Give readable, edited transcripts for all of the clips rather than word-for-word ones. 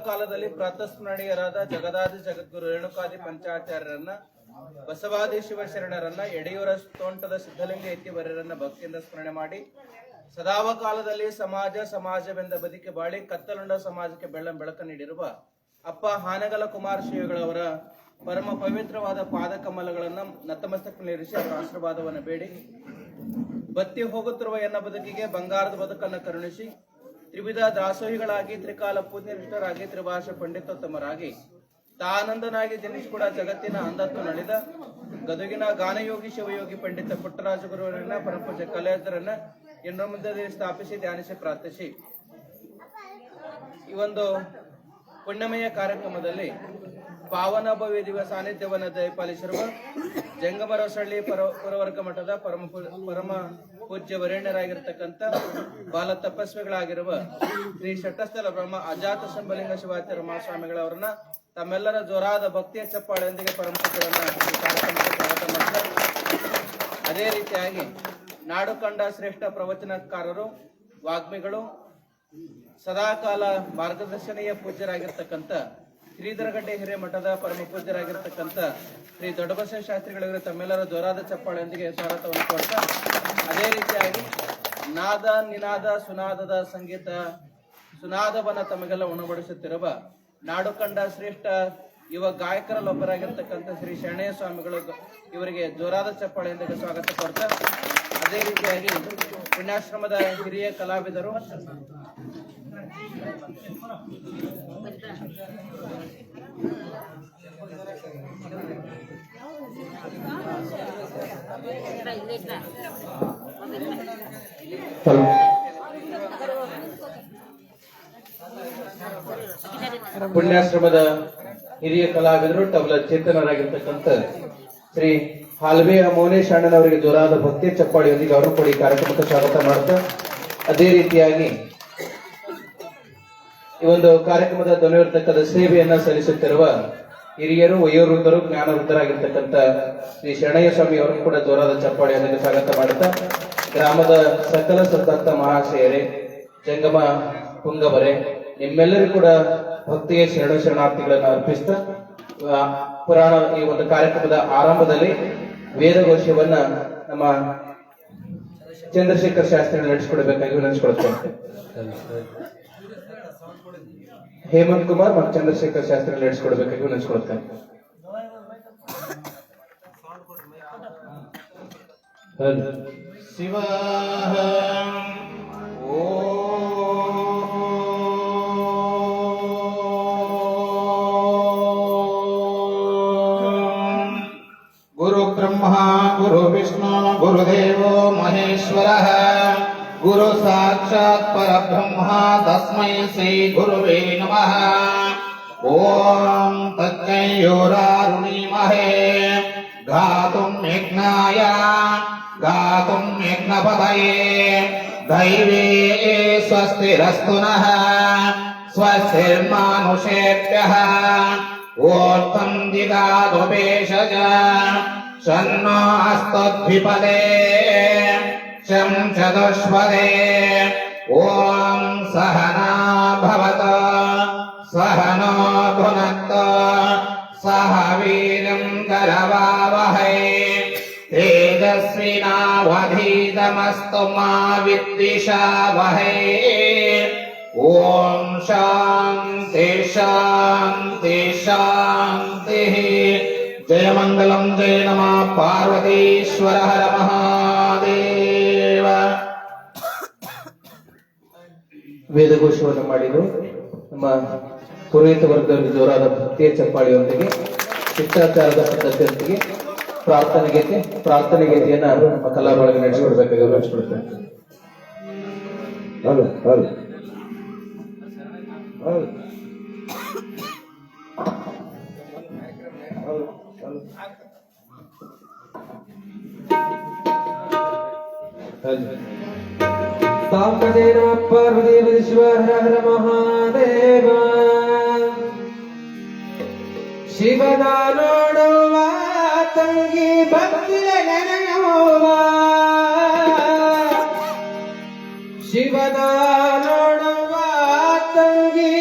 ಕಾಲದಲ್ಲಿ ಪ್ರಾತಸ್ಮರಣೀಯರಾದ ಜಗದಾದಿ ಜಗದ್ಗುರು ರೇಣುಕಾದಿ ಪಂಚಾಚಾರ್ಯರನ್ನ, ಬಸವಾದಿ ಶಿವಶರಣರನ್ನ, ಯಡಿಯೂರ ತೋಂಟದ ಸಿದ್ಧಲಿಂಗ ಯತಿವರ್ಯರನ್ನ ಭಕ್ತಿಯಿಂದ ಸ್ಮರಣೆ ಮಾಡಿ, ಸದಾವ ಕಾಲದಲ್ಲಿ ಸಮಾಜವೆಂದ ಬದುಕಿ ಬಾಳಿ ಕತ್ತಲುಂಡ ಸಮಾಜಕ್ಕೆ ಬೆಳಕು ನೀಡಿರುವ ಅಪ್ಪ ಹಾನಗಲ ಕುಮಾರ ಶ್ರೀಗಳವರ ಪರಮ ಪವಿತ್ರವಾದ ಪಾದಕಮಲಗಳನ್ನ ನತಮಸ್ತಕನಿರಿಸಿ ಅವರ ಆಶೀರ್ವಾದವನ್ನು ಬೇಡಿ, ಬತ್ತಿ ಹೋಗುತ್ತಿರುವ ಎನ್ನ ಬದುಕಿಗೆ ಬಂಗಾರದ ಬದುಕನ್ನು ಕರುಣಿಸಿ, ತ್ರಿವಿಧ ದಾಸೋಹಿಗಳಾಗಿ ತ್ರಿಕಾಲ ಪೂಜ್ಯನಿಷ್ಠರಾಗಿ ತ್ರಿಭಾಷಾ ಪಂಡಿತೋತ್ತಮರಾಗಿ ತಾನಂದನಾಗಿ ಜನಿಸಿಕೂಡ ಜಗತ್ತಿನ ಅಂದತ್ತು ನಡೆದ ಗದುಗಿನ ಗಾನಯೋಗಿ ಶಿವಯೋಗಿ ಪಂಡಿತ ಪುಟ್ಟರಾಜಗುರುವರನ್ನ ಪರಮಪೂಜ್ಯ ಕಲೆಯದರನ್ನ ಎನ್ನ ಮುಂದೆ ಸ್ಥಾಪಿಸಿ ಧ್ಯಾನಿಸಿ ಪ್ರಾರ್ಥಿಸಿ, ಈ ಒಂದು ಪುಣ್ಯಮಯ ಕಾರ್ಯಕ್ರಮದಲ್ಲಿ ಪಾವನ ಭವ್ಯ ದಿವ್ಯ ಸಾನ್ನಿಧ್ಯವನ್ನು ದಯಪಾಲಿಸಿರುವ ಜಂಗಮರಸಳ್ಳಿ ಪುರವರ್ಗ ಮಠದ ಪರಮ ಪೂಜ್ಯ ವರೇಣ್ಯರಾಗಿರ್ತಕ್ಕಂಥ ಬಾಲ ತಪಸ್ವಿಗಳಾಗಿರುವ ಶ್ರೀ ಶಟಸ್ಥಲ ಬ್ರಹ್ಮ ಅಜಾತ ಶಂಭಲಿಂಗ ಶಿವಾಚಾರ್ಯ ಮಹಾಸ್ವಾಮಿಗಳವರನ್ನ ತಮ್ಮೆಲ್ಲರ ಜೋರಾದ ಭಕ್ತಿಯ ಚಪ್ಪಾಳೆಯೊಂದಿಗೆ ಪರಮಪೂಜ್ಯರನ್ನ ಕಾರ್ಯಕ್ರಮಕ್ಕೆ ಸ್ವಾಗತ ಮಾಡ್ತಾರೆ. ಅದೇ ರೀತಿಯಾಗಿ ನಾಡು ಕಂಡ ಶ್ರೇಷ್ಠ ಪ್ರವಚನಕಾರರು, ವಾಗ್ಮಿಗಳು, ಸದಾಕಾಲ ಮಾರ್ಗದರ್ಶನೀಯ ಪೂಜ್ಯರಾಗಿರ್ತಕ್ಕಂಥ ಶ್ರೀಧರಗಡ್ಡೆ ಹಿರೇಮಠದ ಪರಮ ಪೂಜ್ಯರಾಗಿರ್ತಕ್ಕಂಥ ಶ್ರೀ ದೊಡ್ಡಬಸವ ಶಾಸ್ತ್ರಿಗಳಿಗೆ ತಮ್ಮೆಲ್ಲರ ಜೋರಾದ ಚಪ್ಪಾಳೆಯೊಂದಿಗೆ ಸ್ವಾಗತವನ್ನು ಕೊಡ್ತಾ, ಅದೇ ರೀತಿಯಾಗಿ ನಾದ ನಿನಾದ ಸುನಾದದ ಸಂಗೀತ ಸುನಾದವನ್ನ ತಮಗೆಲ್ಲ ಉಣಬಡಿಸುತ್ತಿರುವ ನಾಡು ಕಂಡ ಶ್ರೇಷ್ಠ ಯುವ ಗಾಯಕರಲ್ಲೊಬ್ಬರಾಗಿರ್ತಕ್ಕಂಥ ಶ್ರೀ ಶರಣಯ್ಯ ಸ್ವಾಮಿಗಳು ಇವರಿಗೆ ಜೋರಾದ ಚಪ್ಪಾಳೆಯೊಂದಿಗೆ ಸ್ವಾಗತ ಕೊಡ್ತಾ, ಅದೇ ರೀತಿಯಾಗಿ ಪುಣ್ಯಾಶ್ರಮದ ಹಿರಿಯ ಕಲಾವಿದರು, ಪುಣ್ಯಾಶ್ರಮದ ಹಿರಿಯ ಕಲಾವಿದರು ತಬಲ ಚೇತನರಾಗಿರ್ತಕ್ಕಂಥ ಶ್ರೀ ಹಾಲ್ವೆ ಮೌನೇಶ್ ಅಣ್ಣನವರಿಗೆ ಜೋರಾದ ಭಕ್ತಿ ಚಪ್ಪಾಳಿಯೊಂದಿಗೆ ಅವರು ಕೂಡ ಈ ಕಾರ್ಯಕ್ರಮಕ್ಕೆ ಸ್ವಾಗತ ಮಾಡ್ತಾ, ಅದೇ ರೀತಿಯಾಗಿ ಈ ಒಂದು ಕಾರ್ಯಕ್ರಮದ ಧ್ವನಿವರ್ಧಕದ ಸೇವೆಯನ್ನ ಸಲ್ಲಿಸುತ್ತಿರುವ ಹಿರಿಯರು, ವಯೋವೃದ್ಧರು, ಜ್ಞಾನವೃದ್ಧರಾಗಿರ್ತಕ್ಕಂಥ ಶ್ರೀ ಶರಣಯ್ಯ ಸ್ವಾಮಿ ಅವರನ್ನು ಕೂಡ ಜೋರಾದ ಚಪ್ಪಾಳಿಯೊಂದಿಗೆ ಸ್ವಾಗತ ಮಾಡುತ್ತಾ, ಗ್ರಾಮದ ಸಕಲ ಸಂತಪ್ತ ಮಹಾಶಯರೇ, ಜಂಗಮ ಪುಂಗವರೇ, ನಿಮ್ಮೆಲ್ಲರಿಗೂ ಕೂಡ ಭಕ್ತಿಯ ಶರಣಾರ್ಥಿಗಳನ್ನು ಅರ್ಪಿಸ್ತಾ, ಪುರಾಣ ಈ ಒಂದು ಕಾರ್ಯಕ್ರಮದ ಆರಂಭದಲ್ಲಿ ವೇದಘೋಷವನ್ನ ನಮ್ಮ ಚಂದ್ರಶೇಖರ್ ಶಾಸ್ತ್ರಿಗಳು ನಡೆಸಿಕೊಡಬೇಕಾಗಿ ವಿನಂತಿಸಿಕೊಡುತ್ತೇನೆ. ಹೇಮಂತ್ ಕುಮಾರ್ ಮತ್ತು ಚಂದ್ರಶೇಖರ್ ಶಾಸ್ತ್ರಿಗಳು ನಡೆಸಿಕೊಡಬೇಕಾಗಿ ವಿನಂತಿಸಿಕೊಡುತ್ತೇನೆ. ಶಿವ ಗುರು ಬ್ರಹ್ಮ ಗುರು ವಿಷ್ಣು ಗುರುದೇವೋ ಮಹೇಶ್ವರಃ ಗುರು ಸಾಕ್ಷಾತ್ ಪರಬ್ರಹ್ಮ ತಸ್ಮೈ ಶ್ರೀ ಗುರುವೇ ನಮಃ. ಓಂ ತಜ್ಞಯೋರಾರುಣೀಮಹೇ ಗಾತುಂ ಯಜ್ಞಾಯ ಗಾತುಂ ಯಜ್ಞಪತಯೇ ದೈವೇ ಸ್ವಸ್ತಿರಸ್ತು ನಃ ಸ್ವಸ್ತಿರ್ಮಾನುಷೇಭ್ಯಃ ಓರ್ಥಂ ದಿಗಾದುಪೇಶಜ ಶನ್ನೋ ಅಸ್ತದ್ವಿಪದೇ ಶಂ ಚತುಷ್ಪದೇ. ಓಂ ಸಹನಾ ಭವತು ಸಹನೋ ಭುನಕ್ತು ಸಹ ವೀರ್ಯಂ ಕರವಾವಹೈ ತೇಜಸ್ವಿನಾವಧೀತಮಸ್ತು ಮಾ ವಿದ್ವಿಷಾವಹೈ. ಓಂ ಶಾಂತಿ ಶಾಂತಿ ಶಾಂತಿ. ಜಯ ಮಂಗಲಂ ಜಯ ನಮಃ ಪಾರ್ವತೀಶ್ವರ ಹರ ಮಹಾದೇವ. ವೇದಘೋಷವನ್ನು ಮಾಡಿದರು ನಮ್ಮ ಪುರೋಹಿತ ವರ್ಗದಲ್ಲಿ ಜೋರಾದ ಭಕ್ತಿಯ ಚಪ್ಪಾಳಿಯೊಂದಿಗೆ ಶಿಷ್ಟಾಚಾರದ ಪದ್ಧತಿಯೊಂದಿಗೆ ಪ್ರಾರ್ಥನೆಗೀತೆಯನ್ನ ನಮ್ಮ ಕಲಾಬಳಗ ನಡೆಸಿಕೊಡ್ಬೇಕಾಗಿ ವಿನಂತಿಸಿಕೊಡುತ್ತೇನೆ. ಸಾಂಬದೇ ನಮಃ ಪಾರ್ವತೀಶ್ವರ ಹರ ಮಹಾದೇವ. ಶಿವನ ನೋಡುವ ತಂಗಿ ಭಕ್ತಿಯ ನೆನೆಯುವ, ಶಿವನ ನೋಡುವ ತಂಗಿ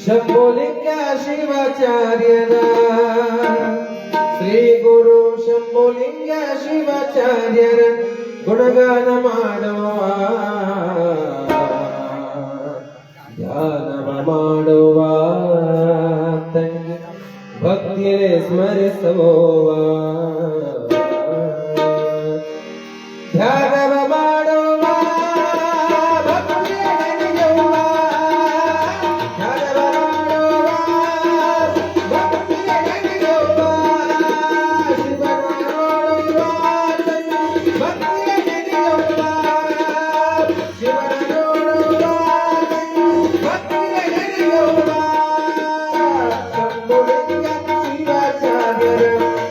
ಶಂಭುಲಿಂಗ ಶಿವಾಚಾರ್ಯರ ಶ್ರೀ ಗುರು ಶಂಭುಲಿಂಗ ಶಿವಾಚಾರ್ಯರ ಗುಣಗಾನ ಮಾಡುವ ಧ್ಯಾನವ ಮಾಡುವ ತಂಗಿ ಭಕ್ತಿಯೇ ಸ್ಮರಿಸುವ ಧ್ಯಾನವ ಮಾಡುವ ಭಕ್ತಿಯೇ ನೆನೆಯುವ ಧ್ಯಾನವ ಮಾಡುವ ಭಕ್ತಿಯೇ ನೆನೆಯುವ ಶಿವನ ನೋಡುವ ತಂಗಿ ಭಕ್ತಿಯೇ ನೆನೆಯುವ ಶಿವನ ನೋಡುವ ತಂಗಿ ಭಕ್ತಿಯೇ ನೆನೆಯುವ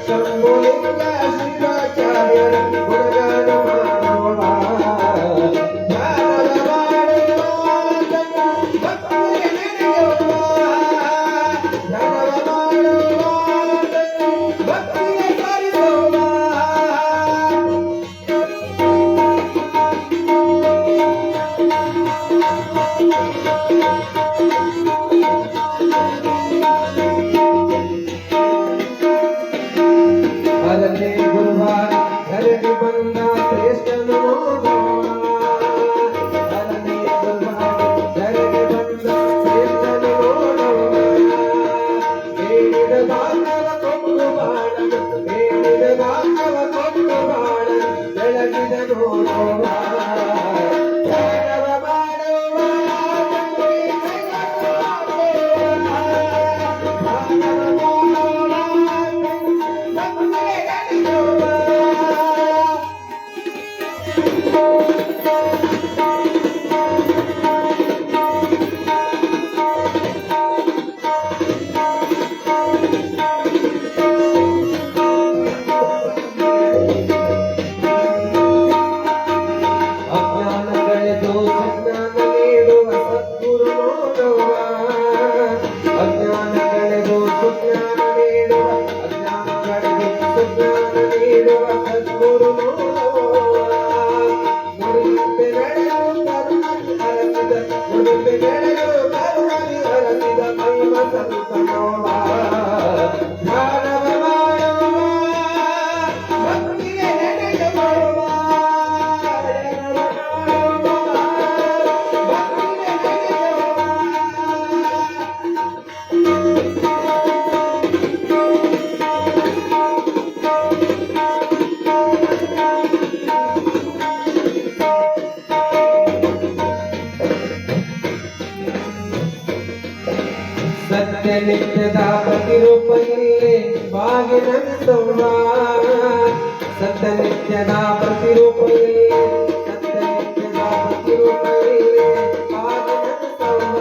ಶಂಭುಲಿಂಗ ಶಿವಾಚಾರ್ಯರ ಗುಣಗಾನ ಮಾಡುವ ಧ್ಯಾನವ ಮಾಡುವ ತಂಗಿ ಭಕ್ತಿಯೇ ನೆನೆಯುವ ಧ್ಯಾನವ ಮಾಡುವ ತಂಗಿ ಭಕ್ತಿಯೇ ಸ್ಮರಿಸುವ ಅರನೇ ಗುರುವಾರ ಧರಣಿ ಬಂದ ಶ್ರೇಷ್ಠನು ನೋಡುವ ಅರನೇ ಗುರುವಾರ ಧರಣಿ ಬಂದ ಶ್ರೇಷ್ಠನು ನೋಡುವ ಹೇಳಿದ ಮಾನವ ಕೊಂದು ಬಾಳನು ಹೇಳಿದ ಮಾನವ ಕೊಂದು ಬಾಳನು ಬೆಳಗಿದ ನೋಡುವ ಧ್ಯಾನವ ಮಾಡುವ ಅಜ್ಞಾನಗಳೆದು ಸುಜ್ಞಾನ ನೀಡುವ ಸದ್ಗುರು ನೋಡುವ ಅಜ್ಞಾನಗಳೆದು ಸುಜ್ಞಾನ ನೀಡುವ ಅಜ್ಞಾನಗಳೆದು ಸುಜ್ಞಾನ ನೀಡುವ ಸದ್ಗುರು ನೋಡುವ ನುಡಿಯುತ್ತೆ ನಡೆಯಲು ಕರುಣಿ ಹರಸಿದ ನುಡಿಯುತ್ತೆ ನಡೆಯಲು ಕರುಣಿ ಹರಸಿದ ಮಹಿಮ ಸಂತನೋವ ಧ್ಯಾನವ ಮಾಡುವ ಭಕ್ತಿಯೇ ನೆನೆಯುವ ಸತ್ಯ ನಿತ್ಯದ ಪ್ರತಿರೂಪ ಇಲ್ಲಿ ಬಾಗಿನಂತವ್ವ ಸತ್ಯ ನಿತ್ಯದ ಪ್ರತಿರೂಪ ಇಲ್ಲಿ ಸತ್ಯ ನಿತ್ಯದ ಪ್ರತಿರೂಪ ಇಲ್ಲಿ ಬಾಗಿನಂತವ್ವ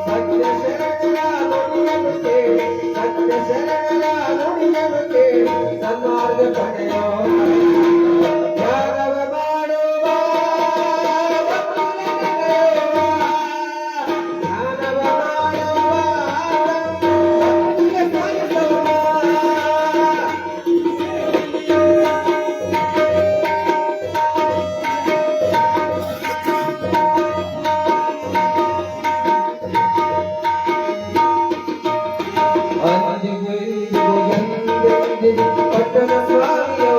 ಸತ್ಯ ಶರಣರ ನುಡಿಯನ್ನು ಕೇಳಿ ಸತ್ಯ ಶರಣರ ನುಡಿಯನ್ನು ಕೇಳಿ ಸನ್ಮಾರ್ಗ ಪಡೆಯೋ ಧ್ಯಾನವ ಮಾಡುವ ಭಕ್ತಿಯೇ ನೆನೆಯುವ ಧ್ಯಾನವ ಮಾಡುವ ಭಕ್ತಿಯೇ ಸ್ಮರಿಸುವ ಅಂದಿಗೂ ಇಂದಿಗೂ ಎಂದೆಂದಿಗೂ ಪಟ್ಟಣ ಸ್ವಾಮಿಯೋ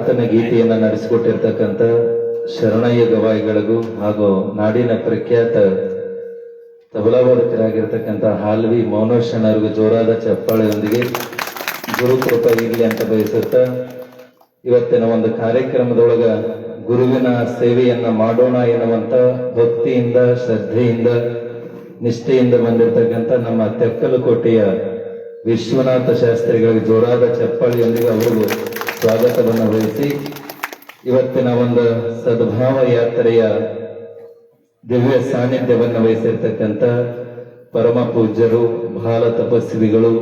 ಪ್ರಾರ್ಥನೆ ಗೀತೆಯನ್ನ ನಡೆಸಿಕೊಟ್ಟಿರ್ತಕ್ಕಂಥ ಶರಣಯ್ಯ ಗವಾಯಿಗಳಿಗೂ ಹಾಗೂ ನಾಡಿನ ಪ್ರಖ್ಯಾತ ತಬಲಾವಾದಕರಾಗಿರ್ತಕ್ಕಂಥ ಹಾಲ್ವಿ ಮೌನೋಷಣರಿಗೂ ಜೋರಾದ ಚಪ್ಪಾಳೆಯೊಂದಿಗೆ ಗುರುಕೃಪೆ ಇರಲಿ ಅಂತ ಬಯಸುತ್ತಾ ಇವತ್ತಿನ ಒಂದು ಕಾರ್ಯಕ್ರಮದೊಳಗ ಗುರುವಿನ ಸೇವೆಯನ್ನ ಮಾಡೋಣ ಎನ್ನುವಂತ ಭಕ್ತಿಯಿಂದ ಶ್ರದ್ಧೆಯಿಂದ ನಿಷ್ಠೆಯಿಂದ ಬಂದಿರತಕ್ಕಂಥ ನಮ್ಮ ತೆಕ್ಕಲಕೋಟೆಯ ವಿಶ್ವನಾಥ ಶಾಸ್ತ್ರಿಗಳಿಗೆ ಜೋರಾದ ಚಪ್ಪಾಳಿಯೊಂದಿಗೆ ಅವರಿಗೂ ಸ್ವಾಗತವನ್ನು ವಹಿಸಿ ಇವತ್ತಿನ ಒಂದು ಸದ್ಭಾವ ಯಾತ್ರೆಯ ದಿವ್ಯ ಸಾನ್ನಿಧ್ಯವನ್ನು ವಹಿಸಿರ್ತಕ್ಕಂಥ ಪರಮ ಪೂಜ್ಯರು ಬಾಲ ತಪಸ್ವಿಗಳು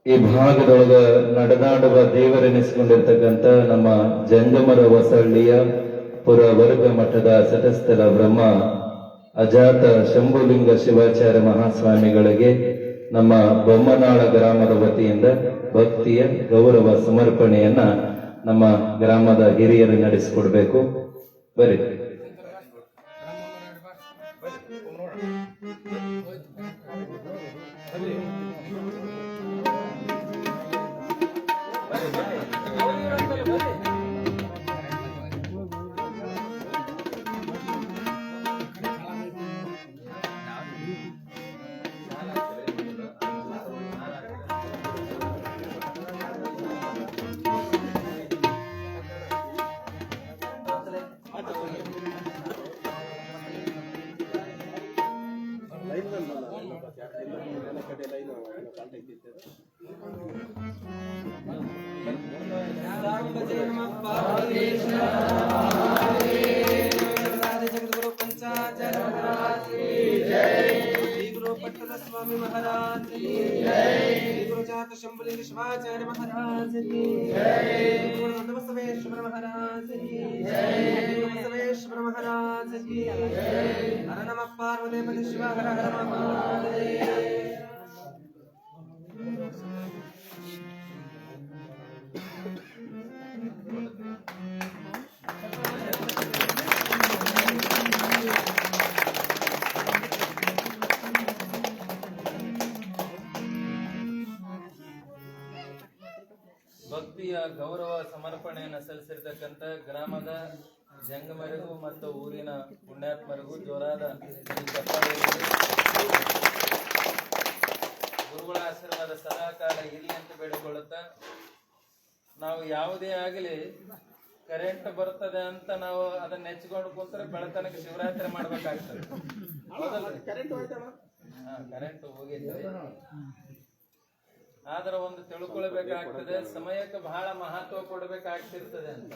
ಈ ಭಾಗದೊಳಗ ನಡೆದಾಡುವ ದೇವರೆನಿಸಿಕೊಂಡಿರ್ತಕ್ಕಂಥ ನಮ್ಮ ಜಂಗಮರ ಹೊಸಹಳ್ಳಿಯ ಪುರವರ್ಗ ಮಠದ ಸಟಸ್ಥಲ ಬ್ರಹ್ಮ ಅಜಾತ ಶಂಭುಲಿಂಗ ಶಿವಾಚಾರ್ಯ ಮಹಾಸ್ವಾಮಿಗಳಿಗೆ ನಮ್ಮ ಬೊಮ್ಮನಾಳ ಗ್ರಾಮದ ವತಿಯಿಂದ ಭಕ್ತಿಯ ಗೌರವ ಸಮರ್ಪಣೆಯನ್ನ ನಮ್ಮ ಗ್ರಾಮದ ಹಿರಿಯರು ನಡೆಸಿಕೊಡ್ಬೇಕು. ಬರೀ जगद्गुरु पंचाचार्य महाराज की जय, श्री गुरु पट्टद स्वामी महाराज की जय, श्री गुरु जात शंभुलिंग शिवाचार्य महाराज की जय, गुरु बसवेश्वर महाराज की जय, गुरु बसवेश्वर महाराज की जय। हर नमः पार्वती पति शिव हर हर महादेव। ಭಕ್ತಿಯ ಗೌರವ ಸಮರ್ಪಣೆಯನ್ನು ಸಲ್ಲಿಸಿರ್ತಕ್ಕಂಥ ಗ್ರಾಮದ ಜಂಗಮರಿಗೂ ಮತ್ತು ಊರಿನ ಪುಣ್ಯಾತ್ಮರಿಗೂ ಜೋರಾದ ಗುರುಗಳ ಆಶೀರ್ವಾದ ಸದಾಕಾಲ ಇರಲಿ ಅಂತ ಬೇಡಿಕೊಳ್ಳುತ್ತಾ, ನಾವು ಯಾವುದೇ ಆಗಲಿ ಕರೆಂಟ್ ಬರ್ತದೆ ಅಂತ ನಾವು ಅದನ್ನ ನೆಚ್ಕೊಂಡು ಕುಂತ್ರೆ ಬೆಳತನಕ ಶಿವರಾತ್ರಿ ಮಾಡ್ಬೇಕಾಗ್ತದೆ. ಕರೆಂಟ್ ಹೋಗಿದ್ರೆ ಆದ್ರೆ ಒಂದು ತಿಳ್ಕೊಳ್ಬೇಕಾಗ್ತದೆ, ಸಮಯಕ್ಕೆ ಬಹಳ ಮಹತ್ವ ಕೊಡಬೇಕಾಗ್ತಿರ್ತದೆ ಅಂತ.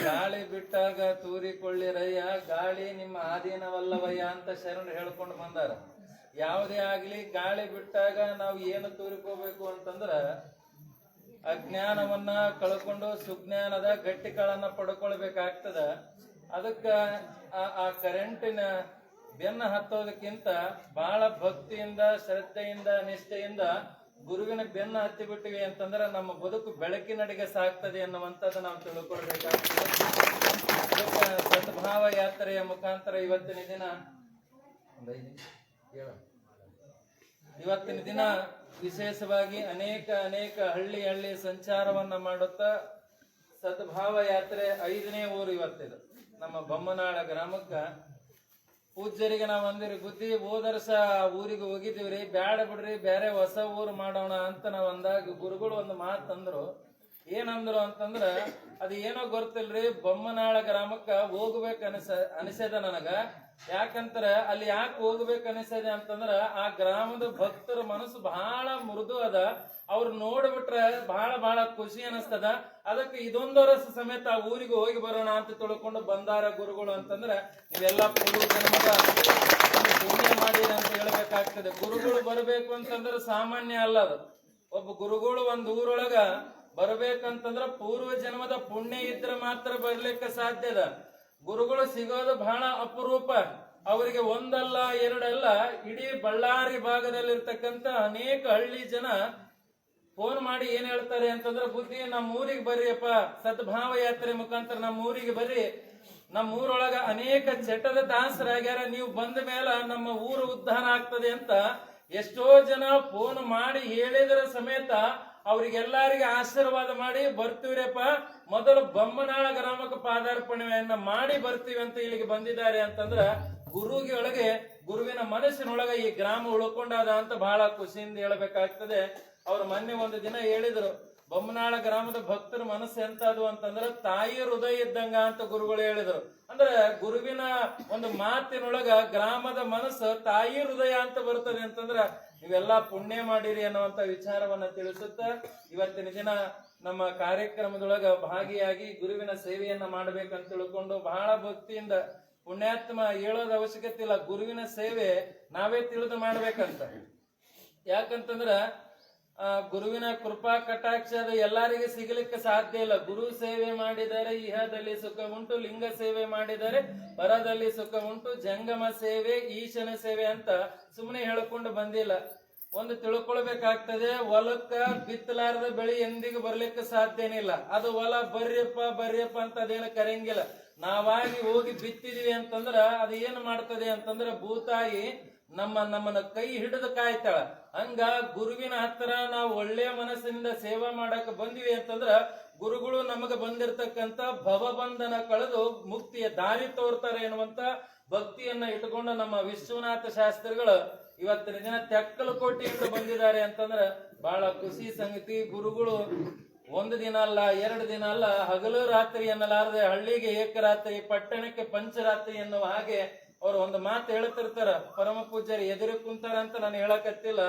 ಗಾಳಿ ಬಿಟ್ಟಾಗ ತೂರಿಕೊಳ್ಳಿರಯ್ಯ, ಗಾಳಿ ನಿಮ್ಮ ಆಧೀನವಲ್ಲವಯ್ಯ ಅಂತ ಶರಣರು ಹೇಳ್ಕೊಂಡು ಬಂದಾರ. ಯಾವುದೇ ಆಗ್ಲಿ ಗಾಳಿ ಬಿಟ್ಟಾಗ ನಾವು ಏನು ತೂರಿಕೋಬೇಕು ಅಂತಂದ್ರ ಅಜ್ಞಾನವನ್ನ ಕಳ್ಕೊಂಡು ಸುಜ್ಞಾನದ ಗಟ್ಟಿಗಳನ್ನ ಪಡ್ಕೊಳ್ಬೇಕಾಗ್ತದ. ಅದಕ್ಕ ಆ ಕರೆಂಟಿನ ಬೆನ್ನ ಹತ್ತೋದಕ್ಕಿಂತ ಬಹಳ ಭಕ್ತಿಯಿಂದ ಶ್ರದ್ಧೆಯಿಂದ ನಿಷ್ಠೆಯಿಂದ ಗುರುವಿನ ಬೆನ್ನ ಹತ್ತಿ ಬಿಟ್ಟಿವಿ ಅಂತಂದ್ರೆ ನಮ್ಮ ಬದುಕು ಬೆಳಕಿನಡೆಗೆ ಸಾಕ್ತದೆ ಅನ್ನುವಂಥದ್ದು ನಾವು ತಿಳ್ಕೊಳ್ಬೇಕಾಗ್ತದೆ. ಸದ್ಭಾವ ಯಾತ್ರೆಯ ಮುಖಾಂತರ ಇವತ್ತಿನ ದಿನ ವಿಶೇಷವಾಗಿ ಅನೇಕ ಹಳ್ಳಿ ಸಂಚಾರವನ್ನ ಮಾಡುತ್ತಾ ಸದ್ಭಾವ ಯಾತ್ರೆ 5ನೇ ಊರು ಇವತ್ತಿದು. ನಮ್ಮ ಬೊಮ್ಮನಾಳ ಗ್ರಾಮಕ್ಕ ಪೂಜ್ಯರಿಗೆ ನಾವು ಅಂದಿರಿ, ಬುದ್ಧಿ ಹೋದ ವರ್ಷ ಊರಿಗೆ ಹೋಗಿದ್ದೀವ್ರಿ, ಬ್ಯಾಡ ಬಿಡ್ರಿ ಬೇರೆ ಹೊಸ ಊರು ಮಾಡೋಣ ಅಂತ ನಾವ್ ಅಂದಾಗ ಗುರುಗಳು ಒಂದು ಮಾತಂದ್ರು. ಏನಂದ್ರು ಅಂತಂದ್ರ, ಅದು ಏನೋ ಗೊತ್ತಿಲ್ರಿ, ಬೊಮ್ಮನಾಳ ಗ್ರಾಮಕ್ಕ ಹೋಗ್ಬೇಕು ಅನಿಸದ ನನಗ. ಯಾಕಂತರ ಅಲ್ಲಿ ಯಾಕೆ ಹೋಗ್ಬೇಕು ಅನಿಸದೆ ಅಂತಂದ್ರ ಆ ಗ್ರಾಮದ ಭಕ್ತರ ಮನಸ್ಸು ಬಹಳ ಮೃದು ಅದ, ಅವ್ರು ನೋಡ್ಬಿಟ್ರೆ ಬಹಳ ಖುಷಿ ಅನಿಸ್ತದ. ಅದಕ್ಕೆ ಇದೊಂದು ವರ್ಷ ಸಮೇತ ಆ ಊರಿಗೆ ಹೋಗಿ ಬರೋಣ ಅಂತ ತಿಳ್ಕೊಂಡು ಬಂದಾರ ಗುರುಗಳು ಅಂತಂದ್ರ ನೀವೆಲ್ಲ ಪೂರ್ವ ಜನ್ಮದ ಪುಣ್ಯ ಮಾಡಿರಿ ಅಂತ ಹೇಳ್ಬೇಕಾಗ್ತದೆ. ಗುರುಗಳು ಬರಬೇಕು ಅಂತಂದ್ರೆ ಸಾಮಾನ್ಯ ಅಲ್ಲ ಅದು. ಒಬ್ಬ ಗುರುಗಳು ಒಂದ್ ಊರೊಳಗ ಬರ್ಬೇಕಂತಂದ್ರ ಪೂರ್ವ ಜನ್ಮದ ಪುಣ್ಯ ಇದ್ರೆ ಮಾತ್ರ ಬರ್ಲಿಕ್ಕೆ ಸಾಧ್ಯದ. ಗುರುಗಳು ಸಿಗೋದು ಬಹಳ ಅಪರೂಪ. ಅವರಿಗೆ ಒಂದಲ್ಲ ಎರಡಲ್ಲ, ಇಡೀ ಬಳ್ಳಾರಿ ಭಾಗದಲ್ಲಿರ್ತಕ್ಕಂಥ ಅನೇಕ ಹಳ್ಳಿ ಜನ ಫೋನ್ ಮಾಡಿ ಏನ್ ಹೇಳ್ತಾರೆ ಅಂತಂದ್ರೆ, ಬುದ್ಧಿ ನಮ್ಮ ಊರಿಗೆ ಬರ್ರಿಯಪ್ಪ, ಸದ್ಭಾವ ಯಾತ್ರೆ ಮುಖಾಂತರ ನಮ್ಮ ಊರಿಗೆ ಬರ್ರಿ, ನಮ್ಮ ಊರೊಳಗ ಅನೇಕ ಚಟದ ದಾಸರಾಗ್ಯಾರ, ನೀವು ಬಂದ ಮೇಲೆ ನಮ್ಮ ಊರು ಉದ್ಧಾರ ಆಗ್ತದೆ ಅಂತ ಎಷ್ಟೋ ಜನ ಫೋನ್ ಮಾಡಿ ಹೇಳಿದರ ಸಮೇತ ಅವ್ರಿಗೆಲ್ಲರಿಗೆ ಆಶೀರ್ವಾದ ಮಾಡಿ ಬರ್ತೀವ್ರಿಪ್ಪ, ಮೊದಲು ಬೊಮ್ಮನಾಳ ಗ್ರಾಮಕ್ಕೆ ಪಾದಾರ್ಪಣೆಯನ್ನ ಮಾಡಿ ಬರ್ತೀವಿ ಅಂತ ಇಲ್ಲಿಗೆ ಬಂದಿದ್ದಾರೆ ಅಂತಂದ್ರ ಗುರುವಿಗೆ ಗುರುವಿನ ಮನಸ್ಸಿನೊಳಗೆ ಈ ಗ್ರಾಮ ಉಳ್ಕೊಂಡಾದ ಅಂತ ಬಹಳ ಖುಷಿಯಿಂದ ಹೇಳ್ಬೇಕಾಗ್ತದೆ. ಅವ್ರು ಮೊನ್ನೆ ಒಂದು ದಿನ ಹೇಳಿದ್ರು, ಬೊಮ್ಮನಾಳ ಗ್ರಾಮದ ಭಕ್ತರ ಮನಸ್ಸು ಎಂತದು ಅಂತಂದ್ರೆ ತಾಯಿ ಹೃದಯ ಇದ್ದಂಗ ಅಂತ ಗುರುಗಳು ಹೇಳಿದ್ರು. ಅಂದ್ರೆ ಗುರುವಿನ ಒಂದು ಮಾತಿನೊಳಗ ಗ್ರಾಮದ ಮನಸ್ಸು ತಾಯಿ ಹೃದಯ ಅಂತ ಬರ್ತದೆ ಅಂತಂದ್ರ ನೀವೆಲ್ಲಾ ಪುಣ್ಯ ಮಾಡಿರಿ ಅನ್ನುವಂತ ವಿಚಾರವನ್ನ ತಿಳಿಸುತ್ತಾ ಇವತ್ತಿನ ದಿನ ನಮ್ಮ ಕಾರ್ಯಕ್ರಮದೊಳಗ ಭಾಗಿಯಾಗಿ ಗುರುವಿನ ಸೇವೆಯನ್ನ ಮಾಡ್ಬೇಕಂತ ತಿಳ್ಕೊಂಡು ಬಹಳ ಭಕ್ತಿಯಿಂದ ಪುಣ್ಯಾತ್ಮ ಹೇಳೋದ ಅವಶ್ಯಕತೆ ಇಲ್ಲ, ಗುರುವಿನ ಸೇವೆ ನಾವೇ ತಿಳಿದು ಮಾಡ್ಬೇಕಂತ. ಯಾಕಂತಂದ್ರ ಗುರುವಿನ ಕೃಪಾ ಕಟಾಕ್ಷ ಅದು ಎಲ್ಲರಿಗೆ ಸಿಗಲಿಕ್ಕೆ ಸಾಧ್ಯ ಇಲ್ಲ. ಗುರು ಸೇವೆ ಮಾಡಿದರೆ ಇಹದಲ್ಲಿ ಸುಖ ಉಂಟು, ಲಿಂಗ ಸೇವೆ ಮಾಡಿದರೆ ಪರದಲ್ಲಿ ಸುಖ ಉಂಟು, ಜಂಗಮ ಸೇವೆ ಈಶನ ಸೇವೆ ಅಂತ ಸುಮ್ಮನೆ ಹೇಳ್ಕೊಂಡು ಬಂದಿಲ್ಲ. ಒಂದು ತಿಳ್ಕೊಳ್ಬೇಕಾಗ್ತದೆ, ಹೊಲಕ್ಕ ಬಿತ್ತಲಾರದ ಬೆಳೆ ಎಂದಿಗೂ ಬರ್ಲಿಕ್ಕೆ ಸಾಧ್ಯನಿಲ್ಲ. ಅದು ಹೊಲ ಬರ್ರಿಯಪ್ಪ ಅಂತ ಅದೇನು ಕರೆಯಂಗಿಲ್ಲ. ನಾವಾಗಿ ಹೋಗಿ ಬಿತ್ತಿದೀವಿ ಅಂತಂದ್ರ ಅದು ಏನ್ ಮಾಡ್ತದೆ ಅಂತಂದ್ರ ಭೂತಾಯಿ ನಮ್ಮನ್ನ ಕೈ ಹಿಡಿದು ಕಾಯ್ತಾಳ. ಹಂಗ ಗುರುವಿನ ಹತ್ರ ನಾವು ಒಳ್ಳೆಯ ಮನಸ್ಸಿನಿಂದ ಸೇವಾ ಮಾಡಕ್ ಬಂದಿವಿ ಅಂತಂದ್ರ ಗುರುಗಳು ನಮಗ ಬಂದಿರತಕ್ಕಂತ ಭವಬಂಧನ ಕಳೆದು ಮುಕ್ತಿಯ ದಾರಿ ತೋರ್ತಾರೆ ಎನ್ನುವಂತ ಭಕ್ತಿಯನ್ನ ಇಟ್ಟುಕೊಂಡು ನಮ್ಮ ವಿಶ್ವನಾಥ ಶಾಸ್ತ್ರಿಗಳು ಇವತ್ತಿನ ದಿನ ತೆಕ್ಕಲಕೋಟೆಯಿಂದ ಬಂದಿದ್ದಾರೆ ಅಂತಂದ್ರ ಬಹಳ ಖುಷಿ ಸಂಗತಿ. ಗುರುಗಳು ಒಂದು ದಿನ ಅಲ್ಲ, 2 ದಿನ ಅಲ್ಲ, ಹಗಲು ರಾತ್ರಿ ಎನ್ನಲಾರದೆ ಹಳ್ಳಿಗೆ ಏಕರಾತ್ರಿ, ಪಟ್ಟಣಕ್ಕೆ ಪಂಚರಾತ್ರಿ ಎನ್ನುವ ಹಾಗೆ ಅವ್ರು ಒಂದು ಮಾತು ಹೇಳ್ತಿರ್ತಾರ. ಪರಮ ಪೂಜ್ಯರು ಎದುರು ಕುಂತಾರ ಅಂತ ನಾನು ಹೇಳಕತ್ತಿಲ್ಲ.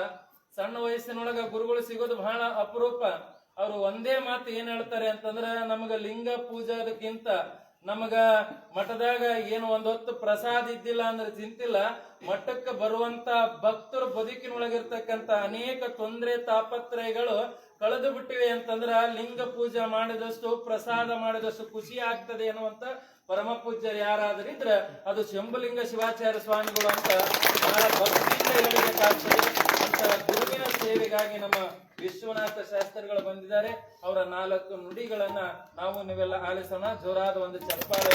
ಸಣ್ಣ ವಯಸ್ಸಿನೊಳಗ ಗುರುಗಳು ಸಿಗೋದು ಬಹಳ ಅಪರೂಪ. ಅವ್ರು ಒಂದೇ ಮಾತು ಏನ್ ಹೇಳ್ತಾರೆ ಅಂತಂದ್ರ, ನಮಗ ಲಿಂಗ ಪೂಜಾದಕ್ಕಿಂತ ನಮಗ ಮಠದಾಗ ಏನು ಒಂದೊತ್ತು ಪ್ರಸಾದ ಇದ್ದಿಲ್ಲ ಅಂದ್ರೆ ಚಿಂತಿಲ್ಲ, ಮಠಕ್ಕೆ ಬರುವಂತ ಭಕ್ತರು ಬದುಕಿನೊಳಗಿರ್ತಕ್ಕಂತ ಅನೇಕ ತೊಂದರೆ ತಾಪತ್ರಯಗಳು ಕಳೆದು ಬಿಟ್ಟಿವೆ ಅಂತಂದ್ರ ಲಿಂಗ ಪೂಜೆ ಮಾಡಿದಷ್ಟು ಪ್ರಸಾದ ಮಾಡಿದಷ್ಟು ಖುಷಿ ಆಗ್ತದೆ ಅನ್ನುವಂತ ಪರಮ ಪೂಜ್ಯರು ಯಾರಾದ್ರಿದ್ರ ಅದು ಶಂಭುಲಿಂಗ ಶಿವಾಚಾರ್ಯ ಸ್ವಾಮಿಗಳು ಅಂತ ಬಹಳ ಭಕ್ತಿಯಿಂದ ಹೇಳಬೇಕಾಗ್ತದೆ. ಅಂತ ಗುರುವಿನ ಸೇವೆಗಾಗಿ ನಮ್ಮ ವಿಶ್ವನಾಥ ಶಾಸ್ತ್ರಿಗಳು ಬಂದಿದ್ದಾರೆ. ಅವರ 4 ನುಡಿಗಳನ್ನ ನಾವು ನೀವೆಲ್ಲ ಆಲಿಸೋಣ. ಜೋರಾದ ಒಂದು ಚಪ್ಪಾಳೆ.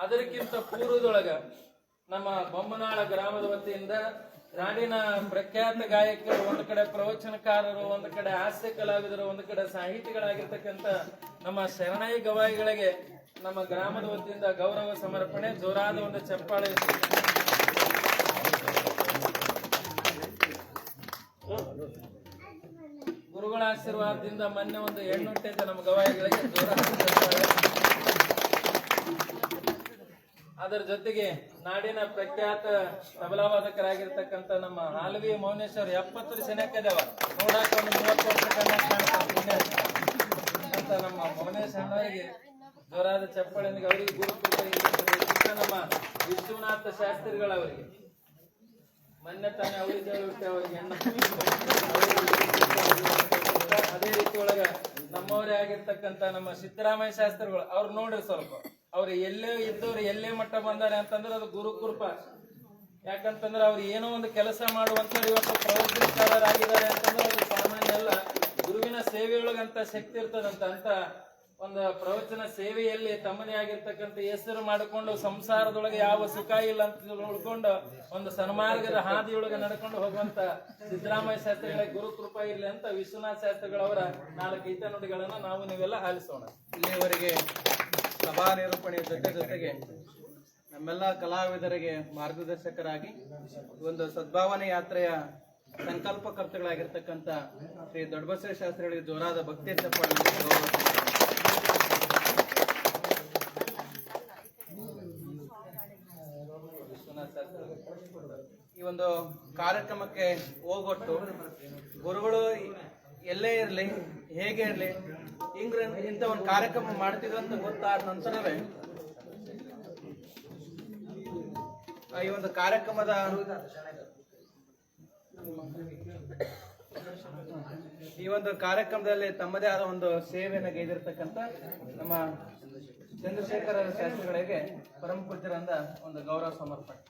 ಅದಕ್ಕಿಂತ ಪೂರ್ವದೊಳಗ ನಮ್ಮ ಬೊಮ್ಮನಾಳ ಗ್ರಾಮದ ವತಿಯಿಂದ ನಾಡಿನ ಪ್ರಖ್ಯಾತ ಗಾಯಕರು, ಒಂದು ಕಡೆ ಪ್ರವಚನಕಾರರು, ಒಂದು ಕಡೆ ಹಾಸ್ಯ ಕಲಾವಿದರು, ಒಂದು ಕಡೆ ಸಾಹಿತಿಗಳಾಗಿರ್ತಕ್ಕಂಥ ನಮ್ಮ ಶರಣೈ ಗವಾಯಿಗಳಿಗೆ ನಮ್ಮ ಗ್ರಾಮದ ವತಿಯಿಂದ ಗೌರವ ಸಮರ್ಪಣೆ. ಜೋರಾದ ಒಂದು ಚಪ್ಪಾಳೆ. ಗುರುಗಳ ಆಶೀರ್ವಾದದಿಂದ ಮೊನ್ನೆ ಒಂದು ಹೆಣ್ಣು ಹುಟ್ಟಿದ್ದ ನಮ್ಮ ಗವಾಯಿಗಳಿಗೆ ಜೋರಾದ ಚಪ್ಪಾಳೆ. ಅದರ ಜೊತೆಗೆ ನಾಡಿನ ಪ್ರಖ್ಯಾತ ತಬಲಾವಾದಕರಾಗಿರ್ತಕ್ಕಂಥ ನಮ್ಮ ಹಾಲ್ವಿ ಮೌನೇಶ್ವರ್ 70 ಸೆನೆಕ್ಕದವ ನೋಡಾಕ ಒಂದು 30 ವರ್ಷ ಅಂತ ನಮ್ಮ ಮೌನೇಶ್ ಅಣ್ಣವರಿಗೆ ಜೋರಾದ ಚಪ್ಪಳಿಂದ ಅವರಿಗೆ ಗುರುಕೃಪೆ. ನಮ್ಮ ವಿಶ್ವನಾಥ ಶಾಸ್ತ್ರಿಗಳವರಿಗೆ ಮೊನ್ನೆ ತಾನೇ ಅವರಿಗೆ ಅವ್ರಿಗೆ ಹೆಣ್ಣು. ಅದೇ ರೀತಿ ಒಳಗ ನಮ್ಮವರೇ ಆಗಿರ್ತಕ್ಕಂಥ ನಮ್ಮ ಸಿದ್ದರಾಮಯ್ಯ ಶಾಸ್ತ್ರಿಗಳು ಅವ್ರು ನೋಡ್ರಿ ಸ್ವಲ್ಪ, ಅವ್ರು ಎಲ್ಲೇ ಇದ್ದವ್ರು ಎಲ್ಲೇ ಮಟ್ಟ ಬಂದಾರೆ ಅಂತಂದ್ರೆ ಅದು ಗುರು ಕೃಪಾ. ಯಾಕಂತಂದ್ರೆ ಅವ್ರು ಏನೋ ಒಂದು ಕೆಲಸ ಮಾಡುವಂತ ಇವತ್ತು ಪ್ರವಚನಕಾರರಾಗಿದ್ದಾರೆ ಅಂತಂದ್ರೆ ಅದು ಸಾಮಾನ್ಯ ಅಲ್ಲ. ಗುರುವಿನ ಸೇವೆಯೊಳಗಂತ ಶಕ್ತಿ ಇರ್ತದಂತ. ಅಂತ ಒಂದು ಪ್ರವಚನ ಸೇವೆಯಲ್ಲಿ ತಮ್ಮದೇ ಆಗಿರ್ತಕ್ಕಂಥ ಹೆಸರು ಮಾಡಿಕೊಂಡು ಸಂಸಾರದೊಳಗೆ ಯಾವ ಸುಖ ಇಲ್ಲ ಅಂತ ಉಳ್ಕೊಂಡು ಒಂದು ಸನ್ಮಾರ್ಗದ ಹಾದಿಯೊಳಗೆ ನಡ್ಕೊಂಡು ಹೋಗುವಂತ ಸಿದ್ದರಾಮಯ್ಯ ಶಾಸ್ತ್ರಿಗಳ ಗುರು ಕೃಪಾ ಇರ್ಲಿ ಅಂತ ವಿಶ್ವನಾಥ ಶಾಸ್ತ್ರಿಗಳವರ 4 ಈತ ನುಡಿಗಳನ್ನ ನಾವು ನೀವೆಲ್ಲ ಆಲಿಸೋಣ. ಇಲ್ಲಿಯವರೆಗೆ ಸಭಾ ನಿರೂಪಣೆಯ ಜೊತೆಗೆ ನಮ್ಮೆಲ್ಲ ಕಲಾವಿದರಿಗೆ ಮಾರ್ಗದರ್ಶಕರಾಗಿ ಒಂದು ಸದ್ಭಾವನೆ ಯಾತ್ರೆಯ ಸಂಕಲ್ಪಕರ್ತಗಳಾಗಿರ್ತಕ್ಕಂಥ ಶ್ರೀ ದೊಡ್ಡಬಸವ ಶಾಸ್ತ್ರಿಗಳಿಗೆ ಜೋರಾದ ಭಕ್ತಿ ಚಪ್ಪಾಳೆ. ಈ ಒಂದು ಕಾರ್ಯಕ್ರಮಕ್ಕೆ ಹೋಗೊಟ್ಟು ಗುರುಗಳು ಎಲ್ಲೇ ಇರಲಿ, ಹೇಗೆ ಇರಲಿ, ಇಂಥ ಒಂದು ಕಾರ್ಯಕ್ರಮ ಮಾಡ್ತಿದ್ರು ಅಂತ ಗೊತ್ತಾದ ನಂತರವೇ ಈ ಒಂದು ಕಾರ್ಯಕ್ರಮದ ಕಾರ್ಯಕ್ರಮದಲ್ಲಿ ತಮ್ಮದೇ ಆದ ಒಂದು ಸೇವೆಯನ್ನು ಗೈದಿರ್ತಕ್ಕಂಥ ನಮ್ಮ ಚಂದ್ರಶೇಖರ ಶಾಸ್ತ್ರಿಗಳಿಗೆ ಪರಮ ಪೂಜ್ಯರಿಂದ ಒಂದು ಗೌರವ ಸಮರ್ಪಣೆ.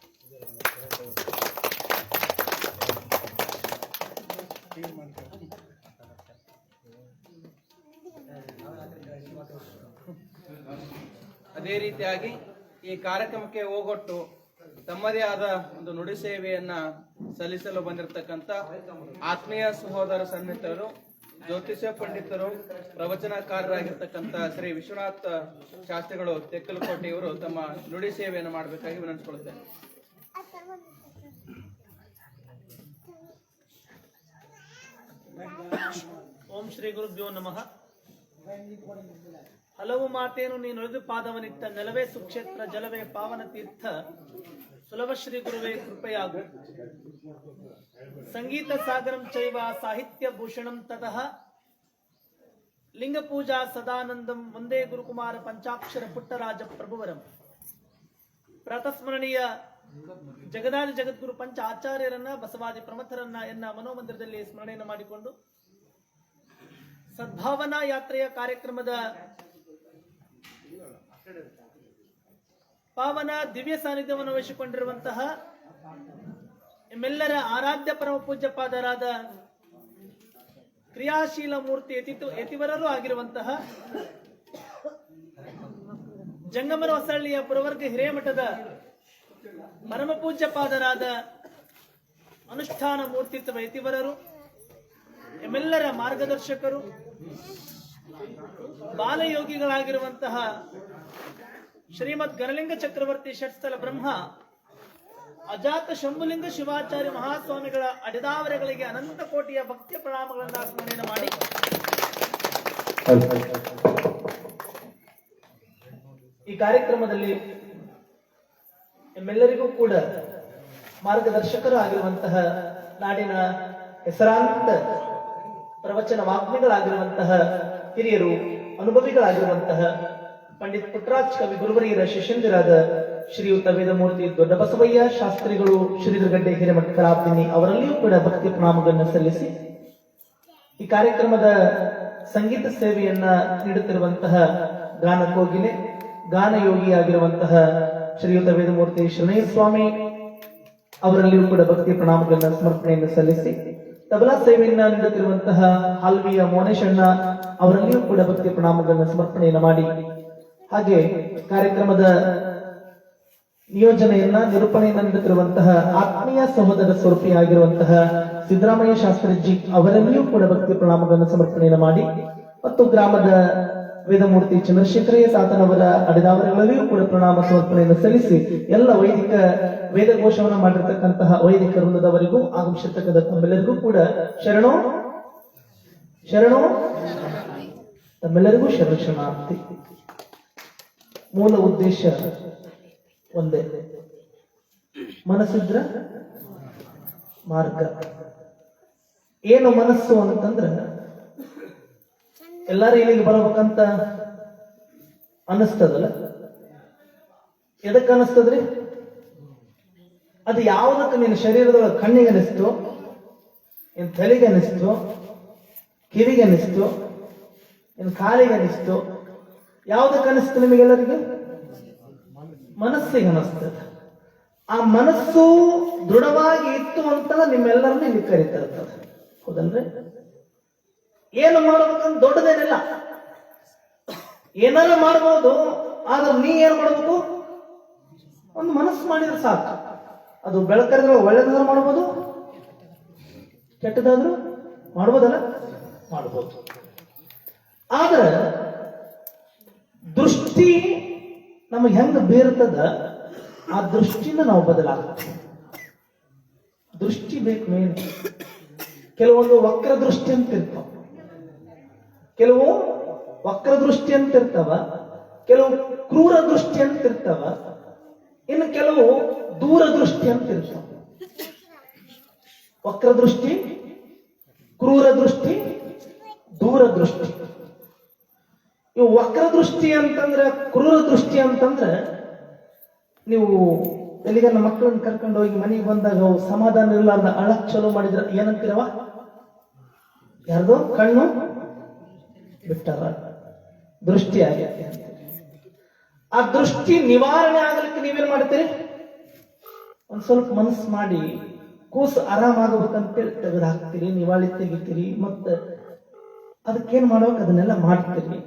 ಅದೇ ರೀತಿಯಾಗಿ ಈ ಕಾರ್ಯಕ್ರಮಕ್ಕೆ ಹೋಗೊಟ್ಟು ತಮ್ಮದೇ ಆದ ಒಂದು ನುಡಿ ಸೇವೆಯನ್ನ ಸಲ್ಲಿಸಲು ಬಂದಿರತಕ್ಕಂತ ಆತ್ಮೀಯ ಸಹೋದರ ಸನ್ಮಿತ್ರರು, ಜ್ಯೋತಿಷ್ಯ ಪಂಡಿತರು, ಪ್ರವಚನಕಾರರಾಗಿರ್ತಕ್ಕಂಥ ಶ್ರೀ ವಿಶ್ವನಾಥ ಶಾಸ್ತ್ರಿಗಳು ತೆಕ್ಕಲಕೋಟೆಯವರು ತಮ್ಮ ನುಡಿ ಸೇವೆಯನ್ನು ಮಾಡಬೇಕಾಗಿ ವಿನಂತಿಸಿಕೊಳ್ಳುತ್ತೇನೆ. ಓಂ ಶ್ರೀ ಗುರುಭ್ಯೋ ನಮಃ. ಹಲವು ಮಾತೇನು ನೀನು ನುಡಿದು ಪಾದವನಿಟ್ಟ ನೆಲವೇ ಸುಕ್ಷೇತ್ರ ಜಲವೇ ಪಾವನ ತೀರ್ಥ ಸುಲಭ ಶ್ರೀ ಗುರುವೇ ಕೃಪೆಯಾಗು. ಸಂಗೀತ ಸಾಗರಂ ಚೈವ ಸಾಹಿತ್ಯ ಭೂಷಣಂ ತತಃ ಲಿಂಗ ಪೂಜಾ ಸದಾನಂದಂ ಒಂದೇ ಗುರುಕುಮಾರ ಪಂಚಾಕ್ಷರ ಪುಟ್ಟರಾಜ ಪ್ರಭುವರಂ. ಪ್ರಾತಸ್ಮರಣೀಯ ಜಗದಾದಿ ಜಗದ್ಗುರು ಪಂಚ ಆಚಾರ್ಯರನ್ನ ಬಸವಾದಿ ಪ್ರಮಥರನ್ನ ಎನ್ನ ಮನೋಮಂದಿರದಲ್ಲಿ ಸ್ಮರಣೆಯನ್ನು ಮಾಡಿಕೊಂಡು ಸದ್ಭಾವನಾ ಯಾತ್ರೆಯ ಕಾರ್ಯಕ್ರಮದ ಪಾವನ ದಿವ್ಯ ಸಾನ್ನಿಧ್ಯವನ್ನು ವಹಿಸಿಕೊಂಡಿರುವಂತಹ ನಿಮ್ಮೆಲ್ಲರ ಆರಾಧ್ಯ ಪರಮ ಪೂಜ್ಯಪಾದರಾದ ಕ್ರಿಯಾಶೀಲ ಮೂರ್ತಿ ಯತಿವರರೂ ಆಗಿರುವಂತಹ ಜಂಗಮರ ಹೊಸಳ್ಳಿಯ ಪುರವರ್ಗ ಹಿರೇಮಠದ ಪರಮ ಪೂಜ್ಯಪಾದರಾದ ಅನುಷ್ಠಾನ ಮೂರ್ತಿತ್ವ ಯತಿವರರು, ನಿಮ್ಮೆಲ್ಲರ ಮಾರ್ಗದರ್ಶಕರು, ಬಾಲಯೋಗಿಗಳಾಗಿರುವಂತಹ ಶ್ರೀಮದ್ ಗಣಲಿಂಗ ಚಕ್ರವರ್ತಿ ಷಟ್ಸ್ಥಲ ಬ್ರಹ್ಮ ಅಜಾತ ಶಂಭುಲಿಂಗ ಶಿವಾಚಾರ್ಯ ಮಹಾಸ್ವಾಮಿಗಳ ಅಡಿದಾವರೆಗಳಿಗೆ ಅನಂತ ಕೋಟಿಯ ಭಕ್ತಿಯ ಪ್ರಣಾಮಗಳನ್ನು ಸ್ಮರಣೆ ಮಾಡಿ ಈ ಕಾರ್ಯಕ್ರಮದಲ್ಲಿ ನಿಮ್ಮೆಲ್ಲರಿಗೂ ಕೂಡ ಮಾರ್ಗದರ್ಶಕರು ಆಗಿರುವಂತಹ ನಾಡಿನ ಹೆಸರಾಂತ ಪ್ರವಚನ ವಾಗ್ಮಿಗಳಾಗಿರುವಂತಹ ಹಿರಿಯರು, ಅನುಭವಿಗಳಾಗಿರುವಂತಹ ಪಂಡಿತ್ ಪುಟ್ಟರಾಜ್ ಕವಿ ಗುರುವರಿಯರ ಶಿಷ್ಯಂದಿರಾದ ಶ್ರೀಯುತ ವೇದಮೂರ್ತಿ ದೊಡ್ಡ ಬಸವಯ್ಯ ಶಾಸ್ತ್ರಿಗಳು ಶ್ರೀಧರಗಡ್ಡೆ ಹಿರೇಮಠ ಕಲಾಪಿನಿ ಅವರಲ್ಲಿಯೂ ಕೂಡ ಭಕ್ತಿ ಪ್ರಣಾಮಗಳನ್ನು ಸಲ್ಲಿಸಿ ಈ ಕಾರ್ಯಕ್ರಮದ ಸಂಗೀತ ಸೇವೆಯನ್ನ ನೀಡುತ್ತಿರುವಂತಹ ಗಾನ ಕೋಗಿಲೆ, ಗಾನಯೋಗಿಯಾಗಿರುವಂತಹ ಶ್ರೀಯುತ ವೇದಮೂರ್ತಿ ಶರಣಯ್ಯ ಸ್ವಾಮಿ ಅವರಲ್ಲಿಯೂ ಕೂಡ ಭಕ್ತಿ ಪ್ರಣಾಮಗಳನ್ನ ಸಮರ್ಪಣೆಯನ್ನು ಸಲ್ಲಿಸಿ ತಬಲಾ ಸೇವೆಯನ್ನ ನೀಡುತ್ತಿರುವಂತಹ ಹಾಲ್ವಿಯ ಮೋನೇಶಣ್ಣ ಅವರಲ್ಲಿಯೂ ಕೂಡ ಭಕ್ತಿ ಪ್ರಣಾಮಗಳನ್ನ ಸಮರ್ಪಣೆಯನ್ನು ಮಾಡಿ ಹಾಗೆ ಕಾರ್ಯಕ್ರಮದ ನಿಯೋಜನೆಯನ್ನ ನಿರೂಪಣೆಯನ್ನ ನೀಡುತ್ತಿರುವಂತಹ ಆತ್ಮೀಯ ಸಹೋದರ ಸ್ವರೂಪಿಯಾಗಿರುವಂತಹ ಸಿದ್ದರಾಮಯ್ಯ ಶಾಸ್ತ್ರಿಜಿ ಅವರಲ್ಲಿಯೂ ಕೂಡ ಭಕ್ತಿ ಪ್ರಣಾಮಗಳನ್ನು ಸಮರ್ಪಣೆಯನ್ನು ಮಾಡಿ ಮತ್ತು ಗ್ರಾಮದ ವೇದಮೂರ್ತಿ ಚಂದ್ರಶೇಖರಯ್ಯ ತಾತನವರ ಅಡಿದಾವರೆಗಳಲ್ಲಿಯೂ ಕೂಡ ಪ್ರಣಾಮ ಸಮರ್ಪಣೆಯನ್ನು ಸಲ್ಲಿಸಿ ಎಲ್ಲ ವೈದಿಕ ವೇದಘೋಷವನ್ನು ಮಾಡಿರ್ತಕ್ಕಂತಹ ವೈದಿಕ ವೃಂದದವರಿಗೂ ಆಗಮಿಸಿರ್ತಕ್ಕಂಥ ತಮ್ಮೆಲ್ಲರಿಗೂ ಕೂಡ ಶರಣೋ ಶರಣೋ ತಮ್ಮೆಲ್ಲರಿಗೂ ಶರಣಾರ್ಥಿ. ಮೂಲ ಉದ್ದೇಶ ಒಂದೇ, ಮನಸ್ಸಿದ್ರ ಮಾರ್ಗ. ಏನು ಮನಸ್ಸು ಅಂತಂದ್ರ ಎಲ್ಲಾರು ಇಲ್ಲಿಗೆ ಬರ್ಬೇಕಂತ ಅನಿಸ್ತದಲ್ಲ, ಎದಕ್ಕೆ ಅನಿಸ್ತದ್ರಿ? ಅದು ಯಾವುದಕ್ಕೆ ನಿನ್ನ ಶರೀರದೊಳಗೆ ಕಣ್ಣಿಗೆ ಅನಿಸ್ತು, ನಿನ್ ತಲೆಗೆ ಅನಿಸ್ತು, ಕಿವಿಗೆ ಅನಿಸ್ತು, ನಿನ್ ಕಾಲಿಗೆ ಅನಿಸ್ತು, ಯಾವುದಕ್ಕೆ ಅನಿಸ್ತು ನಿಮಗೆಲ್ಲರಿಗೆ? ಮನಸ್ಸಿಗೆ ಅನಿಸ್ತದೆ. ಆ ಮನಸ್ಸು ದೃಢವಾಗಿ ಇತ್ತು ಅಂತ ನಿಮ್ಮೆಲ್ಲರನ್ನ ಇಲ್ಲಿ ಕರೀತಾ ಇರ್ತದೆ, ಹೌದಲ್ರಿ? ಏನು ಮಾಡ್ಬೇಕಂತ ದೊಡ್ಡದೇನಿಲ್ಲ, ಏನಾರ ಮಾಡ್ಬೋದು. ಆದ್ರೆ ನೀ ಏನ್ ಮಾಡ್ಬೇಕು? ಒಂದು ಮನಸ್ಸು ಮಾಡಿದ್ರೆ ಸಾಕು. ಅದು ಬೆಳಕರಿದ್ರೆ ಒಳ್ಳೇದಾದ್ರೂ ಮಾಡ್ಬೋದು, ಕೆಟ್ಟದಾದ್ರೂ ಮಾಡ್ಬೋದಲ್ಲ, ಮಾಡ್ಬೋದು. ಆದ್ರೆ ದೃಷ್ಟಿ ನಮಗೆ ಹೆಂಗ ಬೀರ್ತದ, ಆ ದೃಷ್ಟಿನ ನಾವು ಬದಲಾಗ್ತೀವಿ. ದೃಷ್ಟಿ ಬೇಕು ಮೇನ್. ಕೆಲವೊಂದು ವಕ್ರ ದೃಷ್ಟಿ ಅಂತ ಇರ್ತಾವ, ಕೆಲವು ವಕ್ರ ದೃಷ್ಟಿ ಅಂತ ಇರ್ತಾವ, ಕೆಲವು ಕ್ರೂರ ದೃಷ್ಟಿ ಅಂತ ಇರ್ತಾವ, ಇನ್ನು ಕೆಲವು ದೂರ ದೃಷ್ಟಿ ಅಂತ ಇರ್ತಾವ. ವಕ್ರ ದೃಷ್ಟಿ, ಕ್ರೂರ ದೃಷ್ಟಿ, ದೂರ ದೃಷ್ಟಿ. ಇವು ವಕ್ರ ದೃಷ್ಟಿ ಅಂತಂದ್ರೆ, ಕ್ರೂರ ದೃಷ್ಟಿ ಅಂತಂದ್ರೆ, ನೀವು ಎಲ್ಲಿಗ ನಮ್ಮ ಮಕ್ಕಳನ್ನ ಕರ್ಕೊಂಡು ಹೋಗಿ ಮನೆಗೆ ಬಂದಾಗ ಅವು ಸಮಾಧಾನ ಇರಲಾರ್ದ ಅಳಕ್ ಚಲೋ ಮಾಡಿದ್ರ ಏನಂತೀರವ? ಯಾರ್ದೋ ಕಣ್ಣು ಬಿಟ್ಟಾರ, ದೃಷ್ಟಿ ಆಗೈತೆ ಅಂತ. ಆ ದೃಷ್ಟಿ ನಿವಾರಣೆ ಆಗಲಿಕ್ಕೆ ನೀವೇನ್ ಮಾಡ್ತೀರಿ? ಒಂದ್ ಸ್ವಲ್ಪ ಮನಸ್ಸು ಮಾಡಿ ಕೂಸು ಆರಾಮಾಗಬೇಕಂತೇಳಿ ತೆಗೆದು ಹಾಕ್ತೀರಿ, ನಿವಾಳಿ ತೆಗಿತೀರಿ, ಮತ್ತೆ ಅದಕ್ಕೇನ್ ಮಾಡ್ಬೇಕು ಅದನ್ನೆಲ್ಲ ಮಾಡ್ತೀರಿ.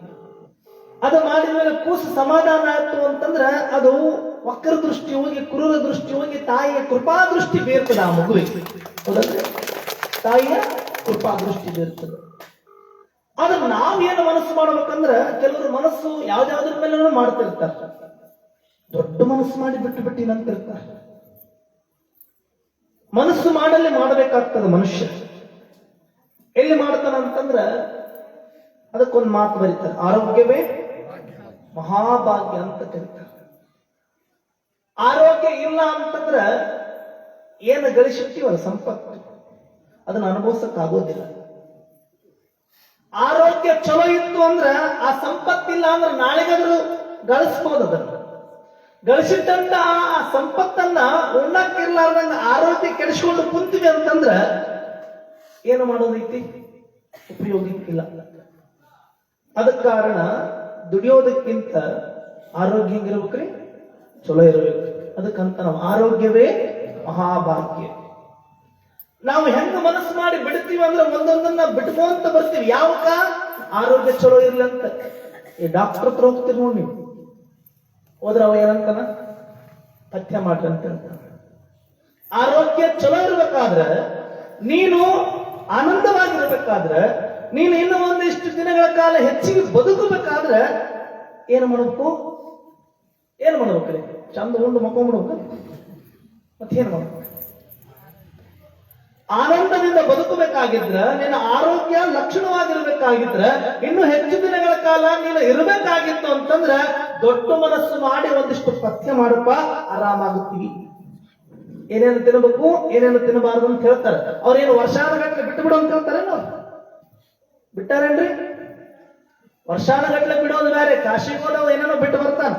ಅದು ಮಾಡಿದ ಮೇಲೆ ಕೂಸು ಸಮಾಧಾನ ಆಯ್ತು ಅಂತಂದ್ರ ಅದು ವಕ್ರ ದೃಷ್ಟಿ ಹೋಗಿ ಕ್ರೂರ ದೃಷ್ಟಿ ಹೋಗಿ ತಾಯಿಯ ಕೃಪಾ ದೃಷ್ಟಿ ಬೀರ್ತದೆ ಆ ಮಗುವಿಗೆ. ಹೌದಲ್ರಿ? ತಾಯಿಯ ಕೃಪಾ ದೃಷ್ಟಿ ಬೀರ್ತದೆ. ಆದ್ರೆ ನಾವೇನು ಮನಸ್ಸು ಮಾಡ್ಬೇಕಂದ್ರ ಕೆಲವರು ಮನಸ್ಸು ಯಾವ್ದಾವ್ದ್ರ ಮೇಲೆ ಮಾಡ್ತಿರ್ತಾರೆ. ದೊಡ್ಡ ಮನಸ್ಸು ಮಾಡಿ ಬಿಟ್ಟು ಬಿಟ್ಟು ನಂತಿರ್ತಾರೆ. ಮನಸ್ಸು ಮಾಡಲ್ಲಿ ಮಾಡಬೇಕಾಗ್ತದೆ ಮನುಷ್ಯ. ಎಲ್ಲಿ ಮಾಡ್ತಾನಂತಂದ್ರ ಅದಕ್ಕೊಂದು ಮಾತು ಬರೀತಾರೆ, ಆರೋಗ್ಯವೇ ಮಹಾಭಾಗ್ಯ ಅಂತ ಕರೀತಾರೆ. ಆರೋಗ್ಯ ಇಲ್ಲ ಅಂತಂದ್ರ ಏನು ಗಳಿಸಿರ್ತೀವಲ್ಲ ಸಂಪತ್ತು, ಅದನ್ನ ಅನುಭವಿಸಕ್ಕಾಗೋದಿಲ್ಲ. ಆರೋಗ್ಯ ಚಲೋ ಇತ್ತು ಅಂದ್ರ ಆ ಸಂಪತ್ತಿಲ್ಲ ಅಂದ್ರೆ ನಾಳೆಗಾದ್ರೂ ಗಳಿಸ್ಬೋದು. ಅದನ್ನ ಗಳಿಸಿಟ್ಟಂತ ಆ ಸಂಪತ್ತನ್ನ ಉಣ್ಣಕ್ಕಿರ್ಲಾರ್ದಂಗ ಆರೋಗ್ಯ ಕೆಡಿಸ್ಕೊಂಡು ಕುಂತೀವಿ ಅಂತಂದ್ರ ಏನು ಮಾಡೋದೈತಿ? ಉಪಯೋಗ ಇಲ್ಲ. ಅದಕ್ಕೆ ಕಾರಣ ದುಡಿಯೋದಕ್ಕಿಂತ ಆರೋಗ್ಯ ಹೆಂಗಿರ್ಬೇಕ್ರಿ? ಚಲೋ ಇರಬೇಕು. ಅದಕ್ಕಂತ ನಾವು ಆರೋಗ್ಯವೇ ಮಹಾಭಾಗ್ಯ. ನಾವು ಹೆಂಗ ಮನಸ್ಸು ಮಾಡಿ ಬಿಡ್ತೀವಿ ಅಂದ್ರೆ ಒಂದೊಂದನ್ನ ಬಿಟ್ಕೊಂತ ಬರ್ತೀವಿ. ಯಾವಕ್ಕ? ಆರೋಗ್ಯ ಚಲೋ ಇರ್ಲಿ ಅಂತ. ಈ ಡಾಕ್ಟರ್ ಹತ್ರ ಹೋಗ್ತೀರಿ ನೋಡಿ ನೀವು, ಹೋದ್ರ ಅವ ಏನಂತಾನ? ಪಥ್ಯ ಮಾಡ್ರಿ ಅಂತ ಹೇಳ್ತಾನ. ಆರೋಗ್ಯ ಚಲೋ ಇರ್ಬೇಕಾದ್ರೆ, ನೀನು ಆನಂದವಾಗಿರ್ಬೇಕಾದ್ರೆ, ನೀನು ಇನ್ನು ಒಂದಿಷ್ಟು ದಿನಗಳ ಕಾಲ ಹೆಚ್ಚಿಗೆ ಬದುಕಬೇಕಾದ್ರೆ ಏನು ಮಾಡಬೇಕು? ಏನು ಮಾಡ್ಬೇಕ್ರಿ? ಚಂದ ಉಂಡು ಮಕ್ಕೊಂಡ್ಬಿಡ್ಬೇಕು. ಮತ್ತೇನು ಮಾಡ್ಬೇಕು? ಆನಂದದಿಂದ ಬದುಕಬೇಕಾಗಿದ್ರ, ನಿನ್ನ ಆರೋಗ್ಯ ಲಕ್ಷಣವಾಗಿರ್ಬೇಕಾಗಿದ್ರ, ಇನ್ನು ಹೆಚ್ಚು ದಿನಗಳ ಕಾಲ ನೀನು ಇರಬೇಕಾಗಿತ್ತು ಅಂತಂದ್ರ ದೊಡ್ಡ ಮನಸ್ಸು ಮಾಡಿ ಒಂದಿಷ್ಟು ಪಥ್ಯ ಮಾಡಪ್ಪ, ಆರಾಮಾಗುತ್ತೀವಿ. ಏನೇನು ತಿನ್ನಬೇಕು, ಏನೇನು ತಿನ್ನಬಾರದು ಅಂತ ಹೇಳ್ತಾರೆ. ಅವ್ರೇನು ವರ್ಷಾನುಗಟ್ಲೆ ಬಿಟ್ಟು ಬಿಡು ಅಂತ ಹೇಳ್ತಾರೇನು? ಬಿಟ್ಟಾರೇನ್ರಿ? ವರ್ಷಾನುಗಟ್ಲೆ ಬಿಡೋದು ಬೇರೆ. ಕಾಶಿಗೆ ಹೋದವ ಏನೇನೋ ಬಿಟ್ಟು ಬರ್ತಾನ.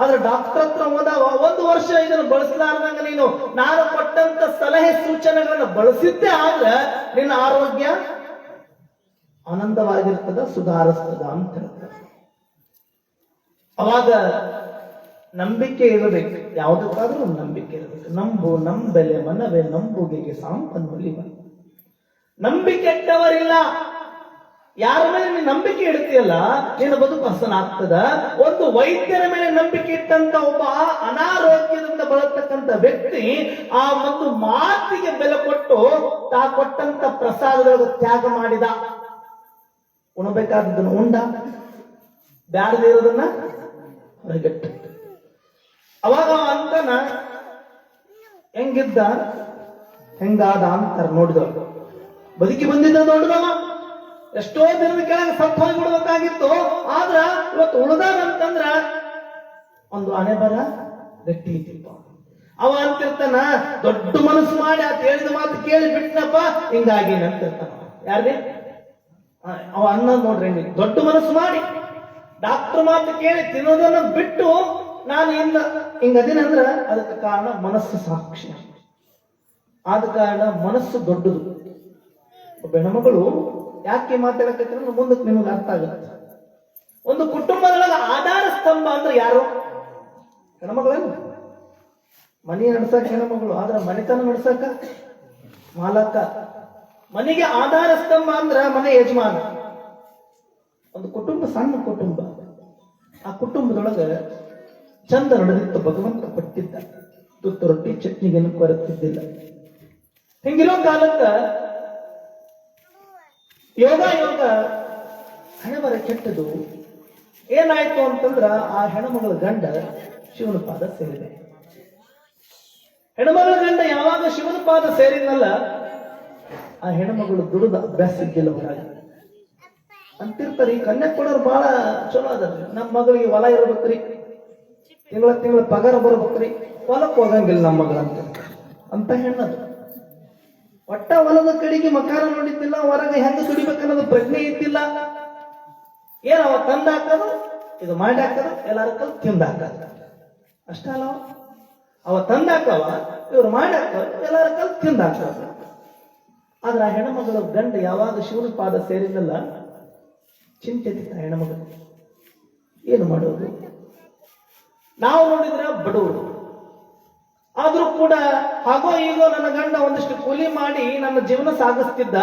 ಆದ್ರೆ ಡಾಕ್ಟರ್ ಹತ್ರ ಹೋದವ 1 ವರ್ಷ ಇದನ್ನು ಬಳಸಲಾರ್ದಂಗ ನೀನು ನಾನು ಕೊಟ್ಟಂತ ಸಲಹೆ ಸೂಚನೆಗಳನ್ನು ಬಳಸಿದ್ದೇ ಆದ್ರೆ ನಿನ್ನ ಆರೋಗ್ಯ ಆನಂದವಾಗಿರ್ತದ, ಸುಧಾರಿಸ್ತದ ಅಂತ ಹೇಳ್ತಾರೆ. ಅವಾಗ ನಂಬಿಕೆ ಇರಬೇಕು. ಯಾವುದಕ್ಕಾದ್ರೂ ಒಂದು ನಂಬಿಕೆ ಇರಬೇಕು. ನಂಬು ನಂಬೆಲೆ ಮನವೇ ನಂಬುಗೆಗೆ ಸಾಂಪನ್ನುಲಿವ. ನಂಬಿಕೆ ಕೆಟ್ಟವರಿಲ್ಲ. ಯಾರ ಮೇಲೆ ನೀನು ನಂಬಿಕೆ ಇಡ್ತೀಯಲ್ಲ ನಿನ್ನ ಬದುಕು ಹಸನಾಗ್ತದ. ಒಂದು ವೈದ್ಯರ ಮೇಲೆ ನಂಬಿಕೆ ಇಟ್ಟಂತ ಒಬ್ಬ ಅನಾರೋಗ್ಯದಿಂದ ಬಳತಕ್ಕಂಥ ವ್ಯಕ್ತಿ ಆ ಒಂದು ಮಾತಿಗೆ ಬೆಲೆ ಕೊಟ್ಟು ತಾ ಕೊಟ್ಟಂತ ಪ್ರಸಾದದೊಳಗೆ ತ್ಯಾಗ ಮಾಡಿದ. ಉಣಬೇಕಾದದನ್ನು ಉಂಡ, ಬ್ಯಾಡದೇ ಇರೋದನ್ನ ಹೊರಗಟ್ಟ. ಅವಾಗ ಅಂತನ ಹೆಂಗಿದ್ದ ಹೆಂಗಾದ ಅಂತಾರ ನೋಡಿದವ. ಬದುಕಿ ಬಂದಿದ್ದ ನೋಡಿದವ. ಎಷ್ಟೋ ದಿನದ ಕೆಳಗೆ ಸತ್ತು ಹೋಗ್ಬಿಡ್ಬೇಕಾಗಿತ್ತು. ಆದ್ರ ಇವತ್ತು ಉಳಿದಾರಂತಂದ್ರ ಒಂದು ಹಣೆ ಬರ ಗಟ್ಟಿ ಇದ್ದಿಪ್ಪ. ಅವ ಅಂತಿರ್ತಾನ, ದೊಡ್ಡ ಮನಸ್ಸು ಮಾಡಿ ಆತ ಹೇಳಿದ ಮಾತು ಕೇಳಿ ಬಿಟ್ಟನಪ್ಪ, ಹಿಂಗಾಗಿ ಅಂತಿರ್ತಾನ. ಯಾರಿಗೆ? ಅವ ಅನ್ನೋದು ನೋಡ್ರಿ ಹೆಂಗ ದೊಡ್ಡ ಮನಸ್ಸು ಮಾಡಿ ಡಾಕ್ಟರ್ ಮಾತು ಕೇಳಿ ತಿನ್ನೋದನ್ನ ಬಿಟ್ಟು ನಾನು ಹಿಂಗದಿನಂದ್ರ ಅದಕ್ಕೆ ಕಾರಣ ಮನಸ್ಸು ಸಾಕ್ಷಿ. ಆದ ಕಾರಣ ಮನಸ್ಸು ದೊಡ್ಡದು. ಒಬ್ಬ ಹೆಣ್ಮಗಳು ಯಾಕೆ ಮಾತಾಡಕತ್ತಿದ್ರೆ ಮುಂದಕ್ಕೆ ನಿಮಗೆ ಅರ್ಥ ಆಗುತ್ತೆ. ಒಂದು ಕುಟುಂಬದೊಳಗ ಆಧಾರ ಸ್ತಂಭ ಅಂದ್ರೆ ಯಾರು? ಹೆಣ್ಮಗಳೇನು? ಮನೆ ನಡ್ಸಕ ಹೆಣ್ಮಗಳು, ಆದ್ರೆ ಮನೆತನ ನಡ್ಸಕ ಮಾಲಕ. ಮನೆಗೆ ಆಧಾರ ಸ್ತಂಭ ಅಂದ್ರ ಮನೆ ಯಜಮಾನ. ಒಂದು ಕುಟುಂಬ ಸಣ್ಣ ಕುಟುಂಬ. ಆ ಕುಟುಂಬದೊಳಗ ಚಂದ ನಡೆದಿತ್ತು. ಭಗವಂತ ಕೊಟ್ಟಿದ್ದ. ತುತ್ತು ರೊಟ್ಟಿ ಚಟ್ನಿಗೇನು ಕೊರತಿದ್ದಿಲ್ಲ. ಹಿಂಗಿರೋ ಕಾಲಕ್ಕ ಯೋಗ ಹಣೆ ಬರ ಕೆಟ್ಟದು. ಏನಾಯ್ತು ಅಂತಂದ್ರ ಆ ಹೆಣ್ಮಗಳ ಗಂಡ ಶಿವನ ಪಾದ ಸೇರಿದೆ. ಹೆಣ್ಮಗಳ ಗಂಡ ಯಾವಾಗ ಶಿವನ ಪಾದ ಸೇರಿದ್ನಲ್ಲ, ಆ ಹೆಣ್ಮಗಳು ದುಡಿದ ಅಭ್ಯಾಸ ಇದ್ದಿಲ್ಲ ಹೊರಗೆ ಅಂತಿರ್ತಾರ. ಈ ಕನ್ಯಾ ಕೊಡೋರು ಬಹಳ ಚಲೋ ಅದ್ರಿ. ನಮ್ಮ ಮಗಳಿಗೆ ಹೊಲ ಇರ್ಬೇಕ್ರಿ, ತಿಂಗಳ ಪಗಾರ ಬರ್ಬೇಕ್ರಿ, ಹೊಲಕ್ಕೆ ಹೋಗಂಗಿಲ್ಲ ನಮ್ಮ ಮಗಳ ಅಂತ ಹೆಣ್ಣದು. ಒಟ್ಟ ಹೊಲದ ಕಡೆಗೆ ಮಕಾರ ನೋಡಿದ್ದಿಲ್ಲ, ಹೊರಗೆ ಹೆಂಗ ದುಡಿಬೇಕನ್ನೋದು ಪ್ರಜ್ಞೆ ಇದ್ದಿಲ್ಲ. ಏನ್ ಅವ ತಂದ ಹಾಕೋದು, ಇದು ಮಾಡಿ ಹಾಕೋದು, ಎಲ್ಲಾರ ಕಲ್ ತಿಂದ ಹಾಕೋದು ಅಷ್ಟ ಅಲ್ಲ. ಅವ ತಂದ ಹಾಕವ, ಇವ್ರು ಮಾಡಿ ಹಾಕೋದು, ಎಲ್ಲಾರ ಕಲ್ ತಿಂದ ಹಾಕೋದು. ಆದ್ರೆ ಆ ಹೆಣ್ಮಗಳ ಗಂಡ ಯಾವಾಗ ಶಿವನ ಪಾದ ಸೇರಿದಲ್ಲ, ಚಿಂತೆ ಹೆಣ್ಮಗಳು ಏನು ಮಾಡೋದು? ನಾವು ನೋಡಿದ್ರೆ ಬಡವರು, ಆದ್ರೂ ಕೂಡ ಹಾಗೋ ಈಗೋ ನನ್ನ ಗಂಡ ಒಂದಿಷ್ಟು ಕೂಲಿ ಮಾಡಿ ನನ್ನ ಜೀವನ ಸಾಗಿಸ್ತಿದ್ದ.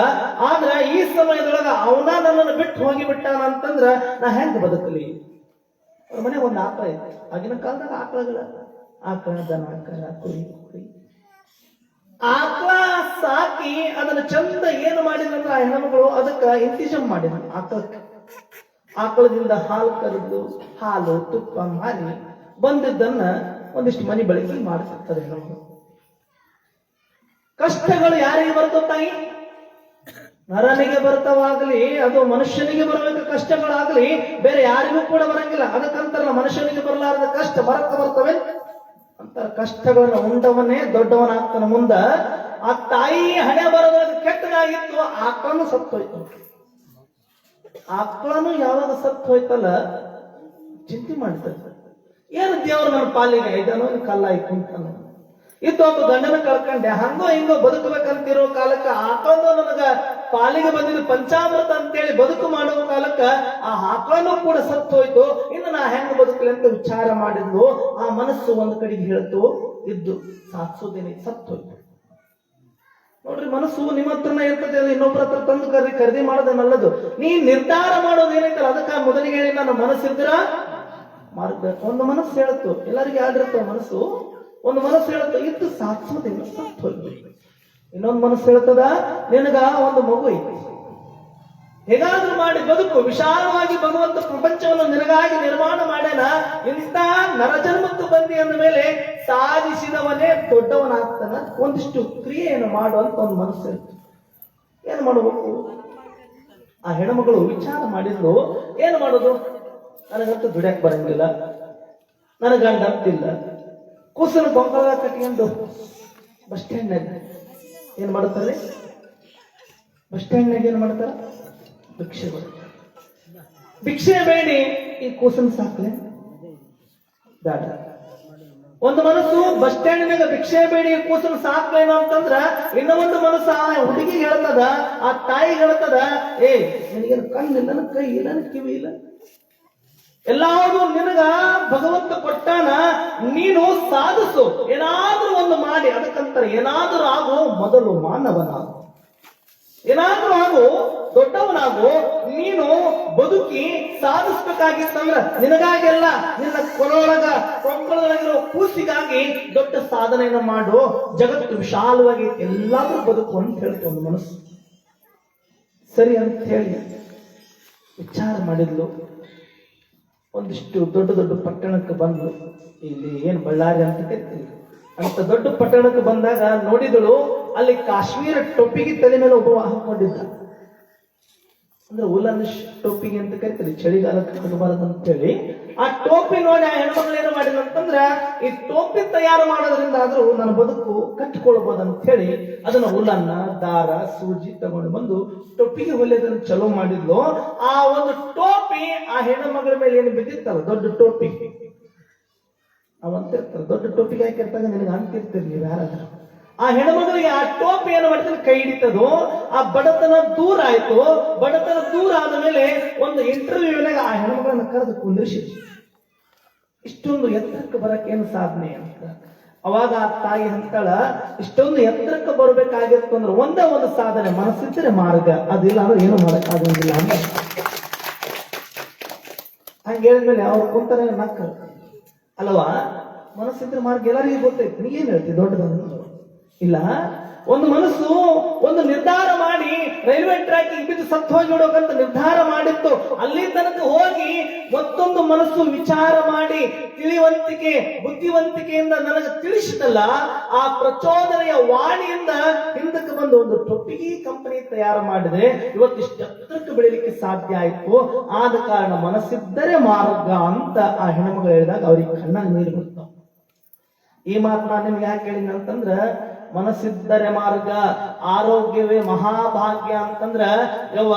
ಆದ್ರ ಈ ಸಮಯದೊಳಗ ಅವನ ನನ್ನನ್ನು ಬಿಟ್ಟು ಹೋಗಿಬಿಟ್ಟಾನ ಅಂತಂದ್ರ ನಾ ಹೆಂಗ್ ಬದುಕಲಿ? ಅವ್ರ ಮನೆ ಒಂದು ಆಕಳ ಇತ್ತು. ಆಗಿನ ಕಾಲದಾಗ ಆಕಳಗಳ ಆಕಳ ದನ ಕರ ಕುರಿ ಕುರಿ ಆಕಳ ಸಾಕಿ ಅದನ್ನ ಚಂದ ಏನು ಮಾಡಿದಂದ್ರ ಆ ಹೆಣ್ಮಗಳು ಅದಕ್ಕ ಇಂತಿಜಮ್ ಮಾಡಿದ ಆಕಳಕ್ಕೆ. ಆಕಳದಿಂದ ಹಾಲು ಕರೆದು ಹಾಲು ತುಪ್ಪ ಮಾರಿ ಬಂದಿದ್ದನ್ನ ಒಂದಿಷ್ಟು ಮನೆ ಬಳಕೆ ಮಾಡ್ತಿರ್ತಾರೆ ಹೆಣ್ಮಗಳು. ಕಷ್ಟಗಳು ಯಾರಿಗೆ ಬರ್ತೋ ತಾಯಿ? ನರನಿಗೆ ಬರ್ತಾವಾಗ್ಲಿ, ಅದು ಮನುಷ್ಯನಿಗೆ ಬರಬೇಕು ಕಷ್ಟಗಳಾಗ್ಲಿ, ಬೇರೆ ಯಾರಿಗೂ ಕೂಡ ಬರಂಗಿಲ್ಲ. ಅದಕ್ಕಂತಾರಲ್ಲ, ಮನುಷ್ಯನಿಗೆ ಬರಲಾರದ ಕಷ್ಟ ಮರಕ್ಕ ಬರ್ತವೆ ಅಂತ. ಕಷ್ಟಗಳನ್ನ ಉಂಡವನೇ ದೊಡ್ಡವನಾಗ್ತಾನ ಮುಂದ. ಆ ತಾಯಿ ಹಣೆ ಬರೋದಾಗ ಕೆಟ್ಟದಾಗಿತ್ತು, ಆಕಳನು ಸತ್ತು ಹೋಯ್ತು. ಆಕಳನು ಯಾವಾಗ ಸತ್ತು ಹೋಯ್ತಲ್ಲ ಚಿಂತೆ ಮಾಡ್ತಾರೆ, ಏನು ದೇವ್ರ ನನ್ನ ಪಾಲಿಗೆ ಐದನೋ ಕಲ್ಲಾಯಿ ಕುಂತಾನ. ಇತ್ತು ಒಬ್ಬ ಗಂಡನ ಕಳ್ಕೊಂಡೆ, ಹಂಗೋ ಹಿಂಗೋ ಬದುಕಬೇಕಂತಿರೋ ಕಾಲಕ್ಕ ಆಕಳನು ನನಗ ಪಾಲಿಗೆ ಬಂದಿದ್ದು ಪಂಚಾಮೃತ ಅಂತೇಳಿ ಬದುಕು ಮಾಡುವ ಕಾಲಕ್ಕ ಆ ಆಕಳನು ಕೂಡ ಸತ್ತು ಹೋಯ್ತು. ಇನ್ನು ನಾ ಹೆಂಗ ಬದುಕಲಿ ಅಂತ ವಿಚಾರ ಮಾಡಿದ್ಲು. ಆ ಮನಸ್ಸು ಒಂದ್ ಕಡೆಗೆ ಹೇಳ್ತು, ಇದ್ದು ಸಾಧಿಸೋದೇನೆ ಸತ್ತು ಹೋಯ್ತು. ನೋಡ್ರಿ, ಮನಸ್ಸು ನಿಮ್ಮ ಹತ್ರನ ಇರ್ತದೆ, ಅದು ಇನ್ನೊಬ್ಬರ ಹತ್ರ ತಂದು ಖರೀದಿ ಮಾಡೋದೇನಲ್ಲದು. ನೀ ನಿರ್ಧಾರ ಮಾಡೋದೇನೈತಲ್ಲ, ಅದಕ್ಕ ಮೊದಲಿಗೆ ಹೇಳಿ ನನ್ನ ಮನಸ್ಸಿದ್ರ ಮಾಡ್ಬೇಕು. ಒಂದು ಮನಸ್ಸು ಹೇಳುತ್ತು, ಎಲ್ಲರಿಗೂ ಯಾರಿರ್ತಾವ ಮನಸ್ಸು. ಒಂದು ಮನಸ್ಸು ಹೇಳುತ್ತ ಇದ್ದು ಸಾಧಿಸೋದಿಲ್ಲ, ಸತ್ತು ಹೋಗ್ಬೇಕು. ಇನ್ನೊಂದು ಮನಸ್ಸು ಹೇಳ್ತದ, ನಿನಗ ಒಂದು ಮಗು ಐತಿ, ಹೇಗಾದ್ರೂ ಮಾಡಿ ಬದುಕು, ವಿಶಾಲವಾಗಿ ಭಗವಂತ ಪ್ರಪಂಚವನ್ನು ನಿನಗಾಗಿ ನಿರ್ಮಾಣ ಮಾಡ್ಯಾನ, ಇಂಥ ನರಜನ್ಮಕ್ಕೆ ಬಂದಿ ಅಂದ ಮೇಲೆ ಸಾಧಿಸಿದವನೇ ದೊಡ್ಡವನಾಗ್ತಾನ, ಒಂದಿಷ್ಟು ಕ್ರಿಯೆಯನ್ನು ಮಾಡುವಂತ ಒಂದು ಮನಸ್ಸು ಇರುತ್ತೆ. ಏನು ಮಾಡಬೇಕು? ಆ ಹೆಣ್ಮಗಳು ವಿಚಾರ ಮಾಡಿದ್ಲು, ಏನು ಮಾಡೋದು, ನನಗಂತೂ ದುಡ್ಯಾಕ್ ಬರಂಗಿಲ್ಲ, ನನ್ನ ಗಂಡ ಅಂತಿಲ್ಲ, ಕೂಸಲು ಗೊಂಬಳ ಕಟ್ಕೊಂಡು ಬಸ್ ಸ್ಟ್ಯಾಂಡ್ನಾಗ ಏನ್ ಮಾಡ್ತಾರೆ, ಬಸ್ ಸ್ಟ್ಯಾಂಡ್ನಾಗ ಏನ್ ಮಾಡ್ತಾರ, ಭಿಕ್ಷೆ ಬರುತ್ತೆ. ಭಿಕ್ಷೆ ಬೇಡಿ ಈ ಕೂಸನ್ ಸಾಕ್ಲೆ ಬೇಡ. ಒಂದು ಮನಸ್ಸು ಬಸ್ ಸ್ಟ್ಯಾಂಡ್ನಾಗ ಭಿಕ್ಷೆ ಬೇಡಿ ಕೂಸನ್ ಸಾಕ್ಲೇನೋ ಅಂತಂದ್ರ, ಇನ್ನೂ ಒಂದು ಮನಸ್ಸು ಆ ಹುಡುಗಿ ಹೇಳ್ತದ, ಆ ತಾಯಿ ಹೇಳ್ತದ, ಏ ನಿನಗೇನು ಕಣ್ಣಿಲ್ಲ, ನನ್ನ ಕೈ ಇಲ್ಲ, ನನ್ನ ಕಿವಿ ಇಲ್ಲ, ಎಲ್ಲಾದ್ರೂ ನಿನಗ ಭಗವಂತ ಕೊಟ್ಟಾನ, ನೀನು ಸಾಧಿಸು, ಏನಾದ್ರೂ ಒಂದು ಮಾಡಿ. ಅದಕ್ಕಂತಾರೆ ಏನಾದ್ರೂ ಆಗು, ಮೊದಲು ಮಾನವನಾಗು, ಏನಾದ್ರೂ ಆಗು, ದೊಡ್ಡವನಾಗು. ನೀನು ಬದುಕಿ ಸಾಧಿಸ್ಬೇಕಾಗಿತ್ತಂದ್ರ ನಿನಗಾಗೆಲ್ಲ, ನಿನ್ನ ಕೊಂಕೊಳೊಳಗಿರೋ ಕೂಸಿಗಾಗಿ ದೊಡ್ಡ ಸಾಧನೆಯನ್ನು ಮಾಡು. ಜಗತ್ತು ವಿಶಾಲವಾಗಿ ಎಲ್ಲಾದ್ರೂ ಬದುಕು ಅಂತ ಹೇಳ್ತು ಒಂದು ಮನಸ್ಸು. ಸರಿ ಅಂತ ಹೇಳಿ ವಿಚಾರ ಮಾಡಿದ್ಲು. ಒಂದಿಷ್ಟು ದೊಡ್ಡ ದೊಡ್ಡ ಪಟ್ಟಣಕ್ಕೆ ಬಂದು, ಇಲ್ಲಿ ಏನ್ ಬಳ್ಳಾರಿ ಅಂತ ಕರಿತೀವಿ ಅಂತ ದೊಡ್ಡ ಪಟ್ಟಣಕ್ಕೆ ಬಂದಾಗ ನೋಡಿದಳು, ಅಲ್ಲಿ ಕಾಶ್ಮೀರ ಟೊಪ್ಪಿಗೆ ತಲೆ ಮೇಲೆ ಒಬ್ಬ ಹಾಕೊಂಡಿದ್ದ. ಅಂದ್ರೆ ಉಲ್ಲನ್ ಟೋಪಿಗೆ ಅಂತ ಕರಿತೀವಿ, ಚಳಿಗಾಲಕ್ಕೆ ಹಾಕಬಾರದು ಅಂತ ಹೇಳಿ. ಆ ಟೋಪಿ ನೋಡಿ ಆ ಹೆಣ್ಮಕ್ಳು ಏನು ಮಾಡಿದ್ರು ಅಂತಂದ್ರ, ಈ ಟೋಪಿ ತಯಾರು ಮಾಡೋದ್ರಿಂದ ಆದ್ರೂ ನನ್ನ ಬದುಕು ಕಟ್ಟಿಕೊಳ್ಬಹುದು ಅಂತ ಹೇಳಿ ಅದನ್ನ ಉಲ್ಲನ್ನ, ದಾರ, ಸೂಜಿ ತಗೊಂಡು ಬಂದು ಟೊಪ್ಪಿಗೆ ಹೊಲಿಯೋದನ್ನ ಚಲೋ ಮಾಡಿದ್ಲು. ಆ ಒಂದು ಟೋಪಿ ಆ ಹೆಣ್ಮಗಳ ಮೇಲೆ ಏನು ಬಿದ್ದಿತ್ತಲ್ಲ, ದೊಡ್ಡ ಟೋಪಿ ಅವಂತಿರ್ತಾರೆ, ದೊಡ್ಡ ಟೋಪಿಗೆ ಹಾಕಿರ್ತಾಗ ನಿನಗೆ ಅಂತಿರ್ತೀರಿ ನೀವು ಯಾರಾದ್ರೂ. ಆ ಹೆಣ್ಮಗಳಿಗೆ ಆ ಟೋಪಿ ಏನು ಮಾಡಿದ್ರೆ ಕೈ ಹಿಡಿತದೋ, ಆ ಬಡತನ ದೂರ ಆಯ್ತು. ಬಡತನ ದೂರ ಆದ ಮೇಲೆ ಒಂದು ಇಂಟರ್ವ್ಯೂನಾಗ ಆ ಹೆಣ್ಮಗಳನ್ನ ಕರೆದು ಕುಂದಿರಿಸಿದ್ರು. ಇಷ್ಟೊಂದು ಎತ್ತರಕ್ಕೆ ಬರಕ್ಕೆ ಏನು ಸಾಧನೆ ಅಂತ. ಅವಾಗ ಆ ತಾಯಿ ಅಂತಾಳ, ಇಷ್ಟೊಂದು ಎತ್ತರಕ್ಕೆ ಬರ್ಬೇಕಾಗಿತ್ತು ಅಂದ್ರೆ ಒಂದೇ ಒಂದು ಸಾಧನೆ, ಮನಸ್ಸಿದ್ರೆ ಮಾರ್ಗ, ಅದಿಲ್ಲ ಅಂದ್ರೆ ಏನು ಮಾಡಕ್ಕಾಗಂಗಿಲ್ಲ ಅಂತ. ಹಂಗೆ ಹೇಳಿದ್ಮೇಲೆ ಅವ್ರು ಕುಂತಾರೆ ನಕ್ಕ ಅಲ್ವಾ, ಮನಸ್ಸಿದ್ರೆ ಮಾರ್ಗ ಎಲ್ಲರಿಗೂ ಗೊತ್ತೈತಿ, ನೀಗೇನ್ ಹೇಳ್ತೀವಿ ದೊಡ್ಡದನ್ನು ಇಲ್ಲ. ಒಂದು ಮನಸ್ಸು ಒಂದು ನಿರ್ಧಾರ ಮಾಡಿ ರೈಲ್ವೆ ಟ್ರ್ಯಾಕ್ ಬಿದ್ದು ಸತ್ತು ಹೋಗಿ ಬಿಡೋಕಂತ ನಿರ್ಧಾರ ಮಾಡಿತ್ತು. ಅಲ್ಲಿ ತನಕ ಹೋಗಿ ಮತ್ತೊಂದು ಮನಸ್ಸು ವಿಚಾರ ಮಾಡಿ ತಿಳಿವಂತಿಕೆ ಬುದ್ಧಿವಂತಿಕೆಯಿಂದ ನನಗೆ ತಿಳಿಸಿದಲ್ಲ, ಆ ಪ್ರಚೋದನೆಯ ವಾಣಿಯಿಂದ ಹಿಂದಕ್ಕೆ ಬಂದು ಒಂದು ಟೊಪ್ಪಿಗೆ ಕಂಪನಿ ತಯಾರು ಮಾಡಿದ್ರೆ ಇವತ್ತಿಷ್ಟು ಎತ್ತರಕ್ಕೆ ಬೆಳಿಲಿಕ್ಕೆ ಸಾಧ್ಯ ಆಯ್ತು. ಆದ ಕಾರಣ ಮನಸ್ಸಿದ್ದರೆ ಮಾರ್ಗ ಅಂತ ಆ ಹೆಣ್ಮಗಳು ಹೇಳಿದಾಗ ಅವ್ರಿಗೆ ಕಣ್ಣಾಗ ನೀರು ಬರ್ತಾವ. ಈ ಮಾತು ನಾನು ನಿಮ್ಗೆ ಯಾಕೆ ಹೇಳಿನ ಅಂತಂದ್ರ, ಮನಸ್ಸಿದ್ದರೆ ಮಾರ್ಗ, ಆರೋಗ್ಯವೇ ಮಹಾಭಾಗ್ಯ ಅಂತಂದ್ರ, ಯವ್ವ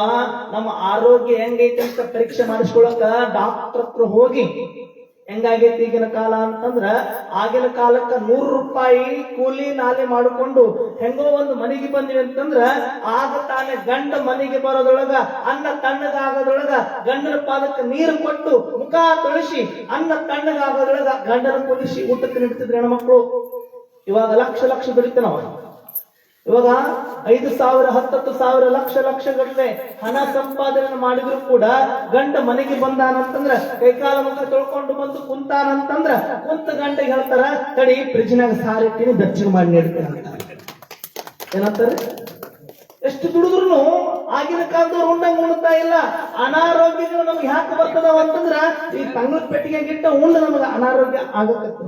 ನಮ್ಮ ಆರೋಗ್ಯ ಹೆಂಗೈತಿ ಅಂತ ಪರೀಕ್ಷೆ ಮಾಡಿಸ್ಕೊಳಕ ಡಾಕ್ಟರ್ ಹತ್ರ ಹೋಗಿ, ಹೆಂಗಾಗೈತಿ ಈಗಿನ ಕಾಲ ಅಂತಂದ್ರ, ಆಗಿನ ಕಾಲಕ್ಕ 100 ರೂಪಾಯಿ ಕೂಲಿ ನಾಲೆ ಮಾಡಿಕೊಂಡು ಹೆಂಗೋ ಒಂದು ಮನೆಗೆ ಬಂದಿವಿ ಅಂತಂದ್ರ, ಆಗ ತಾನೇ ಗಂಡ ಮನೆಗೆ ಬರೋದ್ರೊಳಗ ಅನ್ನ ತಣ್ಣಗಾಗೋದ್ರೊಳಗ ಗಂಡನ ಪಾದಕ್ಕೆ ನೀರು ಕೊಟ್ಟು ಮುಖ ತೊಳಿಸಿ ಅನ್ನ ತಣ್ಣಗಾಗೋದ್ರೊಳಗ ಗಂಡನ ಕುದಿಸಿ ಊಟಕ್ಕೆ ನಿಡ್ತಿದ್ರು ಹೆಣ್ಮಕ್ಳು. ಇವಾಗ ಲಕ್ಷ ಲಕ್ಷ ದುಡಿತ ನಾವು, ಇವಾಗ 5,000 10,000 ಲಕ್ಷ ಹಣ ಸಾಂಪಾದನೆ ಮಾಡಿದ್ರು ಕೂಡ ಗಂಡ ಮನೆಗೆ ಬಂದಾನಂತಂದ್ರ ಕೈಕಾಲ ಮುಖ ತೊಳ್ಕೊಂಡು ಬಂದು ಕುಂತಾನಂತಂದ್ರ ಕುಂತ ಗಂಟೆಗೆ ಹೇಳ್ತಾರ ತಡಿ ಫ್ರಿಜ್ನಾಗ ಸಾರಿಟ್ಟಿನಿ ಬೆಚ್ಚಗೆ ಮಾಡಿ ನೀಡ್ತೇನೆ ಅಂತ. ಏನಂತಾರೆ? ಎಷ್ಟು ದುಡಿದ್ರು ಆಗಿನ ಕಾಲದವ್ರು ಉಂಡಂಗ್ ಉಣ್ತಾ ಇಲ್ಲ. ಅನಾರೋಗ್ಯಗಳು ನಮ್ಗೆ ಯಾಕೆ ಬರ್ತದಾವ ಅಂತಂದ್ರ ಈ ತಂಗ್ಳ ಪೆಟ್ಟಿಗೆ ಗಿಟ್ಟ ಉಂಡು ನಮ್ಗೆ ಅನಾರೋಗ್ಯ ಆಗಕತ್ತು.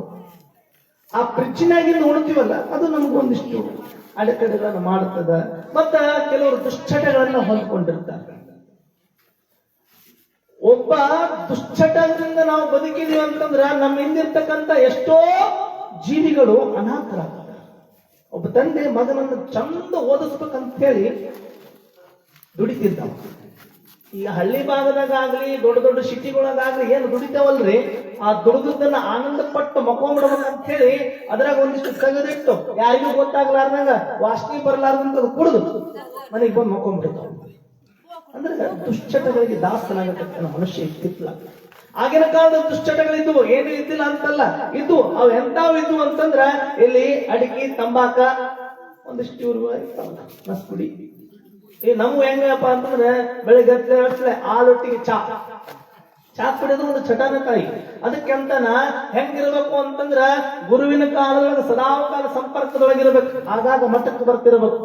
ಆ ಫ್ರಿಜ್ನಾಗಿಂದ ಉಣ್ತೀವಲ್ಲ ಅದು ನಮಗೊಂದಿಷ್ಟು ಅಡೆತಡೆಗಳನ್ನ ಮಾಡುತ್ತದ. ಮತ್ತ ಕೆಲವರು ದುಶ್ಚಟಗಳನ್ನ ಹೊಂದ್ಕೊಂಡಿರ್ತಾರೆ. ಒಬ್ಬ ದುಶ್ಚಟದಿಂದ ನಾವು ಬದುಕಿದೀವಿ ಅಂತಂದ್ರ ನಮ್ಮ ಹಿಂದಿರ್ತಕ್ಕಂಥ ಎಷ್ಟೋ ಜೀವಿಗಳು ಅನಾಥರಾಗ್ತಾರೆ. ಒಬ್ಬ ತಂದೆ ಮಗನನ್ನು ಚಂದ ಓದಿಸ್ಬೇಕಂತ ಹೇಳಿ ದುಡಿತಿದ್ದ. ಈ ಹಳ್ಳಿ ಭಾಗದಾಗಲಿ ದೊಡ್ಡ ದೊಡ್ಡ ಸಿಟಿಗಳಾಗ್ಲಿ ಏನು ದುಡಿತಾವಲ್ರಿ, ಆ ದುಡಿದನ್ನ ಆನಂದ ಪಟ್ಟು ಮಕ್ಕೊಂಡ್ಬಿಡ್ಬೇಕಂತ ಹೇಳಿ ಅದ್ರಾಗ ಒಂದಿಷ್ಟು ತೆಗೆದಿಟ್ಟು ಯಾರಿಗೂ ಗೊತ್ತಾಗ್ಲಾರ್ದಂಗ ವಾಸನೆ ಬರ್ಲಾರ್ದಂತ ಕುಡಿದು ಮನೆಗೆ ಬಂದು ಮಕ್ಕೊಂಡ್ಬಿಡ್ತಾವ. ಅಂದ್ರೆ ದುಶ್ಚಟಗಳಿಗೆ ದಾಸನಾಗತಕ್ಕ ಮನುಷ್ಯ ಇತ್ತಿಲ್ಲ. ಆಗಿನ ಕಾಲದ ದುಶ್ಚಟಗಳಿದ್ವು, ಏನು ಇದ್ದಿಲ್ಲ ಅಂತಲ್ಲ, ಇದ್ದು ಅವ್ ಎಂತಾವ್ ಇದ್ವು ಅಂತಂದ್ರ ಇಲ್ಲಿ ಅಡಿಕೆ ತಂಬಾಕ ಒಂದಿಷ್ಟು ಇರ್ತಾವ ನಸ್ಕುಡಿ. ಈ ನಮ್ಗೆ ಹೆಂಗಪ್ಪ ಅಂತಂದ್ರೆ ಬೆಳಿಗ್ಗೆ ಹಾಲೊಟ್ಟಿಗೆ ಚಾ ಕುಡಿಯೋದು ಒಂದು ಚಟನ ತಾಯಿ. ಅದಕ್ಕೆ ಅಂತನ ಹೆಂಗಿರ್ಬೇಕು ಅಂತಂದ್ರ ಗುರುವಿನ ಕಾಲದೊಳಗೆ ಸದಾಕಾಲ ಸಂಪರ್ಕದೊಳಗಿರ್ಬೇಕು. ಆಗಾಗ ಮಠಕ್ಕೆ ಬರ್ತಿರ್ಬೇಕು.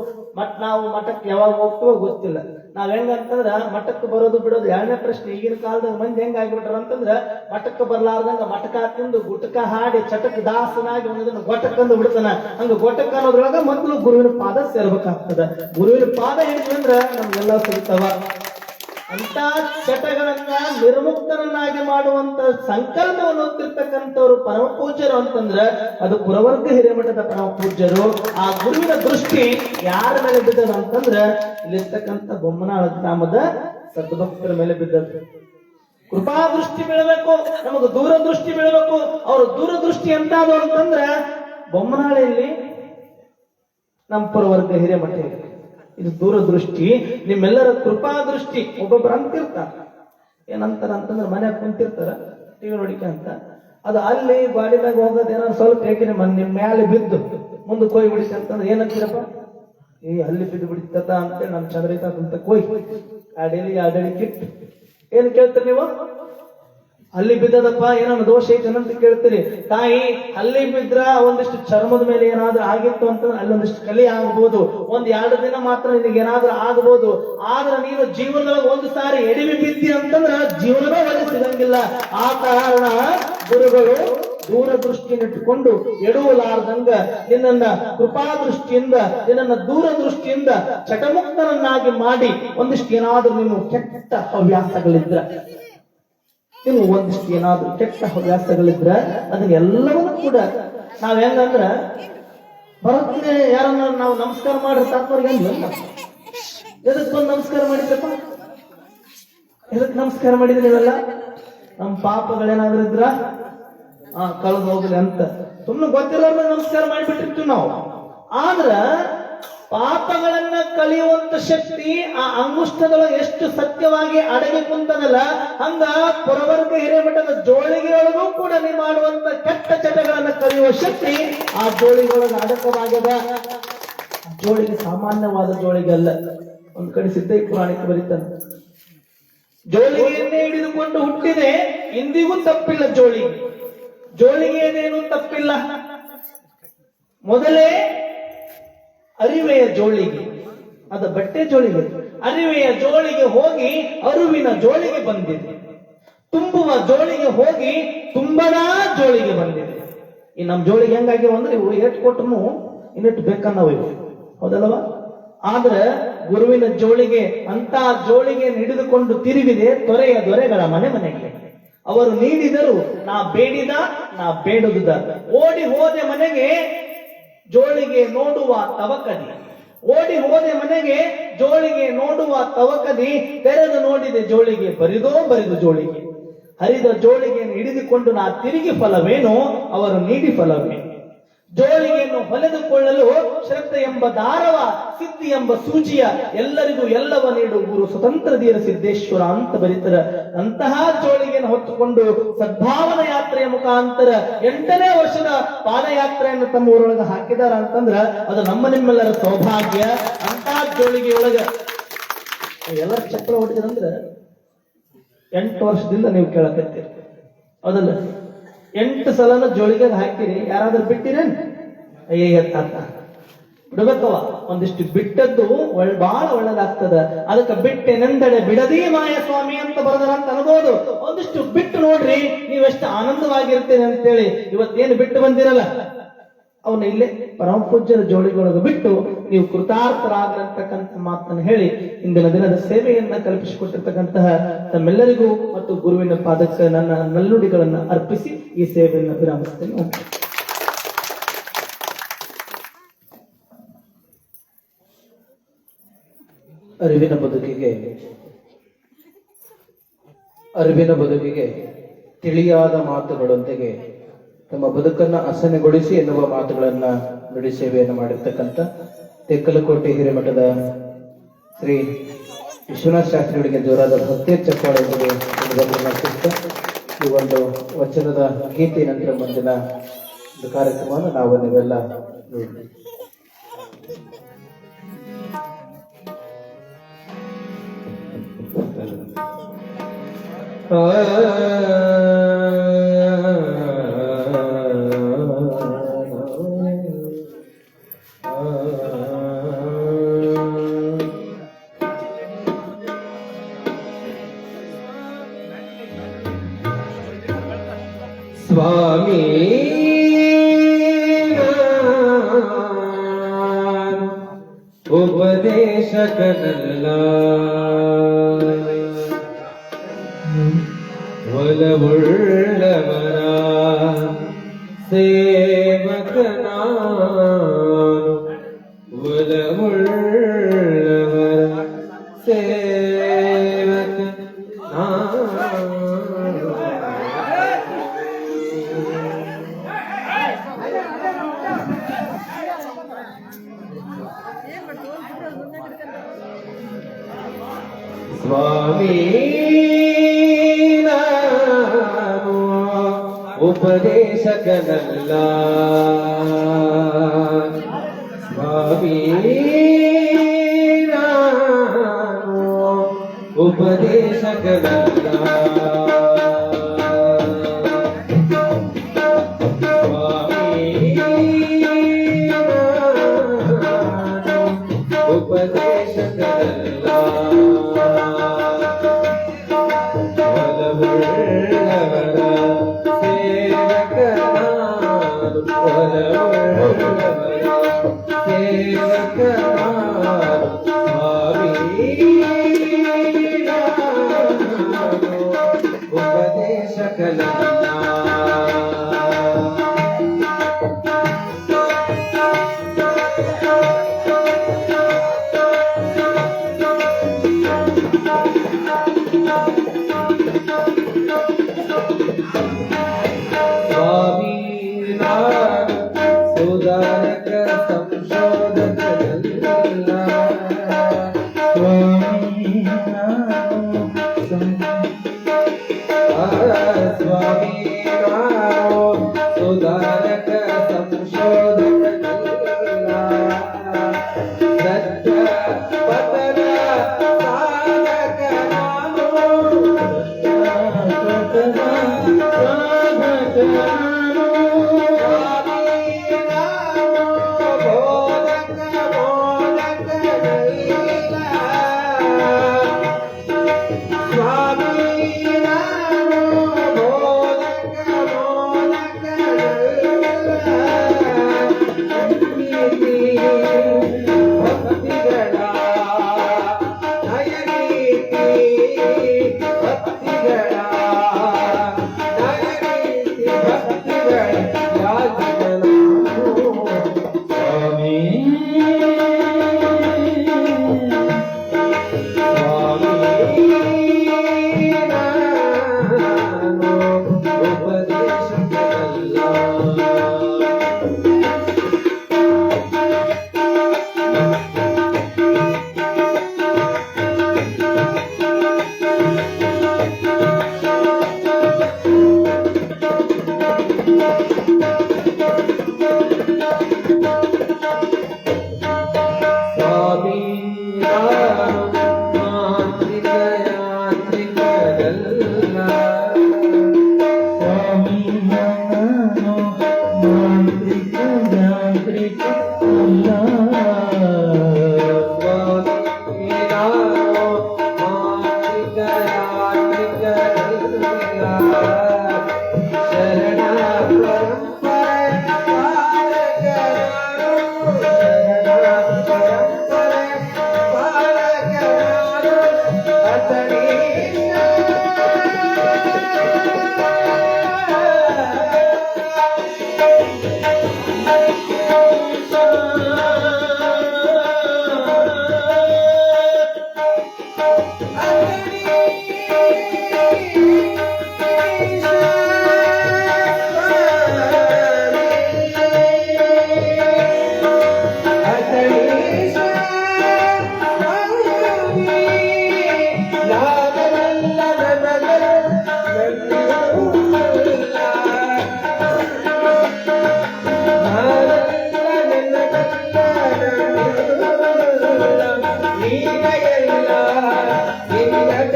ನಾವು ಮಠಕ್ಕೆ ಯಾವಾಗ ಹೋಗ್ತೀವೋ ಗೊತ್ತಿಲ್ಲ. ನಾವ್ ಹೆಂಗಂತಂದ್ರ ಮಠಕ್ಕೆ ಬರೋದು ಬಿಡೋದು ಎರಡನೇ ಪ್ರಶ್ನೆ. ಈಗಿನ ಕಾಲದಾಗ ಮಂದಿ ಹೆಂಗ್ ಆಗ್ಬಿಟ್ರ ಅಂತಂದ್ರ ಮಠಕ್ಕೆ ಬರ್ಲಾರ್ದಂಗ ಮಠಕ ತಿಂದು ಗುಟಕ ಹಾಡಿ ಚಟಕ್ ದಾಸನಾಗಿ ಒಂದನ್ನು ಗೊಟಕಂದು ಬಿಡ್ತಾನ. ಹಂಗ ಗೊಟಕ ಅನ್ನೋದ್ರೊಳಗ ಮೊದಲು ಗುರುವಿನ ಪಾದ ಸೇರ್ಬೇಕಾಗ್ತದ. ಗುರುವಿನ ಪಾದ ಹಿಡಿದ್ರಂದ್ರ ನಮ್ಗೆಲ್ಲ ಸಿಗ್ತಾವ. ಅಂತ ಚಟಗಳನ್ನ ನಿರ್ಮುಕ್ತರನ್ನಾಗಿ ಮಾಡುವಂತ ಸಂಕಲ್ಪವನ್ನು ಹೊತ್ತಿರ್ತಕ್ಕಂಥವ್ರು ಪರಮ ಪೂಜ್ಯರು ಅಂತಂದ್ರ ಅದು ಪುರವರ್ಗ ಹಿರೇಮಠದ ಪರಮ ಪೂಜ್ಯರು. ಆ ಗುರುವಿನ ದೃಷ್ಟಿ ಯಾರ ಮೇಲೆ ಬಿದ್ದದ ಅಂತಂದ್ರ ಇಲ್ಲಿರ್ತಕ್ಕಂಥ ಬೊಮ್ಮನಾಳ ಗ್ರಾಮದ ಸದ್ಭಕ್ತರ ಮೇಲೆ ಬಿದ್ದದ್ದು. ಕೃಪಾ ದೃಷ್ಟಿ ಬೀಳಬೇಕು, ನಮಗ ದೂರದೃಷ್ಟಿ ಬೀಳಬೇಕು. ಅವ್ರ ದೂರದೃಷ್ಟಿ ಎಂತಾದ್ರು ಅಂತಂದ್ರ ಬೊಮ್ಮನಾಳೆಯಲ್ಲಿ ನಮ್ಮ ಪುರವರ್ಗ ಹಿರೇಮಠ ಇದು ದೂರದೃಷ್ಟಿ. ನಿಮ್ಮೆಲ್ಲರ ಕೃಪಾ ದೃಷ್ಟಿ. ಒಬ್ಬೊಬ್ರು ಅಂತಿರ್ತಾರ, ಏನಂತಾರ ಅಂತಂದ್ರೆ ಮನ್ಯಾಗ ಕುಂತಿರ್ತಾರ ಟಿವಿ ನೋಡಿಕೆ ಅಂತ. ಅದು ಅಲ್ಲಿ ಗಾಡಿ ಮ್ಯಾಗ ಹೋಗೋದು ಏನಾದ್ರು ಸ್ವಲ್ಪ ಹೇಗೆ ನಿಮ್ ಮ್ಯಾಲೆ ಬಿದ್ದು ಮುಂದಕ್ಕೆ ಹೋಗಿ ಬಿಡಿಸಿ ಅಂತಂದ್ರೆ ಏನಂತೀರಪ್ಪ, ಅಲ್ಲಿ ಬಿದ್ದು ಬಿಡಿತದ ಅಂತೇಳಿ ನಮ್ ಚಂದ್ರೈತ ಅಂತ ಕೊಯ್ ಅಡಳಿ ಕಿಟ್ಟು ಏನ್ ಕೇಳ್ತೀರಿ ನೀವು? ಅಲ್ಲಿ ಬಿದ್ದದಪ್ಪ ಏನೋ ದೋಷ ಐತೆ ಅಂತ ಕೇಳ್ತೀರಿ. ತಾಯಿ ಅಲ್ಲಿ ಬಿದ್ರ ಒಂದಿಷ್ಟು ಚರ್ಮದ ಮೇಲೆ ಏನಾದ್ರೂ ಆಗಿತ್ತು ಅಂತಂದ್ರೆ ಅಲ್ಲೊಂದಿಷ್ಟು ಕಲಿ ಆಗ್ಬೋದು, 1-2 ದಿನ ಮಾತ್ರ ನಿನಗೆ ಏನಾದ್ರೂ ಆಗ್ಬೋದು. ಆದ್ರೆ ನೀನು ಜೀವನದೊಳಗೆ ಒಂದು ಸಾರಿ ಎಡವಿ ಬಿದ್ದಿ ಅಂತಂದ್ರ ಜೀವನದ ಒಳ್ಳೆ ಸಿಗಂಗಿಲ್ಲ. ಆ ಕಾರಣ ಗುರುಗಳು ದೂರದೃಷ್ಟಿನಿಟ್ಟುಕೊಂಡು ಎಡುವಲಾರ್ದಂಗ ನಿನ್ನನ್ನ ಕೃಪಾದೃಷ್ಟಿಯಿಂದ ನಿನ್ನನ್ನ ದೂರದೃಷ್ಟಿಯಿಂದ ಚಟಮುಕ್ತನನ್ನಾಗಿ ಮಾಡಿ ಒಂದಿಷ್ಟು ಏನಾದ್ರೂ ನಿಮ್ಮ ಕೆಟ್ಟ ಹವ್ಯಾಸಗಳಿದ್ರ ಒಂದಿಷ್ಟು ಏನಾದ್ರೂ ಕೆಟ್ಟ ಹವ್ಯಾಸಗಳಿದ್ರ ಅದನ್ನೆಲ್ಲವನ್ನೂ ಕೂಡ ನಾವ್ ಹೆಂಗಂದ್ರ ಬರೋತ್ತಿಗೆ ಯಾರನ್ನ ನಾವು ನಮಸ್ಕಾರ ಮಾಡ್ರಿ ಸಾಕೋರ್ಗೆ ಅಂದ್ವಲ್ಲ, ಎದಕ್ ಬಂದು ನಮಸ್ಕಾರ ಮಾಡಿದ್ರಪ್ಪ? ಎದಕ್ ನಮಸ್ಕಾರ ಮಾಡಿದ್ರಿ ನೀವೆಲ್ಲ? ನಮ್ಮ ಪಾಪಗಳೇನಾದ್ರೂ ಇದ್ರ ಕಳೆದು ಹೋಗ್ಲಿ ಅಂತ ಸುಮ್ಮನೆ ಗೊತ್ತಿರೋರ್ನ ನಮಸ್ಕಾರ ಮಾಡಿಬಿಟ್ಟಿರ್ತೀವಿ ನಾವು. ಆದ್ರ ಪಾಪಗಳನ್ನ ಕಲಿಯುವಂತ ಶಕ್ತಿ ಆ ಅಂಗುಷ್ಟದೊಳಗೆ ಎಷ್ಟು ಸತ್ಯವಾಗಿ ಅಡಗಿ ಕುಂತದಲ್ಲ, ಹಂಗ ಪುರವರ್ಗ ಹಿರೇಮಠದ ಜೋಳಿಗೆಯೊಳಗೂ ಕೂಡ ನೀವು ಮಾಡುವಂತ ಕೆಟ್ಟ ಚಟಗಳನ್ನ ಕಲಿಯುವ ಶಕ್ತಿ ಆ ಜೋಳಿಗೆಯೊಳಗೆ ಅಡಕವಾಗದ. ಜೋಳಿಗೆ ಸಾಮಾನ್ಯವಾದ ಜೋಳಿಗೆ ಅಲ್ಲ. ಒಂದ್ ಕಡೆ ಸಿದ್ಧೈ ಪುರಾಣಿಕ ಬರೀತಾನೆ, ಜೋಳಿಗೆಯನ್ನೇ ಹಿಡಿದುಕೊಂಡು ಹುಟ್ಟಿದೆ ಇಂದಿಗೂ ತಪ್ಪಿಲ್ಲ ಜೋಳಿಗೆ. ಜೋಳಿಗೆಯೇನೇನು ತಪ್ಪಿಲ್ಲ. ಮೊದಲೇ ಅರಿವೆಯ ಜೋಳಿಗೆ, ಅದು ಬಟ್ಟೆ ಜೋಳಿಗೆ, ಅರಿವೆಯ ಜೋಳಿಗೆ ಹೋಗಿ ಅರುವಿನ ಜೋಳಿಗೆ ಬಂದಿದೆ. ತುಂಬುವ ಜೋಳಿಗೆ ಹೋಗಿ ತುಂಬದ ಜೋಳಿಗೆ ಬಂದಿದೆ. ಈ ನಮ್ ಜೋಳಿಗೆ ಹೆಂಗಾಗಿವ ಅಂದ್ರೆ ಇವು ಏಟ್ ಕೊಟ್ಟನು ಇನ್ನಿಟ್ಟು ಬೇಕನ್ನವ ಇವು, ಹೌದಲ್ವಾ? ಆದ್ರೆ ಗುರುವಿನ ಜೋಳಿಗೆ ಅಂತ ಜೋಳಿಗೆ ಹಿಡಿದುಕೊಂಡು ತಿರುಗಿದೆ ತೊರೆಯ ದೊರೆಗಳ ಮನೆಗೆ. ಅವರು ನೀಡಿದರು ನಾ ಬೇಡಿದ, ನಾ ಬೇಡುವುದ. ಓಡಿ ಹೋದೆ ಮನೆಗೆ ಜೋಳಿಗೆ ನೋಡುವ ತವಕದಿ, ಓಡಿ ಹೋದೆ ಮನೆಗೆ ಜೋಳಿಗೆ ನೋಡುವ ತವಕದಿ. ತೆರೆದು ನೋಡಿದೆ ಜೋಳಿಗೆ ಬರಿದು ಜೋಳಿಗೆ. ಹರಿದ ಜೋಳಿಗೆಯನ್ನು ಹಿಡಿದುಕೊಂಡು ನಾ ತಿರುಗಿ ಫಲವೇನು, ಅವರು ನೀಡಿ ಫಲವೇನು. ಜೋಳಿಗೆಯನ್ನು ಹೊಲೆದುಕೊಳ್ಳಲು ಶ್ರದ್ಧೆ ಎಂಬ ದಾರವ ಸಿದ್ಧಿ ಎಂಬ ಸೂಚಿಯ ಎಲ್ಲರಿಗೂ ಎಲ್ಲವ ನೀಡು ಗುರು ಸ್ವತಂತ್ರ ಧೀರ ಸಿದ್ದೇಶ್ವರ ಅಂತ ಬರೀತರ ಅಂತಹ ಜೋಳಿಗೆಯನ್ನು ಹೊತ್ತುಕೊಂಡು ಸದ್ಭಾವನ ಯಾತ್ರೆಯ ಮುಖಾಂತರ 8ನೇ ವರ್ಷದ ಪಾದಯಾತ್ರೆಯನ್ನು ತಮ್ಮ ಊರೊಳಗೆ ಹಾಕಿದಾರ ಅಂತಂದ್ರ ಅದು ನಮ್ಮ ನಿಮ್ಮೆಲ್ಲರ ಸೌಭಾಗ್ಯ. ಅಂತಹ ಜೋಳಿಗೆಯೊಳಗ ಎಲ್ಲರ ಚಪ್ಪಳ ಹೊಡಿದ್ರಂದ್ರ 8 ವರ್ಷದಿಂದ ನೀವು ಕೇಳಕತ್ತೀರಿ ಹೌದಲ್ಲ. 8 ಸಲನ ಜೋಳಿಗೆ ಹಾಕಿರಿ, ಯಾರಾದ್ರೂ ಬಿಟ್ಟಿರೇನ್? ಅಯ್ಯ ಬಿಡ್ಬೇಕವ. ಒಂದಿಷ್ಟು ಬಿಟ್ಟದ್ದು ಬಹಳ ಒಳ್ಳೇದಾಗ್ತದ. ಅದಕ್ಕೆ ಬಿಟ್ಟೆನೆಂದಡೆ ಬಿಡದಿ ಮಾಯ ಸ್ವಾಮಿ ಅಂತ ಬರದರ ಅಂತ ಅನ್ಬೋದು. ಒಂದಿಷ್ಟು ಬಿಟ್ಟು ನೋಡ್ರಿ, ನೀವೆಷ್ಟು ಆನಂದವಾಗಿರ್ತೇನೆ ಅಂತೇಳಿ. ಇವತ್ತೇನು ಬಿಟ್ಟು ಬಂದಿರಲ್ಲ ಅವನ್ನ ಇಲ್ಲೇ ಪರಮ ಪೂಜ್ಯರ ಜೋಳಿಗೊಳಗೆ ಬಿಟ್ಟು ನೀವು ಕೃತಾರ್ಥರಾಗಿರತಕ್ಕಂಥ ಮಾತನ್ನು ಹೇಳಿ ಇಂದಿನ ದಿನದ ಸೇವೆಯನ್ನ ಕಲ್ಪಿಸಿಕೊಟ್ಟಿರ್ತಕ್ಕಂತಹ ತಮ್ಮೆಲ್ಲರಿಗೂ ಮತ್ತು ಗುರುವಿನ ಪಾದಕ್ಕೆ ನನ್ನ ನಲ್ಲುಡಿಗಳನ್ನ ಅರ್ಪಿಸಿ ಈ ಸೇವೆಯನ್ನು ವಿರಾಮಿಸ್ತೇನೆ. ಅರಿವಿನ ಬದುಕಿಗೆ ತಿಳಿಯಾದ ಮಾತುಗಳೊಂದಿಗೆ ತಮ್ಮ ಬದುಕನ್ನ ಹಸನೆಗೊಳಿಸಿ ಎನ್ನುವ ಮಾತುಗಳನ್ನ ನುಡಿ ಸೇವೆಯನ್ನು ಮಾಡಿರ್ತಕ್ಕಂಥ ತೆಕ್ಕಲಕೋಟೆ ಹಿರೇಮಠದ ಶ್ರೀ ವಿಶ್ವನಾಥ ಶಾಸ್ತ್ರಿಗಳಿಗೆ ಜೋರಾದ ಭಕ್ತಿಯ ಚಪ್ಪಾಳೆ ಈ ಒಂದು ವಚನದ ಗೀತೆ ನಂತರ ಮುಂದಿನ ಕಾರ್ಯಕ್ರಮವನ್ನು ನಾವು ನೀವೆಲ್ಲ ನೋಡಿ. ಸ್ವಾಮಿ ಉಪದೇಶಕನಲ್ಲ, ಒಲವುಳ್ಳವರ ಸೇವಕನಾನು, ಒಲವುಳ್ಳವರ ಸೇವಕನಾನು. ಸ್ವಾಮಿ ನಾನು ಉಪದೇಶಕನಲ್ಲ, ಸ್ವಾಮಿ ನಾನು ಉಪದೇಶಕನಲ್ಲ, ಸ್ವಾಮಿ ನಾನು ಉಪದೇಶಕನಲ್ಲ, ಒಲವುಳ್ಳವರ ಸೇವಕನಾನು, ಒಲವುಳ್ಳವರ ಸೇವಕನಾನು, ಸ್ವಾಮಿ ನಾನು ಉಪದೇಶಕನಲ್ಲ. ಸ್ವಾಮಿ ನಾನು ಸುಧಾರಕ ಸಂಶೋಧಕನಲ್ಲ, ಸ್ವಾಮಿ ನಾನು ಸ್ವಾಮಿ ನಾನು ಸುಧಾರಕ ಸಂಶೋಧಕನಲ್ಲ, ಸತ್ಯ ಪತನ ಸಾಧಕ ನಾನು,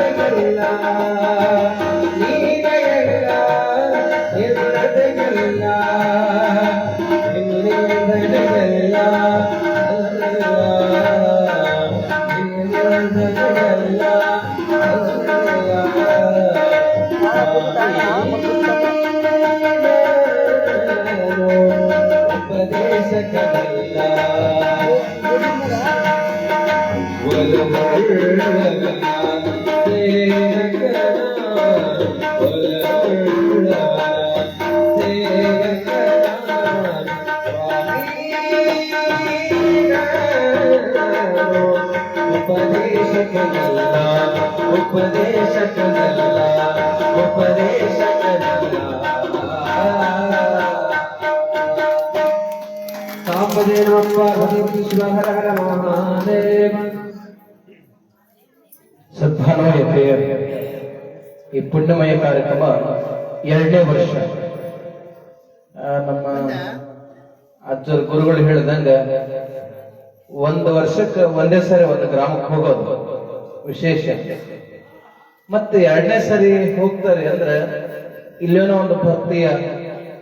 ಎಲ್ಲದೆಲ್ಲ ನೀನೇ ಎಲ್ಲ ಎಲ್ಲದೆಲ್ಲ ಇನ್ನೆಲ್ಲದೆಲ್ಲ ಉಪದೇಶಕಲ್ಲ ಸದ್ಭಾವನೆಯ ಪ್ರಿಯರೇ, ಈ ಪುಣ್ಯಮಯ ಕಾರ್ಯಕ್ರಮ 2ನೇ ವರ್ಷ. ನಮ್ಮ ಅಜ್ಜರ ಗುರುಗಳು ಹೇಳಿದಂಗ 1 ವರ್ಷಕ್ಕೆ ಒಂದೇ ಸರಿ ಒಂದು ಗ್ರಾಮಕ್ಕೆ ಹೋಗೋದು ವಿಶೇಷ. ಮತ್ತೆ 2ನೇ ಸರಿ ಹೋಗ್ತಾರೆ ಅಂದ್ರೆ ಇಲ್ಲೇನೋ ಒಂದು ಭಕ್ತಿಯ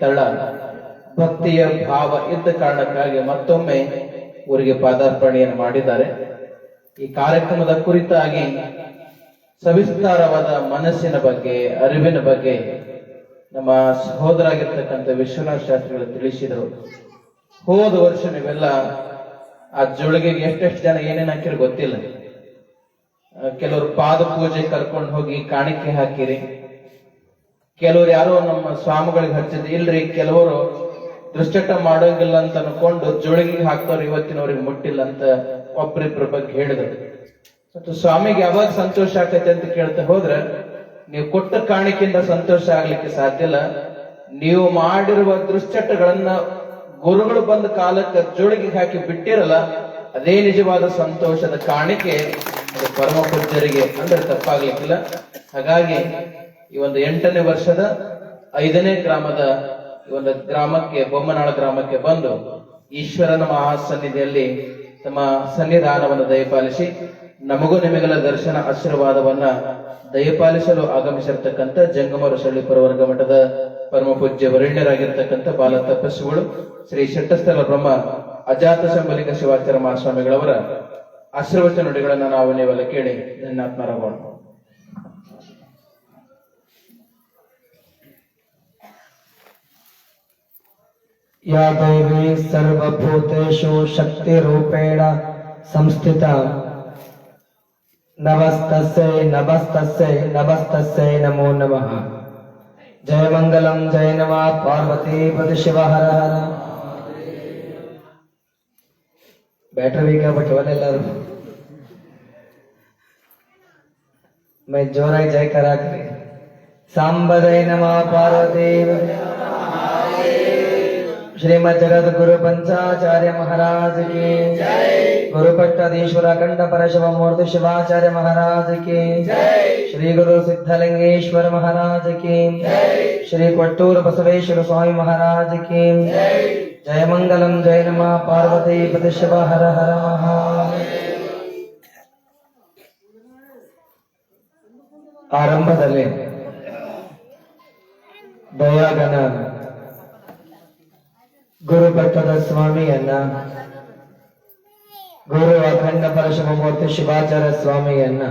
ತಳ, ಭಕ್ತಿಯ ಭಾವ ಇದ್ದ ಕಾರಣಕ್ಕಾಗಿ ಮತ್ತೊಮ್ಮೆ ಊರಿಗೆ ಪಾದಾರ್ಪಣೆಯನ್ನು ಮಾಡಿದ್ದಾರೆ. ಈ ಕಾರ್ಯಕ್ರಮದ ಕುರಿತಾಗಿ ಸವಿಸ್ತಾರವಾದ ಮನಸ್ಸಿನ ಬಗ್ಗೆ, ಅರಿವಿನ ಬಗ್ಗೆ ನಮ್ಮ ಸಹೋದರಾಗಿರ್ತಕ್ಕಂಥ ವಿಶ್ವನಾಥ ಶಾಸ್ತ್ರಿಗಳು ತಿಳಿಸಿದರು. ಹೋದ ವರ್ಷ ನೀವೆಲ್ಲ ಆ ಜೋಳಿಗೆಗೆ ಎಷ್ಟೆಷ್ಟು ಜನ ಏನೇನು ಹಾಕಿರಿ ಗೊತ್ತಿಲ್ಲ. ಕೆಲವರು ಪಾದ ಪೂಜೆ ಕರ್ಕೊಂಡು ಹೋಗಿ ಕಾಣಿಕೆ ಹಾಕಿರಿ, ಕೆಲವರು ಯಾರೋ ನಮ್ಮ ಸ್ವಾಮಿಗಳಿಗೆ ಹಚ್ಚಿದ್ ಇಲ್ರಿ, ಕೆಲವರು ದುಶ್ಚಟ ಮಾಡೋಂಗಿಲ್ಲ ಅಂತ ಅನ್ಕೊಂಡು ಜೋಳಿಗೆ ಹಾಕ್ತವ್ರು, ಇವತ್ತಿನವ್ರಿಗೆ ಮುಟ್ಟಿಲ್ಲ ಅಂತ ಒಬ್ಬರಿಬ್ಬರ ಬಗ್ಗೆ ಹೇಳಿದ್ರು. ಮತ್ತು ಸ್ವಾಮಿಗೆ ಯಾವಾಗ ಸಂತೋಷ ಆಗ್ತೈತೆ ಅಂತ ಕೇಳ್ತಾ ಹೋದ್ರೆ, ನೀವು ಕೊಟ್ಟ ಕಾಣಿಕೆಯಿಂದ ಸಂತೋಷ ಆಗ್ಲಿಕ್ಕೆ ಸಾಧ್ಯ ಇಲ್ಲ. ನೀವು ಮಾಡಿರುವ ದುಶ್ಚಟಗಳನ್ನ ಗುರುಗಳು ಬಂದ ಕಾಲಕ್ಕೆ ಜೋಳಿಗೆ ಹಾಕಿ ಬಿಟ್ಟಿರಲ್ಲ, ಅದೇ ನಿಜವಾದ ಸಂತೋಷದ ಕಾಣಿಕೆ. ಅದು ಪರಮ ಪೂಜ್ಯರಿಗೆ ಅಂದ್ರೆ ತಪ್ಪಾಗ್ಲಿಕ್ಕಿಲ್ಲ. ಹಾಗಾಗಿ ಈ ಒಂದು 8ನೇ ವರ್ಷದ 5ನೇ ಗ್ರಾಮದ ಈ ಒಂದು ಗ್ರಾಮಕ್ಕೆ, ಬೊಮ್ಮನಾಳ ಗ್ರಾಮಕ್ಕೆ ಬಂದು ಈಶ್ವರನ ಮಹಾಸನ್ನಿಧಿಯಲ್ಲಿ ತಮ್ಮ ಸನ್ನಿಧಾನವನ್ನು ದಯಪಾಲಿಸಿ ನಮಗೂ ನಿಮಗೆಲ್ಲ ದರ್ಶನ ಆಶೀರ್ವಾದವನ್ನ ದಯಪಾಲಿಸಲು ಆಗಮಿಸಿರ್ತಕ್ಕಂಥ ಜಂಗಮರು ಸಳ್ಳಿಪುರ ವರ್ಗ ಮಠದ ಪರಮ ಪೂಜ್ಯ ವರೇಣ್ಯರಾಗಿರ್ತಕ್ಕಂಥ ಬಾಲ ತಪಸ್ವಿಗಳು ಶ್ರೀ ಶೆಟ್ಟಸ್ಥಲ ಬ್ರಹ್ಮ ಅಜಾತ ಶಂಭಲಿಂಗ ಶಿವಾಚಾರ್ಯ ಮಹಾಸ್ವಾಮಿಗಳವರ ಆಶೀರ್ವಚನ ನುಡಿಗಳನ್ನ ನಾವು ನೀವೆಲ್ಲ ಕೇಳಿ ಧನ್ಯಾತ್ಮರಾಗೋಣ. या देवी सर्वभूतेषु शक्तिरूपेण संस्थिता नमस्तस्यै नमस्तस्यै नमस्तस्यै नमो नमः. जय मंगलम जय नमः पार्वती पति शिव हर हर. बैटरी का बटवालेल्लारू मैं जोराई जय करा करे. सांबदय नमः पार्वती श्रीमद जगत गुरु पंचाचार्य महाराज की जय. गुरु पट्टाधीश्वर अखंड परशिव मूर्ति शिवाचार्य महाराज की जय. श्री गुरु सिद्धलिंगेश्वर महाराज की जय. श्री कोट्टूर बसवेश्वर स्वामी महाराज की जय. जय मंगलम जय नमः पार्वती पति शिव हर हर महादेव. ಆರಂಭದಲ್ಲಿ ದಯಾಗಣ ಗುರು ಪಟ್ಟದ ಸ್ವಾಮಿಯನ್ನ, ಗುರು ಅಖಂಡ ಪರಶಿವಮೂರ್ತಿ ಶಿವಾಚಾರ್ಯ ಸ್ವಾಮಿಯನ್ನ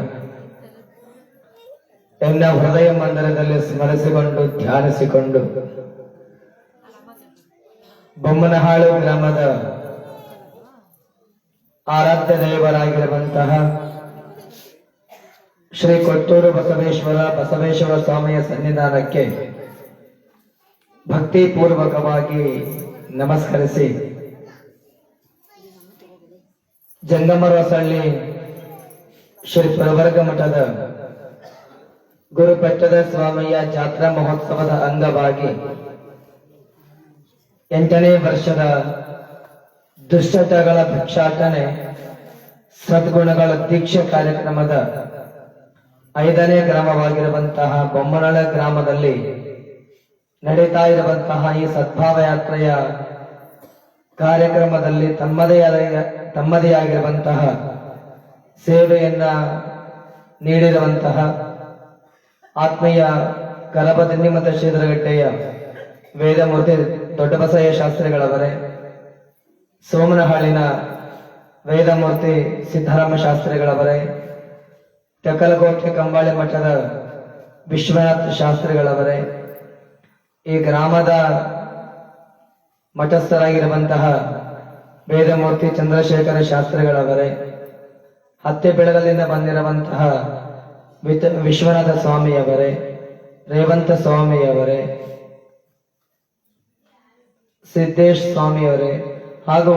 ಎನ್ನ ಹೃದಯ ಮಂದಿರದಲ್ಲಿ ಸ್ಮರಿಸಿಕೊಂಡು ಧ್ಯಾನಿಸಿಕೊಂಡು ಬೊಮ್ಮನಹಾಳು ಗ್ರಾಮದ ಆರಾಧ್ಯ ದೇವರಾಗಿರುವಂತಹ ಶ್ರೀ ಕೊಟ್ಟೂರು ಬಸವೇಶ್ವರ ಸ್ವಾಮಿಯ ಸನ್ನಿಧಾನಕ್ಕೆ ಭಕ್ತಿ ಪೂರ್ವಕವಾಗಿ ನಮಸ್ಕರಿಸಿ, ಜಂಗಮರಸಳ್ಳಿ ಶ್ರೀ ಪ್ರವರ್ಗ ಮಠದ ಗುರುಪಟ್ಟದ ಸ್ವಾಮಿಯ ಜಾತ್ರಾ ಮಹೋತ್ಸವದ ಅಂಗವಾಗಿ 8ನೇ ವರ್ಷದ ದುಶ್ಚಟಗಳ ಭಿಕ್ಷಾಟನೆ ಸದ್ಗುಣಗಳ ದೀಕ್ಷೆ ಕಾರ್ಯಕ್ರಮದ 5ನೇ ಗ್ರಾಮವಾಗಿರುವಂತಹ ಬೊಮ್ಮನಳ ಗ್ರಾಮದಲ್ಲಿ ನಡೀತಾ ಇರುವಂತಹ ಈ ಸದ್ಭಾವ ಯಾತ್ರೆಯ ಕಾರ್ಯಕ್ರಮದಲ್ಲಿ ತಮ್ಮದೇ ಆಗಿರುವಂತಹ ಸೇವೆಯನ್ನ ನೀಡಿರುವಂತಹ ಆತ್ಮೀಯ ಗರಬದಿನ್ನಿ ಮತ್ತು ಶ್ರೀಧರಗಟ್ಟೆಯ ವೇದಮೂರ್ತಿ ದೊಡ್ಡಬಸಯ್ಯ ಶಾಸ್ತ್ರಿಗಳವರೇ, ಸೋಮನಹಳ್ಳಿನ ವೇದಮೂರ್ತಿ ಸಿದ್ದರಾಮ ಶಾಸ್ತ್ರಿಗಳವರೇ, ತೆಕ್ಕಲಕೋಟೆ ಕಂಬಾಳಿ ಮಠದ ವಿಶ್ವನಾಥ ಶಾಸ್ತ್ರಿಗಳವರೇ, ಈ ಗ್ರಾಮದ ಮಠಸ್ಥರಾಗಿರುವಂತಹ ವೇದಮೂರ್ತಿ ಚಂದ್ರಶೇಖರ ಶಾಸ್ತ್ರಿಗಳವರೇ, ಹತ್ತೆ ಬೆಳಗಲಿಂದ ಬಂದಿರುವಂತಹ ವಿಶ್ವನಾಥ ಸ್ವಾಮಿಯವರೇ, ರೇವಂತ ಸ್ವಾಮಿಯವರೇ, ಸಿದ್ದೇಶ್ ಸ್ವಾಮಿಯವರೇ, ಹಾಗೂ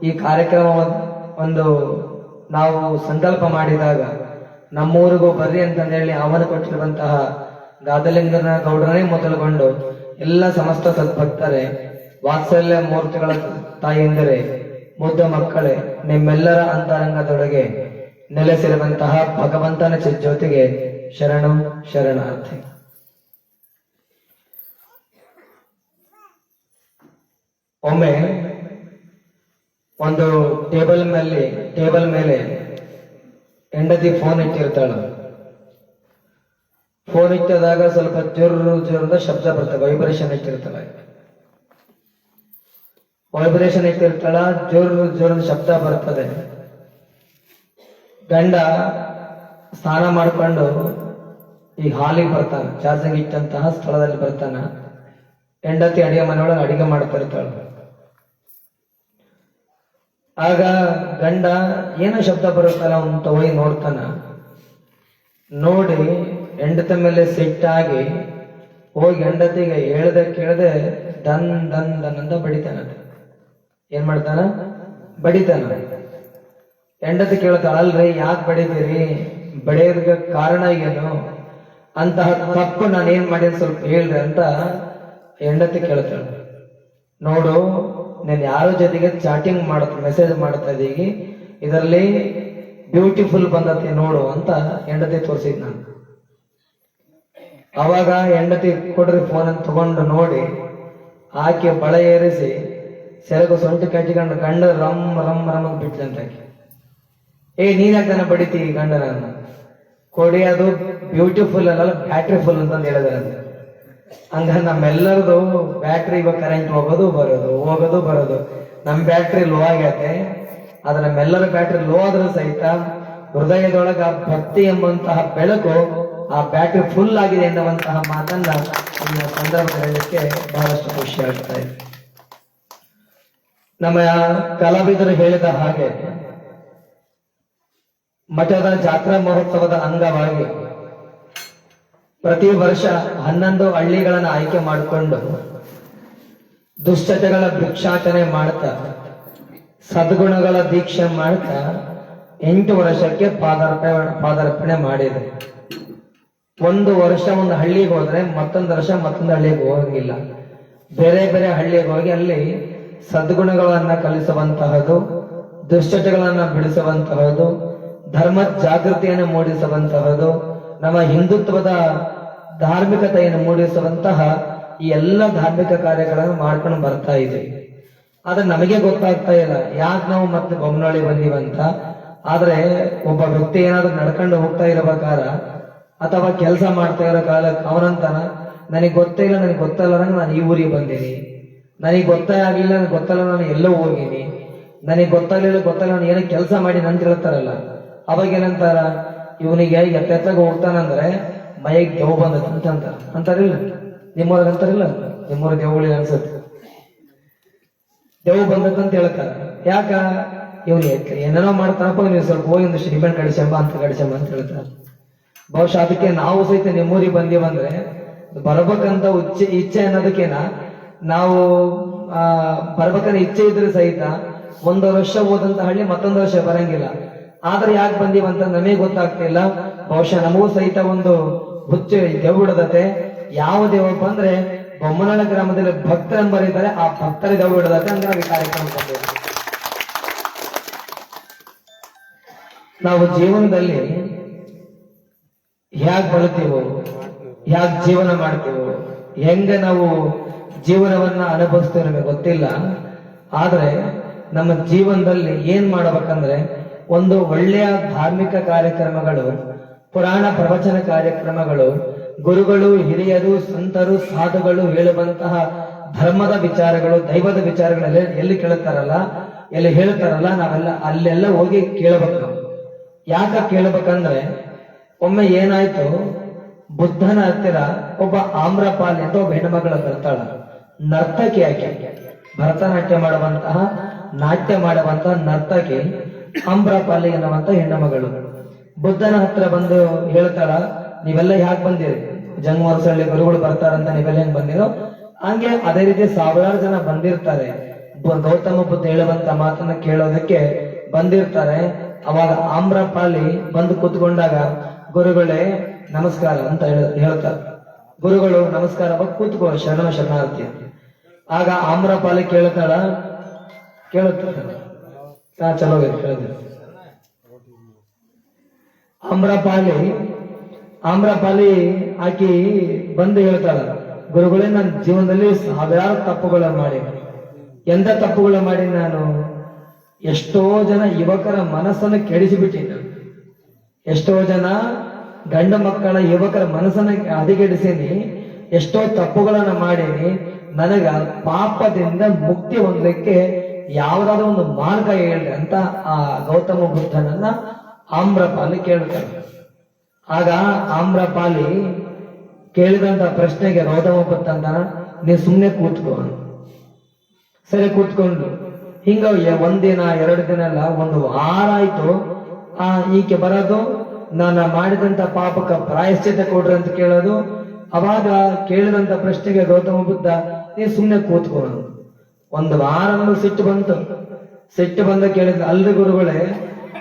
ಈ ಕಾರ್ಯಕ್ರಮ ಒಂದು ನಾವು ಸಂಕಲ್ಪ ಮಾಡಿದಾಗ ನಮ್ಮೂರಿಗೂ ಬರ್ರಿ ಅಂತಂದೇಳಿ ಆಹ್ವಾನ ಕೊಟ್ಟಿರುವಂತಹ ಗಾದಲಿಂಗನ ಗೌಡರನ್ನೇ ಮೊದಲುಗೊಂಡು ಎಲ್ಲ ಸಮಸ್ತ ಸದ್ಭಕ್ತರೇ, ವಾತ್ಸಲ್ಯ ಮೂರ್ತಿಗಳ ತಾಯಿಯಂದರೆ, ಮುದ್ದ ಮಕ್ಕಳೇ, ನಿಮ್ಮೆಲ್ಲರ ಅಂತರಂಗದೊಳಗೆ ನೆಲೆಸಿರುವಂತಹ ಭಗವಂತನ ಚಿಜ್ಯೋತಿಗೆ ಶರಣು ಶರಣಾರ್ಥಿ. ಒಮ್ಮೆ ಒಂದು ಟೇಬಲ್ ಮೇಲೆ ಹೆಂಡತಿ ಫೋನ್ ಇಟ್ಟಿರ್ತಾಳ. ಫೋನ್ ಇಟ್ಟದಾಗ ಸ್ವಲ್ಪ ಜೋರದ ಶಬ್ದ ಬರ್ತವೆ, ವೈಬ್ರೇಷನ್ ಇಟ್ಟಿರ್ತಾಳೆ. ಜೋರದ ಶಬ್ದ ಬರ್ತದೆ. ಗಂಡ ಸ್ನಾನ ಮಾಡಿಕೊಂಡು ಈ ಹಾಲಿಗೆ ಬರ್ತಾನ, ಚಾರ್ಜಿಂಗ್ ಇಟ್ಟಂತಹ ಸ್ಥಳದಲ್ಲಿ ಬರ್ತಾನ. ಹೆಂಡತಿ ಅಡಿಗೆ ಮನೆಯೊಳಗೆ ಅಡಿಗೆ ಮಾಡ್ತಾ ಇರ್ತಾಳ. ಆಗ ಗಂಡ ಏನೋ ಶಬ್ದ ಬರುತ್ತಲ್ಲ ಅಂತ ಹೋಗಿ ನೋಡ್ತಾನ. ನೋಡಿ ಹೆಂಡತಿ ಮೇಲೆ ಸಿಟ್ಟಾಗಿ ಹೋಗಿ ಹೆಂಡತಿಗೆ ಹೇಳ್ದೆ ಕೇಳದೆ ದನ್ ದನ್ ದನ್ ಅಂತ ಬಡಿತಾನ. ಏನ್ ಮಾಡ್ತಾನ? ಬಡಿತಾನ. ಹೆಂಡತಿ ಕೇಳ್ತಾಳ, ಅಲ್ರಿ ಯಾಕೆ ಬಡಿತೀರಿ? ಬಡಿಯೋದಕ್ಕೆ ಕಾರಣ ಏನು? ಅಂತಹ ತಪ್ಪು ನಾನು ಏನ್ ಮಾಡಿದ ಸ್ವಲ್ಪ ಹೇಳ್ರಿ ಅಂತ ಹೆಂಡತಿ ಕೇಳ್ತಾಳ. ನೋಡು, ನೀನ್ ಯಾರೋ ಜೊತೆಗೆ ಚಾಟಿಂಗ್ ಮೆಸೇಜ್ ಮಾಡ್ತಾ ಇದ್ದೀಗಿ, ಇದರಲ್ಲಿ ಬ್ಯೂಟಿಫುಲ್ ಬಂದತಿ ನೋಡು ಅಂತ ಹೆಂಡತಿ ತೋರಿಸಿದ್ ನಾನು. ಅವಾಗ ಹೆಂಡತಿ ಕೊಡ್ರಿ ಫೋನ್ ಅಂತ ತಗೊಂಡು ನೋಡಿ ಆಕೆ ಬಳೆ ಏರಿಸಿ ಸೆರಗು ಸೊಂಟು ಕಟ್ಟಿಕೊಂಡು ಗಂಡ ರಮ್ ರಮ್ ರಮ್ ಬಿಟ್ಲಂತ. ನೀನ್ಯಾಕ ನನ್ನ ಬಡಿತಿ ಗಂಡನ? ಕೊಡಿ, ಅದು ಬ್ಯೂಟಿಫುಲ್ ಅಲ್ಲ, ಬ್ಯಾಟ್ರಿ ಫುಲ್ ಅಂತಂದು ಹೇಳಿದಾರೆ. ಹಂಗ ನಮ್ಮೆಲ್ಲರದು ಬ್ಯಾಟ್ರಿ ಇವಾಗ ಕರೆಂಟ್ ಹೋಗೋದು ಬರೋದು. ನಮ್ ಬ್ಯಾಟ್ರಿ ಲೋ ಆಗೈತೆ. ಆದ್ರೆ ನಮ್ಮೆಲ್ಲರ ಬ್ಯಾಟ್ರಿ ಲೋ ಆದ್ರೂ ಸಹಿತ ಹೃದಯದೊಳಗ ಭಕ್ತಿ ಎಂಬಂತಹ ಬೆಳಕು ಆ ಬ್ಯಾಟ್ರಿ ಫುಲ್ ಆಗಿದೆ ಎನ್ನುವಂತಹ ಮಾತನ್ನ ಈ ಸಂದರ್ಭದಲ್ಲಿ ಹೇಳಲಿಕ್ಕೆ ಬಹಳಷ್ಟು ಖುಷಿ ಆಗ್ತಾ ಇದೆ. ನಮ್ಮ ಕಲಾವಿದರು ಹೇಳಿದ ಹಾಗೆ ಮಠದ ಜಾತ್ರಾ ಮಹೋತ್ಸವದ ಅಂಗವಾಗಿ ಪ್ರತಿ ವರ್ಷ 11 ಹಳ್ಳಿಗಳನ್ನು ಆಯ್ಕೆ ಮಾಡಿಕೊಂಡು ದುಶ್ಚಟಗಳ ಭಿಕ್ಷಾಟನೆ ಮಾಡ್ತಾ ಸದ್ಗುಣಗಳ ದೀಕ್ಷೆ ಮಾಡ್ತಾ 8 ವರ್ಷಕ್ಕೆ ಪಾದಾರ್ಪಣೆ ಮಾಡಿದೆ. ಒಂದು ವರ್ಷ ಒಂದು ಹಳ್ಳಿಗೆ ಹೋದ್ರೆ ಮತ್ತೊಂದು ವರ್ಷ ಮತ್ತೊಂದು ಹಳ್ಳಿಗೆ ಹೋಗಂಗಿಲ್ಲ. ಬೇರೆ ಬೇರೆ ಹಳ್ಳಿಗೆ ಹೋಗಿ ಅಲ್ಲಿ ಸದ್ಗುಣಗಳನ್ನ ಕಲಿಸುವಂತಹದ್ದು, ದುಶ್ಚಟಗಳನ್ನ ಬಿಡಿಸುವಂತಹದ್ದು, ಧರ್ಮ ಜಾಗೃತಿಯನ್ನು ಮೂಡಿಸುವಂತಹದ್ದು, ನಮ್ಮ ಹಿಂದುತ್ವದ ಧಾರ್ಮಿಕತೆಯನ್ನು ಮೂಡಿಸುವಂತಹ ಈ ಎಲ್ಲ ಧಾರ್ಮಿಕ ಕಾರ್ಯಗಳನ್ನು ಮಾಡ್ಕೊಂಡು ಬರ್ತಾ ಇದೆ. ಆದ್ರೆ ನಮಗೆ ಗೊತ್ತಾಗ್ತಾ ಇಲ್ಲ ಯಾಕೆ ನಾವು ಮತ್ತೆ ಬೊಮ್ಮನಹಳ್ಳಿ ಬಂದೀವಂತ. ಆದ್ರೆ ಒಬ್ಬ ವ್ಯಕ್ತಿ ಏನಾದ್ರು ನಡ್ಕೊಂಡು ಹೋಗ್ತಾ ಇರಬೇಕಾರ ಅಥವಾ ಕೆಲಸ ಮಾಡ್ತಾ ಇರೋ ಕಾಲಕ್ಕೆ ಅವನಂತಾನ, ನನಗೆ ಗೊತ್ತೇ ಇಲ್ಲ, ನನಗೆ ಗೊತ್ತಲ್ಲ, ನಾನು ಈ ಊರಿಗೆ ಬಂದೀನಿ, ನನಗೆ ಗೊತ್ತೇ ಆಗ್ಲಿಲ್ಲ, ನನಗೆ ಗೊತ್ತಲ್ಲ, ನಾನು ಎಲ್ಲೋ ಹೋಗಿನಿ, ನನಗೆ ಗೊತ್ತಾಗ್ಲಿಲ್ಲ ನಾನು ಏನೋ ಕೆಲಸ ಮಾಡಿ ಅಂತ ಹೇಳ್ತಾರಲ್ಲ. ಅವಾಗ ಏನಂತಾರ, ಇವನಿಗೆ ಎತ್ತಾಗ ಹೋಗ್ತಾನಂದ್ರೆ ಮೈಗೆ ದೇವ್ ಬಂದತ್ ಅಂತಾರಿಲ್ಲ. ನಿಮ್ಮವ್ರಿಗೆ ಅಂತಾರಿಲ್ಲ, ನಿಮ್ಮವ್ರ ದೇವುಗಳಿಲ್ಲ ಅನ್ಸುತ್ತೆ. ದೇವ್ ಬಂದತ್ತಂತ ಹೇಳ್ತಾರ. ಯಾಕ? ಇವನು ಏನೇನೋ ಮಾಡ್ತಾನಪ್ಪ, ನೀವು ಸ್ವಲ್ಪ ಹೋಗಿ ಒಂದು ಶ್ರೀಮಂತ ಕಡಿಸಂಬ ಅಂತ ಹೇಳ್ತಾರ. ಬಹುಶಃ ಅದಕ್ಕೆ ನಾವು ಸಹಿತ ನಿಮ್ಮೂರಿಗೆ ಬಂದೀವಂದ್ರೆ ಬರ್ಬೇಕಂತ ಇಚ್ಛೆ ಅನ್ನೋದಕ್ಕೇನ ನಾವು ಬರ್ಬೇಕಂತ ಇಚ್ಛೆ ಇದ್ರೆ ಸಹಿತ 1 ವರ್ಷ ಹೋದಂತ ಹಳ್ಳಿ ಮತ್ತೊಂದು ವರ್ಷ ಬರಂಗಿಲ್ಲ. ಆದ್ರೆ ಯಾಕೆ ಬಂದೀವಂತ ನಮಗೆ ಗೊತ್ತಾಗ್ತಿಲ್ಲ. ಬಹುಶಃ ನಮಗೂ ಸಹಿತ ಒಂದು ಹುಚ್ಚು ದೇವ್ ಹಿಡದತೆ. ಯಾವ ದೇವಪ್ಪ ಅಂದ್ರೆ ಬೊಮ್ಮನಹಳ್ಳಿ ಗ್ರಾಮದಲ್ಲಿ ಭಕ್ತರೆಂಬರಿದ್ದಾರೆ, ಆ ಭಕ್ತರ ದೇವ್ ಹಿಡದತೆ ಅಂದ್ರೆ ನಾವು ಈ ಕಾರ್ಯಕ್ರಮ ಬಂದಿದ್ದೀವಿ. ನಾವು ಜೀವನದಲ್ಲಿ ಹೇಗ್ ಬಳತೀವೋ, ಹೇಗ್ ಜೀವನ ಮಾಡ್ತೀವೋ, ಹೆಂಗ ನಾವು ಜೀವನವನ್ನ ಅನುಭವಿಸ್ತೀವಿ ನಮಗೆ ಗೊತ್ತಿಲ್ಲ. ಆದ್ರೆ ನಮ್ಮ ಜೀವನದಲ್ಲಿ ಏನ್ ಮಾಡ್ಬೇಕಂದ್ರೆ ಒಂದು ಒಳ್ಳೆಯ ಧಾರ್ಮಿಕ ಕಾರ್ಯಕ್ರಮಗಳು ಪುರಾಣ ಪ್ರವಚನ ಕಾರ್ಯಕ್ರಮಗಳು, ಗುರುಗಳು, ಹಿರಿಯರು, ಸಂತರು, ಸಾಧುಗಳು ಹೇಳುವಂತಹ ಧರ್ಮದ ವಿಚಾರಗಳು, ದೈವದ ವಿಚಾರಗಳೆಲ್ಲ ಎಲ್ಲಿ ಕೇಳುತ್ತಾರಲ್ಲ, ಎಲ್ಲಿ ಹೇಳ್ತಾರಲ್ಲ, ನಾವೆಲ್ಲ ಅಲ್ಲೆಲ್ಲ ಹೋಗಿ ಕೇಳಬೇಕು. ಯಾಕ ಕೇಳಬೇಕಂದ್ರೆ, ಒಮ್ಮೆ ಏನಾಯ್ತು, ಬುದ್ಧನ ಹತ್ತಿರ ಒಬ್ಬ ಆಮ್ರಪಾಲಿ ಅಂತ ಒಬ್ಬ ಹೆಣ್ಮಗಳು ಬರ್ತಾಳ. ನರ್ತಕಿ ಆಕೆ, ಭರತನಾಟ್ಯ ಮಾಡುವಂತಹ ನರ್ತಕಿ ಆಮ್ರಪಾಲಿ ಎನ್ನುವಂತ ಹೆಣ್ಣುಮಗಳು. ಬುದ್ಧನ ಹತ್ರ ಬಂದು ಹೇಳ್ತಾಳ, ನೀವೆಲ್ಲ ಯಾಕೆ ಬಂದಿರಿ? ಜಂಗಮರಸಳ್ಳಿ ಗುರುಗಳು ಬರ್ತಾರಂತ ನೀವೆಲ್ಲ ಹೆಂಗ್ ಬಂದಿರೋ? ಹಂಗೆ ಅದೇ ರೀತಿ ಸಾವಿರಾರು ಜನ ಬಂದಿರ್ತಾರೆ. ಗೌತಮ ಬುದ್ಧ ಹೇಳುವಂತ ಮಾತನ್ನ ಕೇಳೋದಕ್ಕೆ ಬಂದಿರ್ತಾರೆ. ಅವಾಗ ಆಮ್ರಪಾಲಿ ಬಂದು ಕೂತ್ಕೊಂಡಾಗ, ಗುರುಗಳೇ ನಮಸ್ಕಾರ ಅಂತ ಹೇಳ್ತಾರೆ. ಗುರುಗಳು ನಮಸ್ಕಾರ, ಕೂತ್ಕೋ, ಶರಣಾರ್ಥಿ. ಆಗ ಆಮ್ರಪಾಲಿ ಕೇಳ್ತಾಳ, ಚಲೋ ಕೇಳಿದೆ. ಆಮ್ರಪಾಲಿ ಆಕಿ ಬಂದು ಹೇಳ್ತಾಳ, ಗುರುಗಳೇ ನನ್ನ ಜೀವನದಲ್ಲಿ ಸಾವಿರಾರು ತಪ್ಪುಗಳ ಮಾಡಿ. ಎಂತ ತಪ್ಪುಗಳ ಮಾಡಿ? ನಾನು ಎಷ್ಟೋ ಜನ ಯುವಕರ ಮನಸ್ಸನ್ನು ಕೆಡಿಸಿಬಿಟ್ಟಿದ್ದೆ. ಎಷ್ಟೋ ಜನ ಗಂಡು ಮಕ್ಕಳ ಯುವಕರ ಮನಸ್ಸನ್ನ ಹದಗೆಡಿಸೀನಿ. ಎಷ್ಟೋ ತಪ್ಪುಗಳನ್ನ ಮಾಡೀನಿ. ನನಗ ಪಾಪದಿಂದ ಮುಕ್ತಿ ಹೊಂದಲಿಕ್ಕೆ ಯಾವ್ದಾದ್ರು ಒಂದು ಮಾರ್ಗ ಹೇಳ್ರಿ ಅಂತ ಆ ಗೌತಮ ಬುದ್ಧನನ್ನ ಆಮ್ರಪಾಲಿ ಕೇಳ್ತಾರೆ. ಆಗ ಆಮ್ರಪಾಲಿ ಕೇಳಿದಂತ ಪ್ರಶ್ನೆಗೆ ಗೌತಮ ಬುದ್ಧ ಅಂತ, ನೀ ಸುಮ್ನೆ ಕೂತ್ಕೋ. ಸರಿ ಕೂತ್ಕೊಂಡು ಹಿಂಗ ಒಂದಿನ 2 ದಿನ ಅಲ್ಲ, 1 ವಾರ ಆಯ್ತು. ಈಕೆ ಬರೋದು, ನಾನು ಮಾಡಿದಂತ ಪಾಪಕ್ಕ ಪ್ರಾಯಶ್ಚಿತ್ತ ಕೊಡ್ರಿ ಅಂತ ಕೇಳೋದು. ಅವಾಗ ಕೇಳಿದಂತ ಪ್ರಶ್ನೆಗೆ ಗೌತಮ ಬುದ್ಧ, ನೀ ಸುಮ್ನೆ ಕೂತ್ಕೋ. 1 ವಾರ ಸಿಟ್ಟು ಬಂದ ಕೇಳಿದ, ಅಲ್ರಿ ಗುರುಗಳೇ,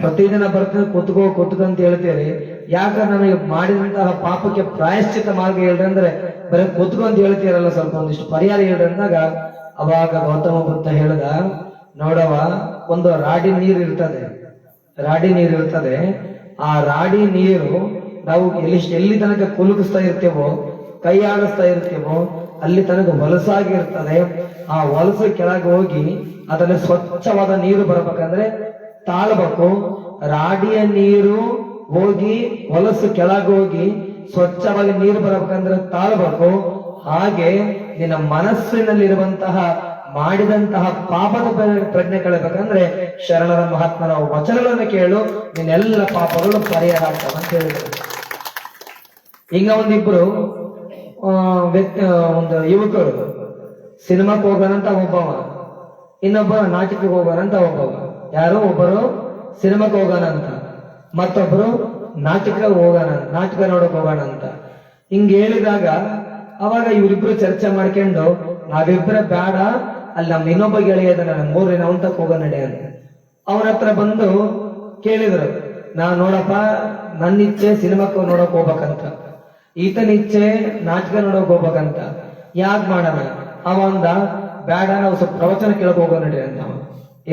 ಪ್ರತಿದಿನ ಬರ್ತೀನಿ ಕೂತ್ಕೋ ಅಂತ ಹೇಳ್ತೀರಿ, ಯಾಕ ನನಗೆ ಮಾಡಿದಂತಹ ಪಾಪಕ್ಕೆ ಪ್ರಾಯಶ್ಚಿತ್ತ ಮಾರ್ಗ ಹೇಳ್ರಿ ಅಂದ್ರೆ ಬರೀ ಕೂತ್ಕೋ ಅಂತ ಹೇಳ್ತೀರಲ್ಲ, ಸ್ವಲ್ಪ ಒಂದಿಷ್ಟು ಪರಿಹಾರ ಹೇಳ್ರಿ ಅಂದಾಗ ಅವಾಗ ಗೌತಮ ಬುದ್ಧ ಹೇಳ್ದ, ನೋಡವ, ಒಂದು ರಾಡಿ ನೀರು ಇರ್ತದೆ. ಆ ರಾಡಿ ನೀರು ನಾವು ಎಲ್ಲಿ ತನಕ ಕುಲುಕಿಸ್ತಾ ಇರ್ತೇವೋ, ಕೈ ಆಡಿಸ್ತಾ ಇರ್ತೇವೋ, ಅಲ್ಲಿ ತನಕ ಹೊಲಸಾಗಿ ಇರ್ತದೆ. ಆ ಹೊಲಸು ಕೆಳಗೆ ಹೋಗಿ ಅದರಲ್ಲಿ ಸ್ವಚ್ಛವಾದ ನೀರು ಬರಬೇಕಂದ್ರೆ ತಾಳ್ಬೇಕು. ರಾಡಿಯ ನೀರು ಹೋಗಿ ಹೊಲಸು ಕೆಳಗೆ ಹೋಗಿ ಸ್ವಚ್ಛವಾಗಿ ನೀರು ಬರಬೇಕಂದ್ರೆ ತಾಳ್ಬೇಕು. ಹಾಗೆ ನಿನ್ನ ಮನಸ್ಸಿನಲ್ಲಿರುವಂತಹ ಮಾಡಿದಂತಹ ಪಾಪದ ಪ್ರಜ್ಞೆ ಕಳಬೇಕಂದ್ರೆ ಶರಣರ ಮಹಾತ್ಮನ ವಚನಗಳನ್ನು ಕೇಳು, ನಿನ್ನೆಲ್ಲ ಪಾಪಗಳು ಪರಿಹಾರ ಆಗ್ತವೆ ಅಂತ ಹೇಳಿದ್ರು. ಹಿಂಗ ಒಂದಿಬ್ರು ಒಂದು ಯುವಕರು ಸಿನಿಮಾಕ್ಕೆ ಹೋಗೋಣಂತ ಒಬ್ಬವ, ಇನ್ನೊಬ್ಬ ನಾಟಕಕ್ಕೆ ಹೋಗೋಣಂತ ಒಬ್ಬವ. ಯಾರು? ಒಬ್ಬರು ಸಿನಿಮಾಕ್ಕೆ ಹೋಗೋಣ ಅಂತ, ಮತ್ತೊಬ್ಬರು ನಾಟಕ ನೋಡಕ್ ಹೋಗೋಣ ಅಂತ. ಹಿಂಗ ಹೇಳಿದಾಗ ಅವಾಗ ಇವರಿಬ್ರು ಚರ್ಚೆ ಮಾಡ್ಕೊಂಡು, ನಾವಿಬ್ರ ಬೇಡ, ಅಲ್ಲಿ ನಮ್ ಇನ್ನೊಬ್ಬ ಗೆಳೆಯ ಇದ್ದಾನೆ, 3 ದಿನ ಅವನ್ ತಕ್ಕ ಹೋಗೋ ನಡೆ ಅಂತ. ಅವನ ಹತ್ರ ಬಂದು ಕೇಳಿದ್ರು, ನೋಡಪ್ಪ, ನನ್ನ ಇಚ್ಛೆ ಸಿನಿಮಾಕ್ಕೆ ನೋಡಕ್ ಹೋಗ್ಬೇಕಂತ, ಈತನ ಇಚ್ಛೆ ನಾಟಕ ನೋಡಕ್ ಹೋಗ್ಬೇಕಂತ, ಯಾಕೆ ಮಾಡೋಣ? ಅವಂದ, ಬೇಡ, ನಾವು ಸ್ವಲ್ಪ ಪ್ರವಚನ ಕೇಳಕ್ ಹೋಗೋ ನಡೆ ಅಂತ.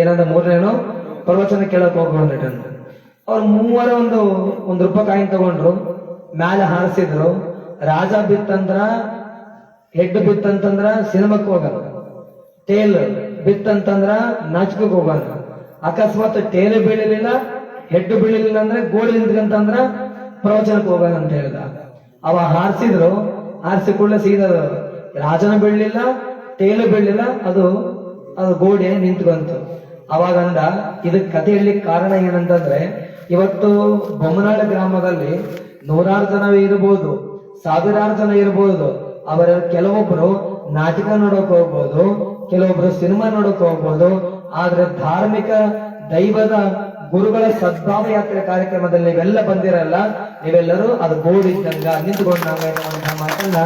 ಏನಂದ? 3ನೇನು ಪ್ರವಚನ ಕೇಳಕ್ ಹೋಗೋ ನಡೆ ಅಂತ. ಅವ್ರು 3 ಒಂದು ರೂಪಾಯಿ ಕಾಯಿನ್ ತಗೊಂಡ್ರು, ಮ್ಯಾಲೆ ಹಾರಿಸಿದ್ರು. ರಾಜ ಬಿತ್ತಂದ್ರ, ಹೆಡ್ ಬಿತ್ತಂತಂದ್ರ ಸಿನಿಮಾಕ್ಕೆ ಹೋಗಲ್ಲ, ಟೇಲ್ ಬಿತ್ತಂತಂದ್ರ ನಾಟಕಕ್ಕೆ ಹೋಗಲ್ಲ. ಅಕಸ್ಮಾತ್ ಟೇಲ್ ಬೀಳಲಿಲ್ಲ, ಹೆಡ್ ಬೀಳಲಿಲ್ಲ ಅಂದ್ರೆ ಗೋಡೆ ನಿಂತ್ಕಂತಂದ್ರ ಪ್ರವಚನಕ್ಕೆ ಹೋಗೋಣ ಅಂತ ಹೇಳ್ದ. ಅವ ಹಾರಿಸಿದ್ರು, ಹಾರಿಸಿ ಕೂಡಲೇ ಸೀದಾ ರಾಜನ ಬೀಳಲಿಲ್ಲ, ಟೇಲು ಬೀಳಲಿಲ್ಲ, ಅದು ಗೋಡೆ ನಿಂತ್ಕೊಂತು. ಅವಾಗಂದ, ಇದಕ್ ಕಥೆ ಹೇಳಲಿಕ್ಕೆ ಕಾರಣ ಏನಂತಂದ್ರೆ, ಇವತ್ತು ಬೊಮ್ಮನಾಳ ಗ್ರಾಮದಲ್ಲಿ 100 ಜನ ಇರ್ಬೋದು, 1000 ಜನ ಇರ್ಬೋದು. ಅವರ ಕೆಲವೊಬ್ರು ನಾಟಕ ನೋಡಕ್ ಹೋಗ್ಬೋದು, ಕೆಲವೊಬ್ರು ಸಿನಿಮಾ ನೋಡಕ್ ಹೋಗ್ಬೋದು. ಆದ್ರೆ ಧಾರ್ಮಿಕ ದೈವದ ಗುರುಗಳ ಸದ್ಭಾವ ಯಾತ್ರೆ ಕಾರ್ಯಕ್ರಮದಲ್ಲಿ ನೀವೆಲ್ಲ ಬಂದಿರಲ್ಲ, ನೀವೆಲ್ಲರೂ ಅದು ಬೋರ್ಡ್ ಇದ್ದಂಗ ನಿಂತುಕೊಂಡಾಗ ಎನ್ನುವಂತಹ ಮಾತನ್ನ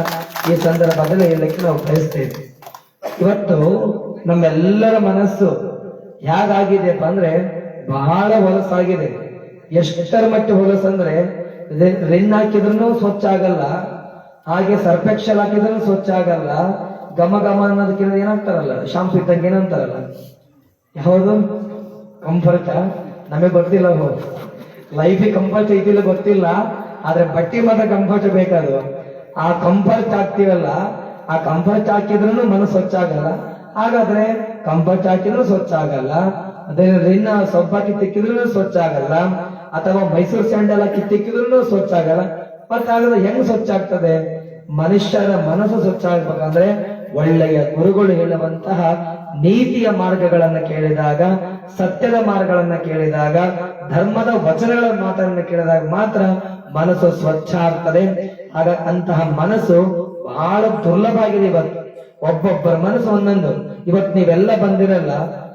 ಈ ಸಂದರ್ಭದಲ್ಲಿ ಹೇಳಲಿಕ್ಕೆ ನಾವು ಬಯಸ್ತೇವೆ. ಇವತ್ತು ನಮ್ಮೆಲ್ಲರ ಮನಸ್ಸು ಹೇಗಾಗಿದೆಯಪ್ಪ ಅಂದ್ರೆ ಬಹಳ ಹೊಲಸಾಗಿದೆ. ಎಷ್ಟರ ಮಟ್ಟ ಹೊಲಸಂದ್ರೆ ರಿನ್ ಹಾಕಿದ್ರು ಸ್ವಚ್ಛ ಆಗಲ್ಲ, ಹಾಗೆ ಸರ್ಫೆಕ್ಷಲ್ ಹಾಕಿದ್ರು ಸ್ವಚ್ಛ ಆಗಲ್ಲ. ಘಮ ಅನ್ನೋದಕ್ಕಿಂತ ಏನಾಗ್ತಾರಲ್ಲ, ಶಾಂಪು ಇದ್ದಂಗೆ ಏನಂತಾರಲ್ಲ, ಯಾವುದು ಕಂಫರ್ಟ್ ನಮಗೆ ಗೊತ್ತಿಲ್ಲ, ಲೈಫಿಗೆ ಕಂಫರ್ಟ್ ಐತಿಲ್ಲ ಗೊತ್ತಿಲ್ಲ, ಆದ್ರೆ ಬಟ್ಟೆ ಮಾತ್ರ ಕಂಫರ್ಟ್ ಬೇಕಾದ್ರು. ಆ ಕಂಫರ್ಟ್ ಹಾಕ್ತಿವಲ್ಲ, ಆ ಕಂಫರ್ಟ್ ಹಾಕಿದ್ರು ಮನಸ್ಸು ಸ್ವಚ್ಛ ಆಗಲ್ಲ. ಹಾಗಾದ್ರೆ ಕಂಫರ್ಟ್ ಹಾಕಿದ್ರು ಸ್ವಚ್ಛ ಆಗಲ್ಲ, ಅದೇ ರಿನ್ನ ಸೊಪ್ಪಾಕಿ ತಿಕ್ಕಿದ್ರು ಸ್ವಚ್ಛ ಆಗಲ್ಲ. ಅಥವಾ ಮೈಸೂರು ಸ್ಯಾಂಡಲ್ ಹಾಕಿ ತಿಕ್ಕಿದ್ರು ಸ್ವಚ್ಛ ಆಗಲ್ಲ. ಮತ್ತೆ ಹಾಗಾದ್ರೆ ಹೆಂಗ್ ಸ್ವಚ್ಛ ಆಗ್ತದೆ? ಮನುಷ್ಯರ ಮನಸ್ಸು ಸ್ವಚ್ಛ ಆಗ್ಬೇಕಂದ್ರೆ ಒಳ್ಳೆಯ ಗುರುಗಳು ಹೇಳುವಂತಹ ನೀತಿಯ ಮಾರ್ಗಗಳನ್ನ ಕೇಳಿದಾಗ, ಸತ್ಯದ ಮಾರ್ಗಗಳನ್ನ ಕೇಳಿದಾಗ, ಧರ್ಮದ ವಚನಗಳ ಮಾತನ್ನ ಕೇಳಿದಾಗ ಮಾತ್ರ ಮನಸ್ಸು ಸ್ವಚ್ಛ ಆಗ್ತದೆ. ಆಗ ಅಂತಹ ಮನಸ್ಸು ಬಹಳ ದುರ್ಲಭ ಆಗಿದೆ ಇವತ್ತು. ಒಬ್ಬೊಬ್ಬರ ಮನಸ್ಸು ಒಂದೊಂದು. ಇವತ್ತು ನೀವೆಲ್ಲ ಬಂದಿರಲ್ಲ,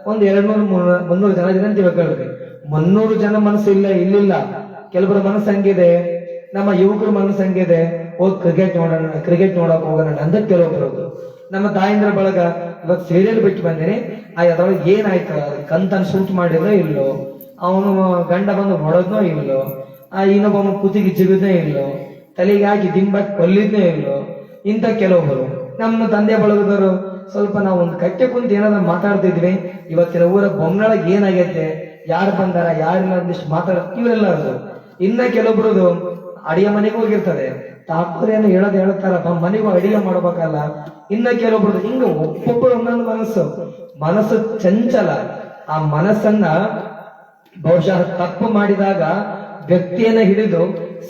ಒಂದ್ 200-300 ಜನ ಜನ ಅಂತ ಹೇಳ್ರಿ. 300 ಜನ ಮನಸ್ಸು ಇಲ್ಲಿಲ್ಲ. ಕೆಲವರ ಮನಸ್ಸು ಹಂಗಿದೆ, ನಮ್ಮ ಯುವಕರ ಮನಸ್ಸು ಹಂಗಿದೆ, ಹೋಗಿ ಕ್ರಿಕೆಟ್ ನೋಡಕ್ ಹೋಗೋಣ ಅಂತ ಕೆಲವೊಬ್ರು. ನಮ್ಮ ತಾಯಂದ್ರ ಬಳಗ ಇವತ್ತು ಸೀರಿಯಲ್ ಬಿಟ್ಟು ಬಂದಿನಿ, ಅದ್ರೊಳಗೆ ಏನಾಯ್ತು, ಕಂತನ್ ಶೂಟ್ ಮಾಡಿದ್ನೋ ಇಲ್ಲೋ, ಅವನು ಗಂಡ ಬಂದು ಹೊಡೋದ್ನೋ ಇಲ್ಲೋ, ಇನ್ನೊಬ್ಬ ಕುತ್ತಿಗೆ ಜಿಗಿದ್ನೋ ಇಲ್ಲೋ, ತಲೆಗೆ ಹಾಕಿ ದಿಂಬಾಕಿ ಕೊಲ್ಲಿದ್ನೋ ಇಲ್ಲೋ, ಇಂಥ ಕೆಲವೊಬ್ಬರು. ನಮ್ಮ ತಂದೆ ಬಳಗದವರು ಸ್ವಲ್ಪ ನಾವು ಒಂದು ಕಟ್ಟೆ ಕುಂತ ಏನಾದ್ರು ಮಾತಾಡ್ತಿದ್ವಿ. ಇವತ್ತಿನ ಊರ ಬೊಮ್ಮನೊಳಗೆ ಏನಾಗೈತೆ, ಯಾರು ಬಂದಾರ ಯಾರಿಲ್ಲ ಅಂದಿಷ್ಟು ಇವರೆಲ್ಲರದು. ಇನ್ನ ಕೆಲವೊಬ್ರದು ಅಡಿಗೆ ಮನೆಗೆ ಹೋಗಿರ್ತದೆ, ತಾತ್ಪರ್ಯನ ಹೇಳ್ತಾರಪ್ಪ ಮನೆಗೂ ಅಡಿಗೆ ಮಾಡ್ಬೇಕಲ್ಲ. ಇನ್ನ ಕೆಲವೊಬ್ರದು ಹಿಂಗ ಒಬ್ಬೊಬ್ಬರು ಒಂದೊಂದು ಮನಸ್ಸು ಚಂಚಲ. ಆ ಮನಸ್ಸನ್ನ ಬಹುಶಃ ತಪ್ಪು ಮಾಡಿದಾಗ ವ್ಯಕ್ತಿಯನ್ನ ಹಿಡಿದು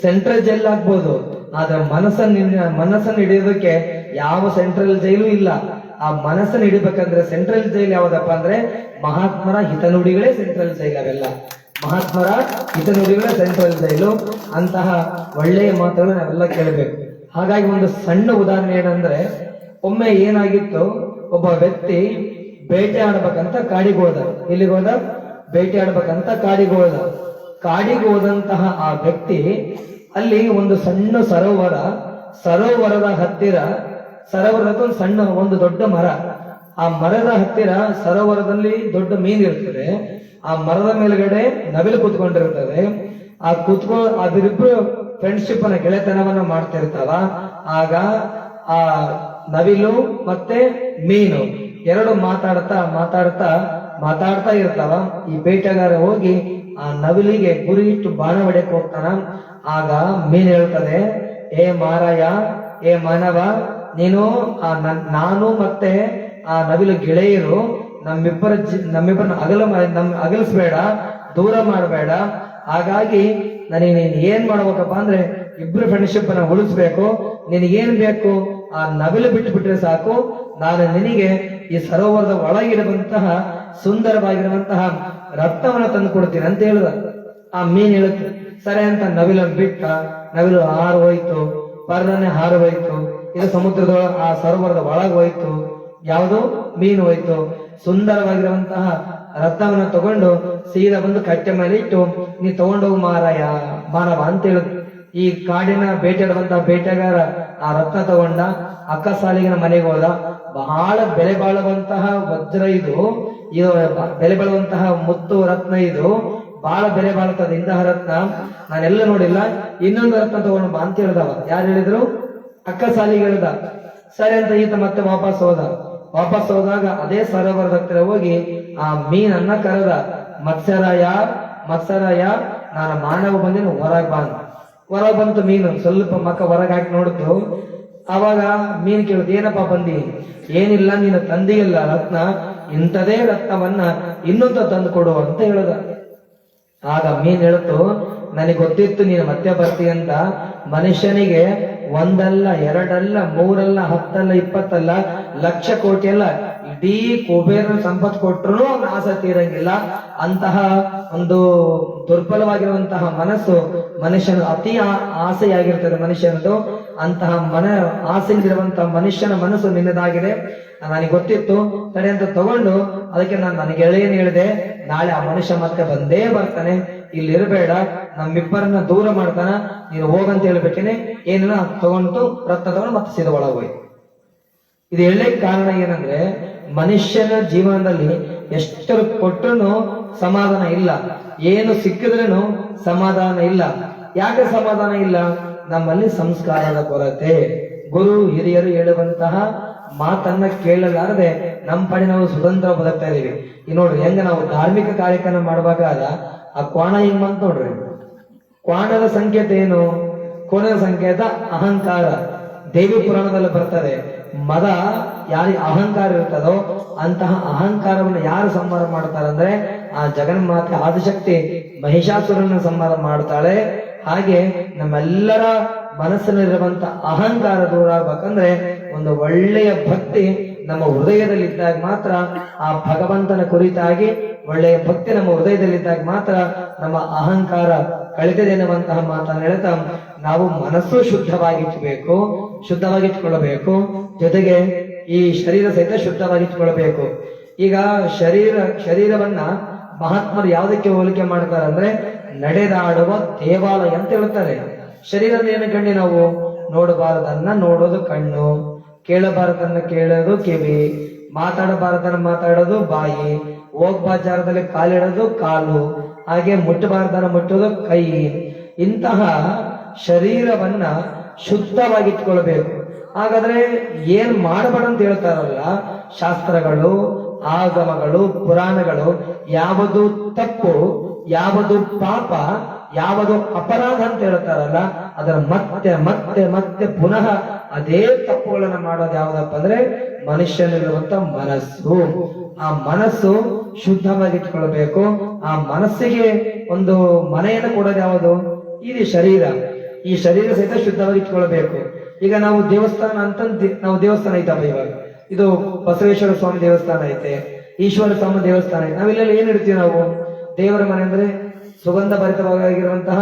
ಸೆಂಟ್ರಲ್ ಜೈಲ್ ಆಗ್ಬೋದು, ಆದ್ರೆ ಮನಸ್ಸನ್ನು ಹಿಡಿಯೋದಕ್ಕೆ ಯಾವ ಸೆಂಟ್ರಲ್ ಜೈಲು ಇಲ್ಲ. ಆ ಮನಸ್ಸನ್ನು ಹಿಡಿಬೇಕಂದ್ರೆ ಸೆಂಟ್ರಲ್ ಜೈಲ್ ಯಾವ್ದಪ್ಪ ಅಂದ್ರೆ ಮಹಾತ್ಮರ ಹಿತನುಡಿಗಳೇ ಸೆಂಟ್ರಲ್ ಜೈಲ್. ಅವೆಲ್ಲ ಮಹಾತ್ಮರ ಹಿತನುಡಿಗಳೇ ಸೆಂಟ್ರಲ್ ಜೈಲು. ಅಂತಹ ಒಳ್ಳೆಯ ಮಾತುಗಳು ನಾವೆಲ್ಲ ಕೇಳಬೇಕು. ಹಾಗಾಗಿ ಒಂದು ಸಣ್ಣ ಉದಾಹರಣೆ ಏನಂದ್ರೆ, ಒಮ್ಮೆ ಏನಾಗಿತ್ತು, ಒಬ್ಬ ವ್ಯಕ್ತಿ ಬೇಟೆ ಆಡ್ಬೇಕಂತ ಕಾಡಿಗೆ ಹೋದ. ಎಲ್ಲಿಗೆ ಹೋದ? ಬೇಟೆ ಆಡ್ಬೇಕಂತ ಕಾಡಿಗೆ ಹೋದ. ಕಾಡಿಗೆ ಹೋದಂತಹ ಆ ವ್ಯಕ್ತಿ ಅಲ್ಲಿ ಒಂದು ಸಣ್ಣ ಸರೋವರದ ಹತ್ತಿರ ಒಂದು ಸಣ್ಣ ಒಂದು ದೊಡ್ಡ ಮರ. ಆ ಮರದ ಹತ್ತಿರ ಸರೋವರದಲ್ಲಿ ದೊಡ್ಡ ಮೀನು ಇರ್ತದೆ. ಆ ಮರದ ಮೇಲ್ಗಡೆ ನವಿಲು ಕೂತ್ಕೊಂಡಿರ್ತದೆ. ಅದರಿಬ್ರು ಫ್ರೆಂಡ್ಶಿಪ್ ಅನ್ನ, ಗೆಳೆತನವನ್ನ ಮಾಡ್ತಿರ್ತಾವ. ಆಗ ಆ ನವಿಲು ಮತ್ತೆ ಮೀನು ಎರಡು ಮಾತಾಡ್ತಾ ಇರ್ತಾವ. ಈ ಬೇಟೆಗಾರ ಹೋಗಿ ಆ ನವಿಲಿಗೆ ಗುರಿ ಇಟ್ಟು ಬಾಣ ಹೊಡೆಯಕ್ ಹೋಗ್ತಾನ. ಆಗ ಮೀನ್ ಹೇಳ್ತದೆ, ಏ ಮಾರಾಯ, ಏ ಮಾನವ, ನೀನು ನಾನು ಮತ್ತೆ ಆ ನವಿಲು ಗೆಳೆಯರು ನಮ್ಮಿಬ್ಬರನ್ನ ಅಗಲಿಸ್ಬೇಡ, ದೂರ ಮಾಡಬೇಡ. ಹಾಗಾಗಿ ನನಗೆ ನೀನ್ ಏನ್ ಮಾಡ್ಬೇಕಪ್ಪ ಅಂದ್ರೆ ಇಬ್ರು ಫ್ರೆಂಡ್ಶಿಪ್ ಅನ್ನ ಉಳಿಸ್ಬೇಕು. ನಿನಗೇನ್ ಬೇಕು? ಆ ನವಿಲು ಬಿಟ್ರೆ ಸಾಕು, ನಾನು ನಿನಗೆ ಈ ಸರೋವರದ ಒಳಗಿರುವಂತಹ ಸುಂದರವಾಗಿರುವಂತಹ ರತ್ನವನ್ನ ತಂದು ಕೊಡ್ತೀನಿ ಅಂತ ಹೇಳಿದ. ಆ ಮೀನ್ ಹೇಳುತ್ತೆ ಸರಿ ಅಂತ ನವಿಲನ್ನು ಬಿಟ್ಟ. ನವಿಲು ಹಾರು ಹೋಯ್ತು, ಪರ್ದನೆ ಹಾರು ಹೋಯ್ತು. ಇದು ಸಮುದ್ರದ ಆ ಸರೋವರದ ಒಳಗೆ ಹೋಯ್ತು. ಯಾವುದು? ಮೀನು ಹೋಯ್ತು. ಸುಂದರವಾಗಿರುವಂತಹ ರತ್ನವನ್ನ ತಗೊಂಡು ಸೀದಾ ಬಂದು ಕಟ್ಟೆ ಮೇಲೆ ಇಟ್ಟು, ನೀ ತಗೊಂಡೋಗು ಮಾನವ ಅಂತ ಹೇಳಿದ್ರು. ಈ ಕಾಡಿನ ಬೇಟೆಯಾಡುವಂತಹ ಬೇಟೆಗಾರ ಆ ರತ್ನ ತಗೊಂಡ, ಅಕ್ಕ ಸಾಲಿಗಿನ ಮನೆಗೆ ಹೋದ. ಬಹಳ ಬೆಲೆ ಬಾಳುವಂತಹ ವಜ್ರ ಇದು ಬೆಲೆ ಬಾಳುವಂತಹ ಮುತ್ತು ರತ್ನ, ಇದು ಬಹಳ ಬೆಲೆ ಬಾಳುತ್ತದೆ. ಇಂತಹ ರತ್ನ ನಾನೆಲ್ಲ ನೋಡಿಲ್ಲ, ಇನ್ನೊಂದು ರತ್ನ ತಗೊಂಡು ಬಾ ಅಂತ ಹೇಳ್ದವ. ಯಾರು ಹೇಳಿದ್ರು? ಅಕ್ಕ ಸಾಲಿಗೆ ಹೇಳ್ದ. ಸರಿ ಅಂತ ಈತ ಮತ್ತೆ ವಾಪಸ್ ಹೋದಾಗ ಅದೇ ಸರೋವರದ ಹತ್ತಿರ ಹೋಗಿ ಆ ಮೀನನ್ನ ಕರೆದ. ಮತ್ಸರಾಯ, ನಾನು ಮಾನವ ಬಂದಿನ ಹೊರಗ್ ಬಂತು ಮೀನು. ಸ್ವಲ್ಪ ಮಕ್ಕ ಹೊರಗೆ ಹಾಕಿ ನೋಡಿತು. ಅವಾಗ ಮೀನ್ ಕೇಳುದು, ಏನಪ್ಪಾ ಬಂದಿ? ಏನಿಲ್ಲ, ನೀನು ತಂದೆಯಲ್ಲ ರತ್ನ, ಇಂಥದೇ ರತ್ನವನ್ನ ಇನ್ನೊಂದು ತಂದು ಕೊಡು ಅಂತ ಹೇಳುದ. ಆಗ ಮೀನ್ ಹೇಳ್ತು, ನನಗೆ ಗೊತ್ತಿತ್ತು ನೀನು ಮತ್ತೆ ಬರ್ತೀಯಂತ. ಮನುಷ್ಯನಿಗೆ ಒಂದಲ್ಲ, ಎರಡಲ್ಲ, ಮೂರಲ್ಲ, 10 ಅಲ್ಲ, 20 ಅಲ್ಲ, ಲಕ್ಷ ಕೋಟಿ ಅಲ್ಲ, ಇಡೀ ಕುಬೇರ ಸಂಪತ್ತು ಕೊಟ್ಟರು ಅವನ ಆಸಕ್ತಿ ಇರಂಗಿಲ್ಲ. ಅಂತಹ ಒಂದು ದುರ್ಬಲವಾಗಿರುವಂತಹ ಮನಸ್ಸು ಮನುಷ್ಯನ ಅತಿ ಆಸೆಯಾಗಿರ್ತದೆ ಮನುಷ್ಯನದು. ಅಂತಹ ಆಸೆಗಿರುವಂತಹ ಮನುಷ್ಯನ ಮನಸ್ಸು ನಿನ್ನದಾಗಿದೆ. ನನಗೆ ಗೊತ್ತಿತ್ತು, ಸರಿ ಅಂತ ತಗೊಂಡು ಅದಕ್ಕೆ ನನ್ನ ಗೆಳೆಯನ್ ಹೇಳಿದೆ, ನಾಳೆ ಆ ಮನುಷ್ಯ ಮತ್ತೆ ಬಂದೇ ಬರ್ತಾನೆ, ಇಲ್ಲಿ ಇರಬೇಡ, ನಮ್ಮಿಬ್ಬರನ್ನ ದೂರ ಮಾಡ್ತಾನ, ನೀನು ಹೋಗಂತ ಹೇಳ್ಬೇಕೇನೆ. ಏನಿಲ್ಲ ತಗೊಂಡು ರತ್ನ ತಗೊಂಡು ಮತ್ತೆ ಸೀದಾ ಒಳಗೋಯ್. ಇದು ಹೇಳಲಿಕ್ಕೆ ಕಾರಣ ಏನಂದ್ರೆ, ಮನುಷ್ಯನ ಜೀವನದಲ್ಲಿ ಎಷ್ಟರು ಕೊಟ್ಟರು ಸಮಾಧಾನ ಇಲ್ಲ, ಏನು ಸಿಕ್ಕಿದ್ರೂ ಸಮಾಧಾನ ಇಲ್ಲ. ಯಾಕೆ ಸಮಾಧಾನ ಇಲ್ಲ? ನಮ್ಮಲ್ಲಿ ಸಂಸ್ಕಾರದ ಕೊರತೆ. ಗುರು ಹಿರಿಯರು ಹೇಳುವಂತಹ ಮಾತನ್ನ ಕೇಳಲಾರದೆ ನಮ್ಮ ಪಡೆ ನಾವು ಸ್ವತಂತ್ರ ಬದುಕ್ತಾ ಇದೀವಿ. ಈ ನೋಡ್ರಿ ಹೆಂಗ ನಾವು ಧಾರ್ಮಿಕ ಕಾರ್ಯಕ್ರಮ ಮಾಡ್ಬೇಕಾದ ಆ ಕ್ವಾಣ ಹಿಂಗ್ ಬಂತ ನೋಡ್ರಿ. ಕ್ವಾಣದ ಸಂಕೇತ ಏನು? ಕೋಣದ ಸಂಕೇತ ಅಹಂಕಾರ. ದೇವಿ ಪುರಾಣದಲ್ಲಿ ಬರ್ತದೆ, ಮದ ಯಾರಿಗೆ ಅಹಂಕಾರ ಇರ್ತದೋ ಅಂತಹ ಅಹಂಕಾರವನ್ನು ಯಾರು ಸಂಹಾರ ಮಾಡ್ತಾರಂದ್ರೆ ಆ ಜಗನ್ಮಾತೆ ಆದಿಶಕ್ತಿ ಮಹಿಷಾಸುರನ ಸಂಹಾರ ಮಾಡ್ತಾಳೆ. ಹಾಗೆ ನಮ್ಮೆಲ್ಲರ ಮನಸ್ಸಿನಲ್ಲಿರುವಂತ ಅಹಂಕಾರ ದೂರ ಆಗ್ಬೇಕಂದ್ರೆ ಒಂದು ಒಳ್ಳೆಯ ಭಕ್ತಿ ನಮ್ಮ ಹೃದಯದಲ್ಲಿದ್ದಾಗ ಮಾತ್ರ, ಆ ಭಗವಂತನ ಕುರಿತಾಗಿ ಒಳ್ಳೆಯ ಭಕ್ತಿ ನಮ್ಮ ಹೃದಯದಲ್ಲಿದ್ದಾಗ ಮಾತ್ರ ನಮ್ಮ ಅಹಂಕಾರ ಕಳೆದಿದೆ ಎನ್ನುವಂತಹ ಮಾತನ್ನು ಹೇಳ್ತಾ, ನಾವು ಮನಸ್ಸು ಶುದ್ಧವಾಗಿಟ್ಕೊಳ್ಬೇಕು, ಜೊತೆಗೆ ಈ ಶರೀರ ಸಹಿತ ಶುದ್ಧವಾಗಿಟ್ಕೊಳ್ಬೇಕು. ಈಗ ಶರೀರವನ್ನ ಮಹಾತ್ಮರು ಯಾವುದಕ್ಕೆ ಹೋಲಿಕೆ ಮಾಡ್ತಾರೆ ಅಂದ್ರೆ ನಡೆದಾಡುವ ದೇವಾಲಯ ಅಂತ ಹೇಳ್ತಾರೆ. ಶರೀರದ ಏನು ಕಣ್ಣಿ ನಾವು ನೋಡಬಾರದನ್ನ ನೋಡೋದು ಕಣ್ಣು, ಕೇಳಬಾರದನ್ನ ಕೇಳೋದು ಕಿವಿ, ಮಾತಾಡಬಾರದನ್ನ ಮಾತಾಡೋದು ಬಾಯಿ, ಹೋಗ್ಬಾಚಾರದಲ್ಲಿ ಕಾಲಿಡೋದು ಕಾಲು, ಹಾಗೆ ಮುಟ್ಟಬಾರದನ್ನ ಮುಟ್ಟೋದು ಕೈ. ಇಂತಹ ಶರೀರವನ್ನ ಶುದ್ಧವಾಗಿಟ್ಕೊಳ್ಬೇಕು. ಹಾಗಾದ್ರೆ ಏನ್ ಮಾಡಬೇಡ ಅಂತ ಹೇಳ್ತಾರಲ್ಲ ಶಾಸ್ತ್ರಗಳು, ಆಗಮಗಳು, ಪುರಾಣಗಳು, ಯಾವುದು ತಪ್ಪು, ಯಾವುದು ಪಾಪ, ಯಾವುದು ಅಪರಾಧ ಅಂತ ಹೇಳ್ತಾರಲ್ಲ, ಅದರ ಮತ್ತೆ ಮತ್ತೆ ಮತ್ತೆ ಪುನಃ ಅದೇ ತಪ್ಪುಗಳನ್ನ ಮಾಡೋದು ಯಾವ್ದಪ್ಪ ಅಂದ್ರೆ ಮನುಷ್ಯನಿರುವಂತ ಮನಸ್ಸು. ಆ ಮನಸ್ಸು ಶುದ್ಧವಾಗಿಟ್ಕೊಳ್ಬೇಕು. ಆ ಮನಸ್ಸಿಗೆ ಒಂದು ಮನೆಯನ್ನು ಕೊಡೋದು ಯಾವುದು? ಇದು ಶರೀರ. ಈ ಶರೀರ ಸಹಿತ ಶುದ್ಧವಾಗಿಟ್ಕೊಳ್ಬೇಕು. ಈಗ ನಾವು ದೇವಸ್ಥಾನ ಅಂತ ನಾವು ದೇವಸ್ಥಾನ ಐತಪ್ಪ, ಇವಾಗ ಇದು ಬಸವೇಶ್ವರ ಸ್ವಾಮಿ ದೇವಸ್ಥಾನ ಐತೆ, ಈಶ್ವರ ಸ್ವಾಮಿ ದೇವಸ್ಥಾನ ಐತೆ. ನಾವಿಲ್ಲೆಲ್ಲ ಏನ್ ಇಡ್ತೀವಿ ನಾವು? ದೇವರ ಮನೆ ಅಂದ್ರೆ ಸುಗಂಧ ಭರಿತವಾಗಿರುವಂತಹ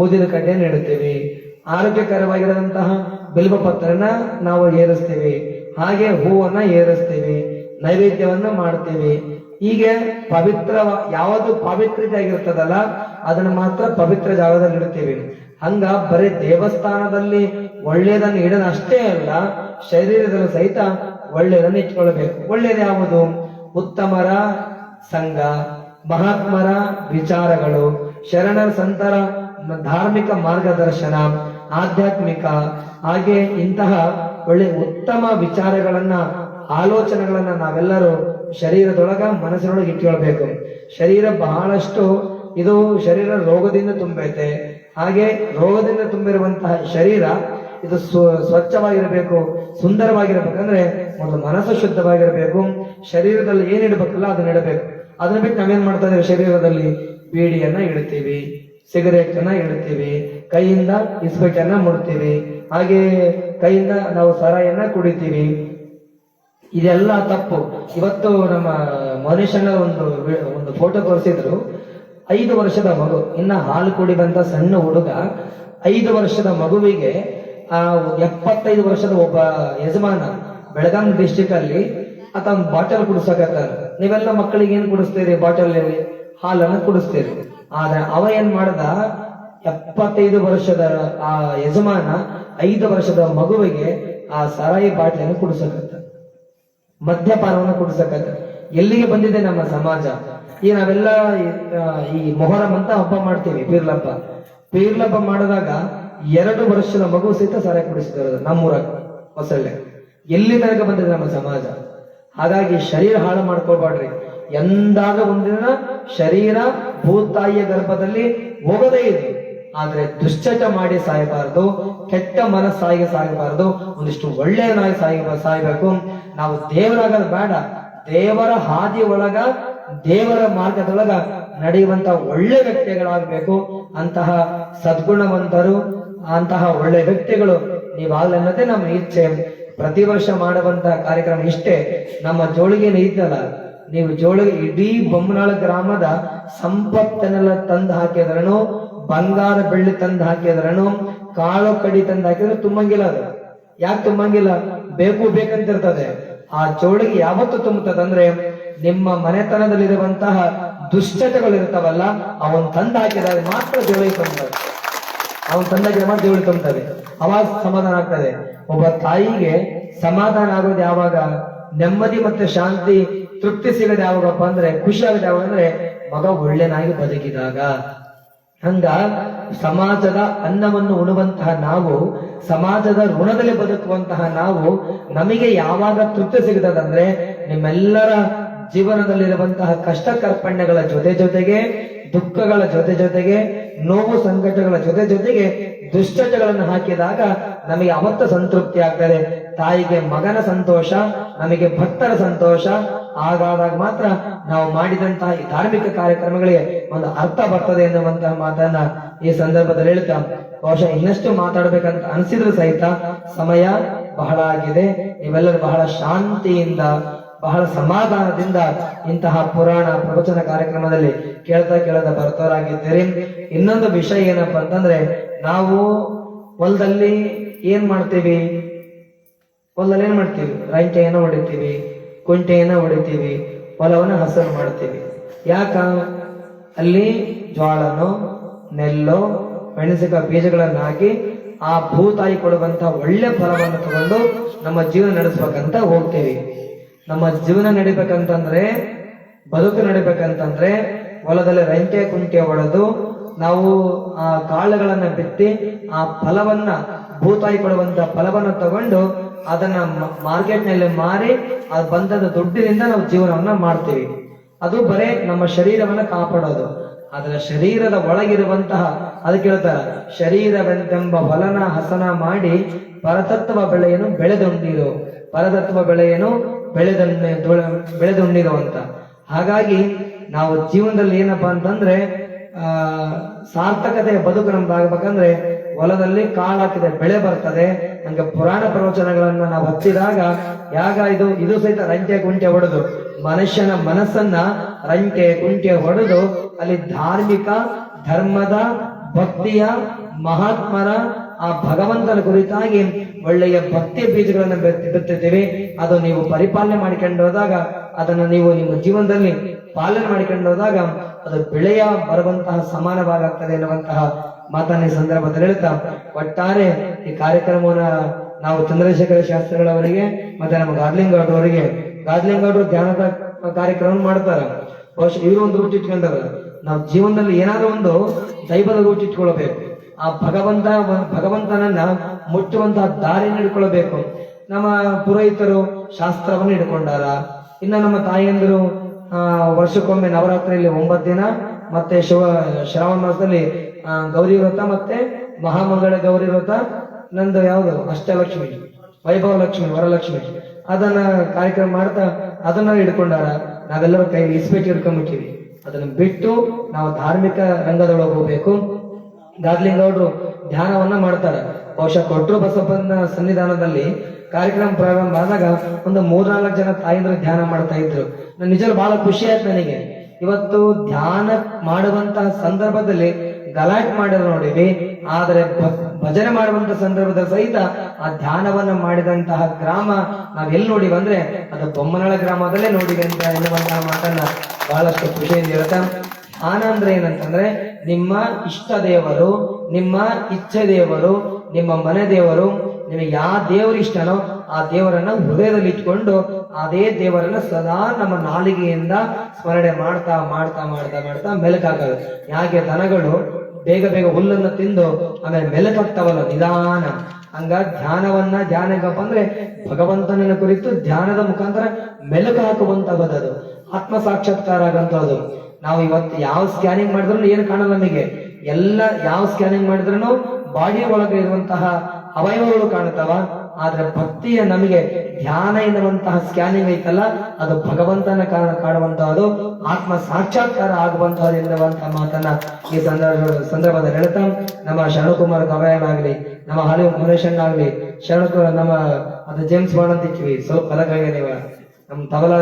ಊದಿನ ಕಡ್ಡೆಯನ್ನು ಇಡುತ್ತೇವೆ, ಆರೋಗ್ಯಕರವಾಗಿರುವಂತಹ ಬಿಲ್ವ ಪತ್ರನ ನಾವು ಏರಿಸ್ತೀವಿ, ಹಾಗೆ ಹೂವನ್ನ ಏರಿಸ್ತೀವಿ, ನೈವೇದ್ಯವನ್ನ ಮಾಡ್ತೀವಿ. ಹೀಗೆ ಪವಿತ್ರ ಯಾವುದು ಪವಿತ್ರತೆ ಆಗಿರ್ತದಲ್ಲ ಅದನ್ನ ಮಾತ್ರ ಪವಿತ್ರ ಜಾಗದಲ್ಲಿ ಇಡುತ್ತೀವಿ. ಹಂಗ ಬರೀ ದೇವಸ್ಥಾನದಲ್ಲಿ ಒಳ್ಳೆಯದನ್ನು ಇಡೋದು ಅಷ್ಟೇ ಅಲ್ಲ, ಶರೀರದಲ್ಲಿ ಸಹಿತ ಒಳ್ಳೆಯದನ್ನು ಇಟ್ಕೊಳ್ಬೇಕು. ಒಳ್ಳೆಯದು ಯಾವುದು? ಉತ್ತಮರ ಸಂಘ, ಮಹಾತ್ಮರ ವಿಚಾರಗಳು, ಶರಣರ ಸಂತರ ಧಾರ್ಮಿಕ ಮಾರ್ಗದರ್ಶನ, ಆಧ್ಯಾತ್ಮಿಕ, ಹಾಗೆ ಇಂತಹ ಒಳ್ಳೆ ಉತ್ತಮ ವಿಚಾರಗಳನ್ನ, ಆಲೋಚನೆಗಳನ್ನ ನಾವೆಲ್ಲರೂ ಶರೀರದೊಳಗ ಮನಸ್ಸಿನೊಳಗೆ ಇಟ್ಕೊಳ್ಬೇಕು. ಶರೀರ ಬಹಳಷ್ಟು ಇದು ಶರೀರ ರೋಗದಿಂದ ತುಂಬೈತೆ. ಹಾಗೆ ರೋಗದಿಂದ ತುಂಬಿರುವಂತಹ ಶರೀರ ಇದು ಸ್ವಚ್ಛವಾಗಿರಬೇಕು, ಸುಂದರವಾಗಿರ್ಬೇಕಂದ್ರೆ ಮೊದಲು ಮನಸ್ಸು ಶುದ್ಧವಾಗಿರಬೇಕು. ಶರೀರದಲ್ಲಿ ಏನ್ ಇಡಬೇಕಲ್ಲ ಅದನ್ನ ಇಡಬೇಕು. ಅದನ್ನ ಬಿಟ್ಟು ನಾವೇನ್ ಮಾಡ್ತಾ ಇದ್ದೇವೆ? ಶರೀರದಲ್ಲಿ ಬೀಡಿಯನ್ನ ಇಡ್ತೀವಿ, ಸಿಗರೇಟ್ ಅನ್ನ ಇಡ್ತೀವಿ, ಕೈಯಿಂದ ಇಸ್ಪೆಟನ್ನ ಮುಡ್ತೀವಿ, ಹಾಗೆ ಕೈಯಿಂದ ನಾವು ಸಾರಾಯನ್ನ ಕುಡಿತೀವಿ. ಇದೆಲ್ಲ ತಪ್ಪು. ಇವತ್ತು ನಮ್ಮ ಮನುಷ್ಯನ ಒಂದು ಫೋಟೋ ತೋರಿಸಿದ್ರು. 5 ವರ್ಷದ ಮಗು, ಇನ್ನ ಹಾಲು ಕುಡಿದಂತ ಸಣ್ಣ ಹುಡುಗ, 5 ವರ್ಷದ ಮಗುವಿಗೆ 75 ವರ್ಷದ ಒಬ್ಬ ಯಜಮಾನ ಬೆಳಗಾಂ ಡಿಸ್ಟಿಕ್ ಅಲ್ಲಿ ಆತ ಒಂದು ಬಾಟಲ್ ಕುಡಿಸಕತ್ತಾರ. ನೀವೆಲ್ಲ ಮಕ್ಕಳಿಗೆ ಏನ್ ಕುಡಿಸ್ತೀರಿ? ಬಾಟಲ್ ಹಾಲನ್ನ ಕುಡಿಸ್ತೀರಿ. ಆದ್ರೆ ಅವ ಏನ್ ಮಾಡ್ದ? 75 ವರ್ಷದ ಆ ಯಜಮಾನ 5 ವರ್ಷದ ಮಗುವಿಗೆ ಆ ಸರಾಯಿ ಬಾಟ್ಲಿಯನ್ನು ಕುಡಿಸಕತ್ತ, ಮದ್ಯಪಾನವನ್ನು ಕುಡಿಸಕತ್ತ. ಎಲ್ಲಿಗೆ ಬಂದಿದೆ ನಮ್ಮ ಸಮಾಜ? ಈ ನಾವೆಲ್ಲ ಈ ಮೊಹರಂ ಅಂತ ಹಬ್ಬ ಮಾಡ್ತೀವಿ, ಪೀರ್ಲಬ್ಬ ಮಾಡಿದಾಗ 2 ವರ್ಷದ ಮಗು ಸಹಿತ ಸರಾಯಿ ಕುಡಿಸಿದಾರೆ ನಮ್ಮೂರಾಗ ಹೊಸಳ್ಳೆ. ಎಲ್ಲಿ ತನಕ ಬಂದಿದೆ ನಮ್ಮ ಸಮಾಜ? ಹಾಗಾಗಿ ಶರೀರ ಹಾಳು ಮಾಡ್ಕೋಬಾಡ್ರಿ. ಎಂದಾಗ ಒಂದಿನ ಶರೀರ ಭೂತಾಯಿಯ ಗರ್ಭದಲ್ಲಿ ಹೋಗದೇ ಇದೆ. ಆದ್ರೆ ದುಶ್ಚಟ ಮಾಡಿ ಸಾಯಬಾರದು, ಕೆಟ್ಟ ಮನಸ್ಸಾಗಿ ಸಾಯಬಾರದು, ಒಂದಿಷ್ಟು ಒಳ್ಳೆಯನಾಗಿ ಸಾಯಬೇಕು. ನಾವು ದೇವರಾಗದ ಬೇಡ, ದೇವರ ಹಾದಿ ಒಳಗ, ದೇವರ ಮಾರ್ಗದೊಳಗ ನಡೆಯುವಂತ ಒಳ್ಳೆ ವ್ಯಕ್ತಿಗಳಾಗಬೇಕು. ಅಂತಹ ಸದ್ಗುಣವಂತರು, ಅಂತಹ ಒಳ್ಳೆ ವ್ಯಕ್ತಿಗಳು ನೀವಾಗಲನ್ನದೇ ನಮ್ಮ ಇಚ್ಛೆ. ಪ್ರತಿ ವರ್ಷ ಮಾಡುವಂತಹ ಕಾರ್ಯಕ್ರಮ ಇಷ್ಟೇ. ನಮ್ಮ ಜೋಳಿಗೆ ಇದ್ದಲ್ಲ, ನೀವು ಜೋಳಿಗೆ ಇಡೀ ಬೊಮ್ಮನಾಳ ಗ್ರಾಮದ ಸಂಪತ್ತನ್ನೆಲ್ಲ ತಂದು ಹಾಕಿದ್ರನು, ಬಂಗಾರ ಬೆಳ್ಳಿ ತಂದು ಹಾಕಿದ್ರನು, ಕಾಳು ಕಡಿ ತಂದು ಹಾಕಿದ್ರೆ ತುಂಬಂಗಿಲ್ಲ. ಅದು ಯಾಕೆ ತುಂಬಂಗಿಲ್ಲ? ಬೇಕಂತಿರ್ತದೆ. ಆ ಜೋಳಿಗೆ ಯಾವತ್ತು ತುಂಬುತ್ತದಂದ್ರೆ ನಿಮ್ಮ ಮನೆತನದಲ್ಲಿರುವಂತಹ ದುಶ್ಚಟಗಳು ಇರ್ತಾವಲ್ಲ, ಅವನ್ ತಂದು ಹಾಕಿದಾಗ ಮಾತ್ರ ಜೋಳಿಗೆ ತುಂಬುತ್ತದೆ. ಅವನ್ ತಂದಾಗಿದ್ರೆ ಮಾತ್ರ ಜೋಳಿಗೆ ತುಂಬುತ್ತದೆ. ಅವಾಗ ಸಮಾಧಾನ ಆಗ್ತದೆ. ಒಬ್ಬ ತಾಯಿಗೆ ಸಮಾಧಾನ ಆಗೋದು ಯಾವಾಗ? ನೆಮ್ಮದಿ ಮತ್ತೆ ಶಾಂತಿ, ತೃಪ್ತಿ ಸಿಗೋದು ಯಾವಾಗಪ್ಪ ಅಂದ್ರೆ, ಖುಷಿ ಆಗೋದು ಯಾವಾಗ ಅಂದ್ರೆ ಮಗ ಒಳ್ಳೆನಾಗಿ ಬದುಕಿದಾಗ. ಹಂಗ ಸಮಾಜದ ಅನ್ನವನ್ನು ಉಣುವಂತಹ ನಾವು, ಸಮಾಜದ ಋಣದಲ್ಲಿ ಬದುಕುವಂತಹ ನಾವು, ನಮಗೆ ಯಾವಾಗ ತೃಪ್ತಿ ಸಿಗುತ್ತದಂದ್ರೆ ನಿಮ್ಮೆಲ್ಲರ ಜೀವನದಲ್ಲಿರುವಂತಹ ಕಷ್ಟ ಕಾರ್ಪಣ್ಯಗಳ ಜೊತೆಗೆ, ದುಃಖಗಳ ಜೊತೆಗೆ, ನೋವು ಸಂಕಟಗಳ ಜೊತೆಗೆ ದುಶ್ಚಟಗಳನ್ನು ಹಾಕಿದಾಗ ನಮಗೆ ಅವತ್ತ ಸಂತೃಪ್ತಿ ಆಗ್ತದೆ. ತಾಯಿಗೆ ಮಗನ ಸಂತೋಷ, ನಮಗೆ ಭಕ್ತರ ಸಂತೋಷ, ಹಾಗಾದಾಗ ಮಾತ್ರ ನಾವು ಮಾಡಿದಂತಹ ಈ ಧಾರ್ಮಿಕ ಕಾರ್ಯಕ್ರಮಗಳಿಗೆ ಒಂದು ಅರ್ಥ ಬರ್ತದೆ ಎನ್ನುವಂತಹ ಮಾತನ್ನ ಈ ಸಂದರ್ಭದಲ್ಲಿ ಹೇಳ್ತಾ ಬಹುಶಃ ಇನ್ನಷ್ಟು ಮಾತಾಡ್ಬೇಕಂತ ಅನಿಸಿದ್ರು ಸಹಿತ ಸಮಯ ಬಹಳ ಆಗಿದೆ. ನೀವೆಲ್ಲರೂ ಬಹಳ ಶಾಂತಿಯಿಂದ ಬಹಳ ಸಮಾಧಾನದಿಂದ ಇಂತಹ ಪುರಾಣ ಪ್ರವಚನ ಕಾರ್ಯಕ್ರಮದಲ್ಲಿ ಕೇಳ್ತಾ ಬರ್ತವರಾಗಿದ್ದೀರಿ. ಇನ್ನೊಂದು ವಿಷಯ ಏನಪ್ಪಾ ಅಂತಂದ್ರೆ, ನಾವು ಹೊಲದಲ್ಲಿ ಏನ್ ಮಾಡ್ತೀವಿ, ರಂಟೆಯನ್ನ ಹೊಡಿತೀವಿ, ಕುಂಟೆಯನ್ನ ಹೊಡಿತೀವಿ, ಹೊಲವನ್ನ ಹಸರು ಮಾಡ್ತೀವಿ. ಯಾಕ? ಅಲ್ಲಿ ಜ್ವಾಳನೋ ನೆಲ್ಲೋ ಮೆಣಸಿನಕಾಯಿ ಬೀಜಗಳನ್ನ ಹಾಕಿ ಆ ಭೂತಾಯಿ ಕೊಡುವಂತ ಒಳ್ಳೆ ಫಲವನ್ನು ತಗೊಂಡು ನಮ್ಮ ಜೀವನ ನಡೆಸ್ಬೇಕಂತ ಹೋಗ್ತೇವಿ. ನಮ್ಮ ಜೀವನ ನಡಿಬೇಕಂತಂದ್ರೆ, ಬದುಕು ನಡಿಬೇಕಂತಂದ್ರೆ ಹೊಲದಲ್ಲಿ ರಂಟೆ ಕುಂಟೆ ಹೊಡೆದು ನಾವು ಆ ಕಾಳುಗಳನ್ನ ಬಿತ್ತಿ ಆ ಫಲವನ್ನ ಭೂತಾಯಿ ಕೊಡುವಂತ ಫಲವನ್ನ ತಗೊಂಡು ಅದನ್ನ ಮಾರ್ಕೆಟ್ ನಲ್ಲಿ ಮಾರಿ ಅದು ಬಂದದ ದುಡ್ಡಿನಿಂದ ನಾವು ಜೀವನವನ್ನ ಮಾಡ್ತೀವಿ. ಅದು ಬರೇ ನಮ್ಮ ಶರೀರವನ್ನ ಕಾಪಾಡೋದು. ಆದ್ರೆ ಶರೀರದ ಒಳಗಿರುವಂತಹ, ಅದಕ್ಕೆ ಹೇಳ್ತಾರ, ಶರೀರವೆಂತೆಂಬ ಹೊಲನ ಹಸನ ಮಾಡಿ ಪರತತ್ವ ಬೆಳೆಯನ್ನು ಬೆಳೆದುಂಡಿರು, ಪರತತ್ವ ಬೆಳೆಯನ್ನು ಬೆಳೆದುಂಡಿರು ಅಂತ. ಹಾಗಾಗಿ ನಾವು ಜೀವನದಲ್ಲಿ ಏನಪ್ಪಾ ಅಂತಂದ್ರೆ ಸಾರ್ಥಕತೆಯ ಬದುಕು ನಮ್ದಾಗಬೇಕಂದ್ರೆ ಹೊಲದಲ್ಲಿ ಕಾಳು ಹಾಕಿದೆ ಬೆಳೆ ಬರ್ತದೆ. ನಂಗೆ ಪುರಾಣ ಪ್ರವಚನಗಳನ್ನ ನಾವು ಹಚ್ಚಿದಾಗ ಇದು ಸಹಿತ ರಂಟೆ ಕುಂಟೆ ಹೊಡೆದು ಮನುಷ್ಯನ ಮನಸ್ಸನ್ನ ರಂಟೆ ಕುಂಟೆ ಹೊಡೆದು ಅಲ್ಲಿ ಧಾರ್ಮಿಕ ಧರ್ಮದ ಭಕ್ತಿಯ ಮಹಾತ್ಮರ ಆ ಭಗವಂತನ ಕುರಿತಾಗಿ ಒಳ್ಳೆಯ ಭಕ್ತಿ ಬೀಜಗಳನ್ನು ಬಿತ್ತುತ್ತೀವಿ. ಅದು ನೀವು ಪರಿಪಾಲನೆ ಮಾಡಿಕೊಂಡು ಹೋದಾಗ, ಅದನ್ನ ನೀವು ನಿಮ್ಮ ಜೀವನದಲ್ಲಿ ಪಾಲನೆ ಮಾಡಿಕೊಂಡು ಹೋದಾಗ ಅದು ಬೆಳೆಯ ಬರುವಂತಹ ಸಮಾನವಾಗ್ತದೆ ಎನ್ನುವಂತಹ ಮಾತನ್ನ ಈ ಸಂದರ್ಭದಲ್ಲಿ ಹೇಳ್ತಾ, ಒಟ್ಟಾರೆ ಈ ಕಾರ್ಯಕ್ರಮವನ್ನ ನಾವು ಚಂದ್ರಶೇಖರ ಶಾಸ್ತ್ರಿಗಳವರಿಗೆ ಮತ್ತೆ ನಮ್ಮ ಗಾದ್ಲಿಂಗೌಡರು ಧ್ಯಾನದ ಕಾರ್ಯಕ್ರಮ ಮಾಡ್ತಾರ. ಬಹುಶಃ ಇವರು ಒಂದು ರೂಟ್ ಇಟ್ಕೊಂಡಾರ. ನಾವು ಜೀವನದಲ್ಲಿ ಏನಾದ್ರೂ ಒಂದು ದೈವದ ರೂಟ್ ಇಟ್ಕೊಳ್ಬೇಕು. ಆ ಭಗವಂತನನ್ನ ಮುಟ್ಟುವಂತಹ ದಾರಿಯನ್ನು ಹಿಡ್ಕೊಳ್ಬೇಕು. ನಮ್ಮ ಪುರೋಹಿತರು ಶಾಸ್ತ್ರವನ್ನು ಹಿಡ್ಕೊಂಡಾರ. ಇನ್ನು ನಮ್ಮ ತಾಯಿಯಂದರು ವರ್ಷಕ್ಕೊಮ್ಮೆ ನವರಾತ್ರಿಯಲ್ಲಿ 9 ದಿನ ಮತ್ತೆ ಶ್ರಾವಣ ಮಾಸದಲ್ಲಿ ಗೌರಿ ವ್ರತ ಮತ್ತೆ ಮಹಾಮಂಗಳ ಗೌರಿ ವ್ರತ, ನಂದು ಯಾವ್ದು ಅಷ್ಟಲಕ್ಷ್ಮಿ, ವೈಭವ ಲಕ್ಷ್ಮಿ, ವರಲಕ್ಷ್ಮಿ, ಅದನ್ನ ಕಾರ್ಯಕ್ರಮ ಮಾಡ್ತಾ ಅದನ್ನ ಹಿಡ್ಕೊಂಡಾರ. ನಾವೆಲ್ಲರೂ ಕೈ ಇಸ್ಪೇಟ್ ಹಿಡ್ಕೊಂಡ್ಬಿಟ್ಟಿವಿ. ಅದನ್ನ ಬಿಟ್ಟು ನಾವು ಧಾರ್ಮಿಕ ರಂಗದೊಳಗೆ ಹೋಗ್ಬೇಕು. ಗಾದ್ಲಿಂಗೌಡರು ಧ್ಯಾನವನ್ನ ಮಾಡ್ತಾರೆ. ಬಹುಶಃ ಕೊಟ್ರು ಬಸಪ್ಪನ ಸನ್ನಿಧಾನದಲ್ಲಿ ಕಾರ್ಯಕ್ರಮ ಪ್ರಾರಂಭ ಆದಾಗ ಒಂದು 3-4 ಜನ ತಾಯಂದ್ರು ಧ್ಯಾನ ಮಾಡ್ತಾ ಇದ್ರು. ನಿಜವಾಗ್ಲೂ ಬಹಳ ಖುಷಿ ಆಯ್ತು ನನಗೆ. ಇವತ್ತು ಧ್ಯಾನ ಮಾಡುವಂತಹ ಸಂದರ್ಭದಲ್ಲಿ ಗಲಾಟೆ ಮಾಡಿದ್ರು ನೋಡಿವಿ, ಆದ್ರೆ ಭಜನೆ ಮಾಡುವಂತ ಸಂದರ್ಭದಲ್ಲಿ ಸಹಿತ ಆ ಧ್ಯಾನವನ್ನ ಮಾಡಿದಂತಹ ಗ್ರಾಮ ನಾವೆಲ್ಲಿ ನೋಡಿವಿ ಅಂದ್ರೆ ಅದು ಬೊಮ್ಮನಾಳ ಗ್ರಾಮದಲ್ಲೇ ನೋಡಿವಿ ಅಂತ ಎನ್ನುವಂತಹ ಮಾತನ್ನ ಬಹಳಷ್ಟು ಖುಷಿಯಿಂದ ಹೇಳ್ತಾ, ಧ್ಯಾನ ಅಂದ್ರೆ ಏನಂತಂದ್ರೆ ನಿಮ್ಮ ಇಷ್ಟ ದೇವರು, ನಿಮ್ಮ ಇಚ್ಛೆ ದೇವರು, ನಿಮ್ಮ ಮನೆ ದೇವರು, ನಿಮಗೆ ಯಾವ ದೇವರು ಇಷ್ಟನೋ ಆ ದೇವರನ್ನ ಹೃದಯದಲ್ಲಿ ಇಟ್ಕೊಂಡು ಅದೇ ದೇವರನ್ನ ಸದಾ ನಮ್ಮ ನಾಲಿಗೆಯಿಂದ ಸ್ಮರಣೆ ಮಾಡ್ತಾ ಮಾಡ್ತಾ ಮಾಡ್ತಾ ಮಾಡ್ತಾ ಮೆಲುಕಾಗದು. ಯಾಕೆ ದನಗಳು ಬೇಗ ಹುಲ್ಲನ್ನು ತಿಂದು ಆಮೇಲೆ ಮೆಲುಕಾಗ್ತಾವಲ್ಲ ನಿಧಾನ, ಹಂಗ ಧ್ಯಾನ ಹೆಂಗಪ್ಪ ಅಂದ್ರೆ ಭಗವಂತನ ಕುರಿತು ಧ್ಯಾನದ ಮುಖಾಂತರ ಮೆಲುಕು ಹಾಕುವಂತದ್ದು, ಆತ್ಮ ಸಾಕ್ಷಾತ್ಕಾರ ಆಗಂತದ್ದು. ನಾವು ಇವತ್ತು ಯಾವ ಸ್ಕ್ಯಾನಿಂಗ್ ಮಾಡಿದ್ರು ಏನು ಕಾಣಲ್ಲ ನಮಗೆ. ಎಲ್ಲ ಯಾವ ಸ್ಕ್ಯಾನಿಂಗ್ ಮಾಡಿದ್ರು ಬಾಡಿ ಒಳಗೆ ಇರುವಂತಹ ಅವಯವಗಳು ಕಾಣುತ್ತವ. ಆದ್ರೆ ಭಕ್ತಿಯ ನಮಗೆ ಧ್ಯಾನ ಎನ್ನುವಂತಹ ಸ್ಕ್ಯಾನಿಂಗ್ ಐತಲ್ಲ, ಅದು ಭಗವಂತನ ಕಾಣುವಂತಹದ್ದು, ಆತ್ಮ ಸಾಕ್ಷಾತ್ಕಾರ ಆಗುವಂತಹದ್ದು ಎನ್ನುವಂತಹ ಮಾತನ್ನ ಈ ಸಂದರ್ಭದಲ್ಲಿ ಹೇಳ್ತಾ, ನಮ್ಮ ಶರಣಕುಮಾರ್ ಗವಾಯನಾಗ್ಲಿ, ನಮ್ಮ ಹಾಲಿ ಮುನೇಶಣ್ಣಾಗ್ಲಿ, ನಮ್ಮ ಅದು ಜೇಮ್ಸ್ ಬಾಂಡ್ ಅಂತ ಇಟ್ಟಿವಿ, ಸ್ವಲ್ಪ ಕಲಕಾಗಿ ನೀವು ನಮ್ ತಬಲ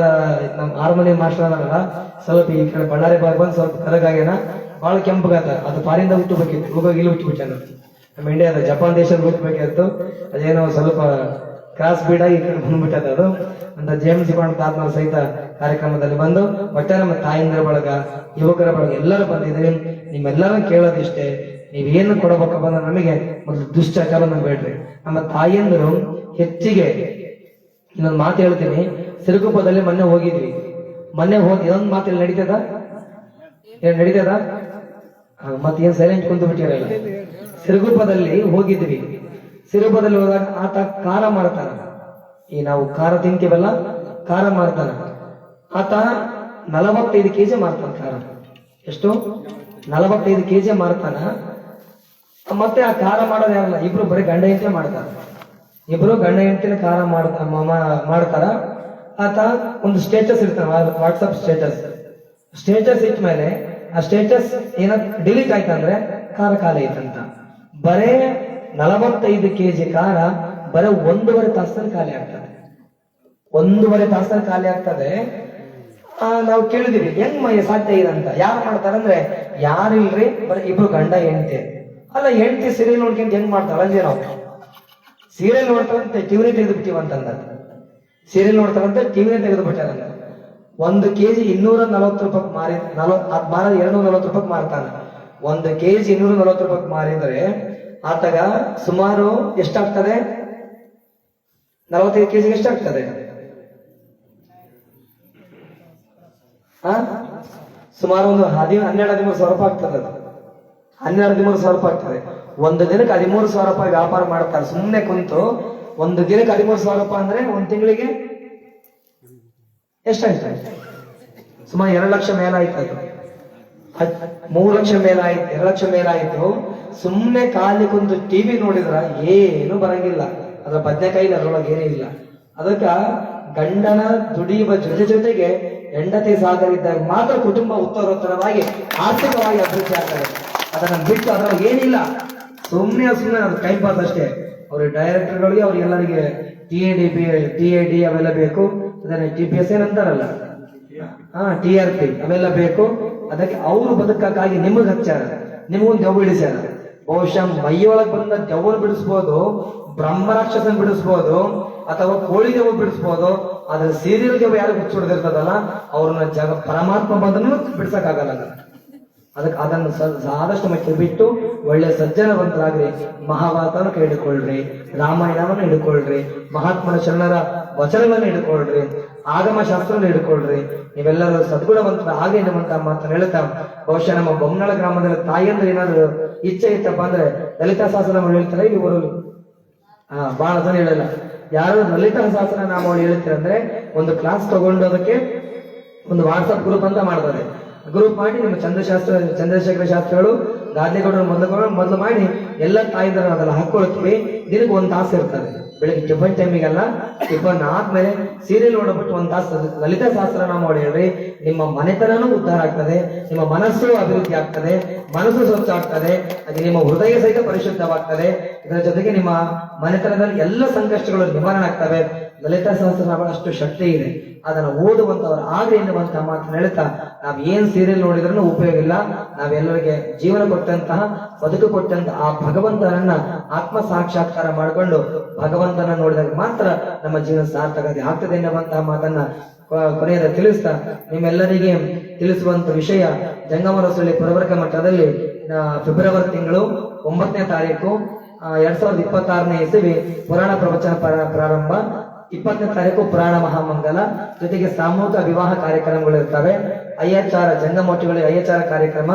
ನಮ್ ಹಾರ್ಮೋನಿಯಂ ಮಾಸ್ಟರ್ ಅಲ್ಲ, ಸ್ವಲ್ಪ ಈ ಕಡೆ ಬಳ್ಳಾರಿ ಭಾಗ ಬಂದು ಸ್ವಲ್ಪ ಕಲಗಾಗ್ಯಾನ, ಬಹಳ ಕೆಂಪಗಾತ. ಅದು ಫಾರಿಂದ ಹುಟ್ಟಬೇಕಿತ್ತು, ಹೋಗೋಗಿ ಇಲ್ಲಿ ಹುಟ್ಟುಬಿಟ್ಟ. ನಮ್ಮ ಇಂಡಿಯಾದ ಜಪಾನ್ ದೇಶದ ಹುಟ್ಟಬೇಕಿತ್ತು, ಅದೇನೋ ಸ್ವಲ್ಪ ಕ್ರಾಸ್ ಬೀಡ್ ಆಗಿ ಈ ಕಡೆ ಬಂದ್ಬಿಟ್ಟದ ಅದು ಅಂತ. ಜೇಮ್ಸ್ ಬಾಂಡ್ ತಾತ್ನ ಸಹಿತ ಕಾರ್ಯಕ್ರಮದಲ್ಲಿ ಬಂದು ಒಟ್ಟೆ ನಮ್ಮ ತಾಯಿಂದ್ರ ಬಳಗ, ಯುವಕರ ಬಳಗ ಎಲ್ಲರೂ ಬಂದಿದ್ದೀವಿ. ನಿಮ್ಮೆಲ್ಲರೂ ಕೇಳೋದಿಷ್ಟೇ, ನೀವೇನು ಕೊಡಬೇಕಪ್ಪ ಅಂದ್ರೆ ನಮಗೆ ಮೊದಲು ದುಶ್ಚಟವನ್ನು ಬೇಡ್ರಿ. ನಮ್ಮ ತಾಯಿಯಂದರು ಹೆಚ್ಚಿಗೆ ಇನ್ನೊಂದು ಮಾತು ಹೇಳ್ತೀನಿ. ಸಿರುಗುಪ್ಪದಲ್ಲಿ ಮೊನ್ನೆ ಹೋಗಿದ್ವಿ. ಮೊನ್ನೆ ಹೋಗಿ ಇದೊಂದು ಮಾತು ಇಲ್ಲಿ ನಡೀತದ, ಏನ್ ನಡೀತದ? ಮತ್ತೇನ್ ಸೈಲೆಂಟ್ ಕುಂತು ಬಿಟ್ಟಿರಲ್ಲ. ಸಿರುಗುಪ್ಪದಲ್ಲಿ ಹೋಗಿದ್ವಿ. ಸಿರುಗುಪ್ಪದಲ್ಲಿ ಹೋದಾಗ ಆತ ಖಾರ ಮಾಡ್ತಾನ. ಈ ನಾವು ಖಾರ ತಿಂತೀವಲ್ಲ, ಖಾರ ಮಾಡ್ತಾನ. ಆತ 45 kg ಮಾರ್ತಾನ ಖಾರ. ಎಷ್ಟು? 45 kg ಮಾರ್ತಾನ. ಮತ್ತೆ ಆ ಖಾರ ಮಾಡೋದು ಯಾರಲ್ಲ, ಇಬ್ರು ಬರೀ ಗಂಡ ಹೆಂಡತಿ ಮಾಡ್ತಾರ. ಇಬ್ರು ಗಂಡ ಹೆಂಡತಿನ ಖಾರ ಮಾಡ್ತಾರ. ಆತ ಒಂದು ಸ್ಟೇಟಸ್ ಇರ್ತಾನೆ, ವಾಟ್ಸಪ್ ಸ್ಟೇಟಸ್ ಇಟ್ಟ ಮೇಲೆ ಆ ಸ್ಟೇಟಸ್ ಏನ ಡಿಲೀಟ್ ಆಯ್ತಂದ್ರೆ ಖಾರ ಖಾಲಿ ಐತಂತ. ಬರೇ 45 kg ಖಾರ ಬರೇ 1.5 ತಾಸಲ್ಲಿ ಖಾಲಿ ಆಗ್ತದೆ. 1.5 ತಾಸಲ್ಲಿ ಖಾಲಿ ಆಗ್ತದೆ. ನಾವು ಕೇಳಿದೀವಿ ಹೆಂಗ್ ಸಾಧ್ಯ ಇದೆ ಅಂತ. ಯಾರು ಮಾಡ್ತಾರಂದ್ರೆ ಯಾರಿಲ್ರಿ, ಬರೀ ಇಬ್ರು ಗಂಡ ಹೆಂಡತಿ. ಅಲ್ಲ, ಹೆಂಡತಿ ಸೀರಿಯಲ್ ನೋಡ್ಕೊಂತ ಹೆಂಗ್ ಮಾಡ್ತಾರ ಅಂಜೆ ನಾವು. ಸೀರಿಯಲ್ ನೋಡ್ತಾರಂತೆ ಟಿವಿನೇ ತೆಗೆದು ಬಿಟ್ಟಿವಂತಂದ. ಸೀರಿಯಲ್ ನೋಡ್ತಾರಂತೆ ಟಿವಿನೇ ತೆಗೆದು ಬಿಟ್ಟಾರಂತ. 1 kg 240 ರೂಪಾಯಿ ಮಾರಿ, 240 ರೂಪಾಯಿ ಮಾರ್ತಾನ. 1 kg 240 ರೂಪಾಯಿ ಮಾರಿದ್ರೆ ಆತಗ ಸುಮಾರು ಎಷ್ಟಾಗ್ತದೆ? 45 kg ಎಷ್ಟಾಗ್ತದೆ? ಸುಮಾರು ಒಂದು 12-13 ಸಾವಿರ ರೂಪಾಯಿ ಆಗ್ತದೆ. 12-13 ಸಾವಿರ ರೂಪಾಯಿ ಆಗ್ತದೆ. ಒಂದು ದಿನಕ್ಕೆ 13 ಸಾವಿರ ರೂಪಾಯಿ ವ್ಯಾಪಾರ ಮಾಡ್ತಾರೆ ಸುಮ್ಮನೆ ಕುಂತು. ಒಂದು ದಿನಕ್ಕೆ 13 ಸಾವಿರ ರೂಪಾಯಿ ಅಂದ್ರೆ ಒಂದ್ ತಿಂಗಳಿಗೆ ಎಷ್ಟಾಯ್ತು? ಸುಮಾರು 2 ಲಕ್ಷ ಮೇಲಾಯ್ತು. 3 ಲಕ್ಷ ಮೇಲಾಯ್ತು, 2 ಲಕ್ಷ ಮೇಲಾಯ್ತು. ಸುಮ್ಮನೆ ಖಾಲಿ ಕುಂತು ಟಿವಿ ನೋಡಿದ್ರ ಏನು ಬರಂಗಿಲ್ಲ. ಅದ್ರ ಬದನೆಕಾಯಿ ಅದ್ರೊಳಗೆ ಏನೂ ಇಲ್ಲ. ಅದಕ್ಕ ಗಂಡನ ದುಡಿಯುವ ಜೊತೆಗೆ ಹೆಂಡತಿ ಸಾಧರಿದ್ದಾಗ ಮಾತ್ರ ಕುಟುಂಬ ಉತ್ತರೋತ್ತರವಾಗಿ ಆರ್ಥಿಕವಾಗಿ ಅಭಿವೃದ್ಧಿ ಆಗ್ತದೆ. ಅದನ್ನ ಬಿಟ್ಟು ಅದ್ರೊಳಗೆ ಏನಿಲ್ಲ. ಸುಮ್ಮನೆ ಅದು ಟೈಮ್ ಪಾಸ್ ಅಷ್ಟೇ. ಅವ್ರಿಗೆ ಡೈರೆಕ್ಟರ್ಗಳಿಗೆ ಅವ್ರಿಗೆಲ್ಲರಿಗೆ TAD ಅವೆಲ್ಲ ಬೇಕು. ಅದನ್ನ TPS ಏನಂತಾರಲ್ಲ, TRP ಅವೆಲ್ಲ ಬೇಕು. ಅದಕ್ಕೆ ಅವರು ಬದುಕಕ್ಕಾಗಿ ನಿಮಗ್ ಹಚ್ಚಾರ, ನಿಮಗೊಂದು ದೆವ್ವ ಬಿಡಿಸ್ಯಾರ. ಬಹುಶಃ ಮೈಯೊಳಗ್ ಬಂದ ದೆವ್ವನ್ ಬಿಡಿಸ್ಬೋದು, ಬ್ರಹ್ಮ ರಾಕ್ಷಸನ್ ಬಿಡಿಸ್ಬೋದು, ಅಥವಾ ಕೋಳಿ ದೆವ್ವ ಬಿಡಿಸ್ಬೋದು. ಅದ್ರ ಸೀರಿಯಲ್ ದೆವ್ವ ಯಾರು ಬಿಡಿಸ್ಬಿಡ್ದಿರ್ತದಲ್ಲ ಅವ್ರನ್ನ ಪರಮಾತ್ಮ ಬಂದನು ಬಿಡ್ಸಕ್ಕಾಗಲ್ಲ. ಅದಕ್ಕೆ ಅದನ್ನು ಆದಷ್ಟು ಮಟ್ಟಿಗೆ ಬಿಟ್ಟು ಒಳ್ಳೆ ಸಜ್ಜನವಂತರಾಗ್ರಿ. ಮಹಾಭಾರತವನ್ನು ಹಿಡ್ಕೊಳ್ರಿ, ರಾಮಾಯಣವನ್ನು ಹಿಡ್ಕೊಳ್ರಿ, ಮಹಾತ್ಮನ ಶರಣರ ವಚನಗಳನ್ನು ಹಿಡ್ಕೊಳ್ರಿ, ಆಗಮ ಶಾಸ್ತ್ರವನ್ನು ಹಿಡ್ಕೊಳ್ರಿ. ನೀವೆಲ್ಲರೂ ಸದ್ಗುಣವಂತರ ಹಾಗೆ ಎನ್ನುವಂತ ಮಾತನ್ನು ಹೇಳ್ತಾ, ಬಹುಶಃ ನಮ್ಮ ಬೊಮ್ಮನಾಳ ಗ್ರಾಮದಲ್ಲಿ ತಾಯಿಯಂದ್ರೆ ಏನಾದ್ರು ಇಚ್ಛೆ ಇತ್ತಪ್ಪ ಅಂದ್ರೆ ಲಲಿತಾ ಸಹಸ್ರನಾಮ ಹೇಳ್ತಾರೆ. ಇವರು ಬಹಳ ಜನ ಹೇಳಲ್ಲ. ಯಾರು ಲಲಿತಾ ಸಹಸ್ರನಾಮ ಹೇಳ್ತೀರಂದ್ರೆ ಒಂದು ಕ್ಲಾಸ್ ತಗೊಂಡು ಅದಕ್ಕೆ ಒಂದು ವಾಟ್ಸಪ್ ಗ್ರೂಪ್ ಅಂತ ಮಾಡ್ತಾರೆ. ಗ್ರೂಪ್ ಮಾಡಿ ನಿಮ್ಮ ಚಂದ್ರಶೇಖರ ಶಾಸ್ತ್ರಿಗಳು ಗಾದೆಗೌಡರು ಮೊದಲು ಮಾಡಿ ಎಲ್ಲ ತಾಯಿದರ ಅದೆಲ್ಲ ಹಾಕೊಳ್ತೀವಿ. ದಿನಕ್ಕೆ 1 ತಾಸು ಇರ್ತದೆ. ಬೆಳಿಗ್ಗೆ ಟಿಫನ್ ಟೈಮಿಗೆಲ್ಲ ಟಿಫನ್ ಆದ್ಮೇಲೆ ಸೀರಿಯಲ್ ನೋಡ್ಬಿಟ್ಟು 1 ತಾಸು ಲಲಿತಾ ಸಹಸ್ರನಾಮ ಹೇಳ್ರಿ. ನಿಮ್ಮ ಮನೆತನೂ ಉದ್ಧಾರ ಆಗ್ತದೆ, ನಿಮ್ಮ ಮನಸ್ಸು ಅಭಿವೃದ್ಧಿ ಆಗ್ತದೆ, ಮನಸ್ಸು ಸ್ವಚ್ಛ ಆಗ್ತದೆ, ಹಾಗೆ ನಿಮ್ಮ ಹೃದಯ ಸಹಿತ ಪರಿಶುದ್ಧವಾಗ್ತದೆ. ಇದರ ಜೊತೆಗೆ ನಿಮ್ಮ ಮನೆತನದಲ್ಲಿ ಎಲ್ಲ ಸಂಕಷ್ಟಗಳು ನಿವಾರಣೆ ಆಗ್ತವೆ. ಲಲಿತಾ ಸಹಸ್ರನಾಮ ಅಷ್ಟು ಶಕ್ತಿ ಇದೆ. ಅದನ್ನು ಓದುವಂತವರು ಆಗ್ಲಿ ಎನ್ನುವಂತಹ ಮಾತನ್ನು ಹೇಳ್ತಾ, ನಾವ್ ಏನ್ ಸೀರಿಯಲ್ ನೋಡಿದ್ರೂ ಉಪಯೋಗ ಇಲ್ಲ. ನಾವೆಲ್ಲರಿಗೆ ಜೀವನ ಕೊಟ್ಟಂತಹ, ಬದುಕು ಕೊಟ್ಟಂತಹ ಆ ಭಗವಂತನನ್ನ ಆತ್ಮ ಸಾಕ್ಷಾತ್ಕಾರ ಮಾಡಿಕೊಂಡು ಭಗವಂತನ ನೋಡಿದಾಗ ಮಾತ್ರ ನಮ್ಮ ಜೀವನ ಸಾರ್ಥಕತೆ ಆಗ್ತದೆ ಎನ್ನುವಂತಹ ಮಾತನ್ನ ಕೊನೆಯದ ತಿಳಿಸ್ತಾ, ನಿಮ್ಮೆಲ್ಲರಿಗೆ ತಿಳಿಸುವಂತ ವಿಷಯ, ಜಂಗಮರಸಳ್ಳಿ ಪುರವರ್ಗ ಮಠದಲ್ಲಿ ಫೆಬ್ರವರಿ ತಿಂಗಳು 9ನೇ ತಾರೀಕು 2026ನೇ ಇಸವಿ ಪುರಾಣ ಪ್ರವಚನ ಪ್ರಾರಂಭ. 20ನೇ ತಾರೀಕು ಪುರಾಣ ಮಹಾಮಂಗಲ, ಜೊತೆಗೆ ಸಾಮೂಹಿಕ ವಿವಾಹ ಕಾರ್ಯಕ್ರಮಗಳು ಇರ್ತವೆ. ಅಯ್ಯಾಚಾರ ಜಂಗಮೋಟಿಗಳಿಗೆ ಅಯ್ಯಾಚಾರ ಕಾರ್ಯಕ್ರಮ,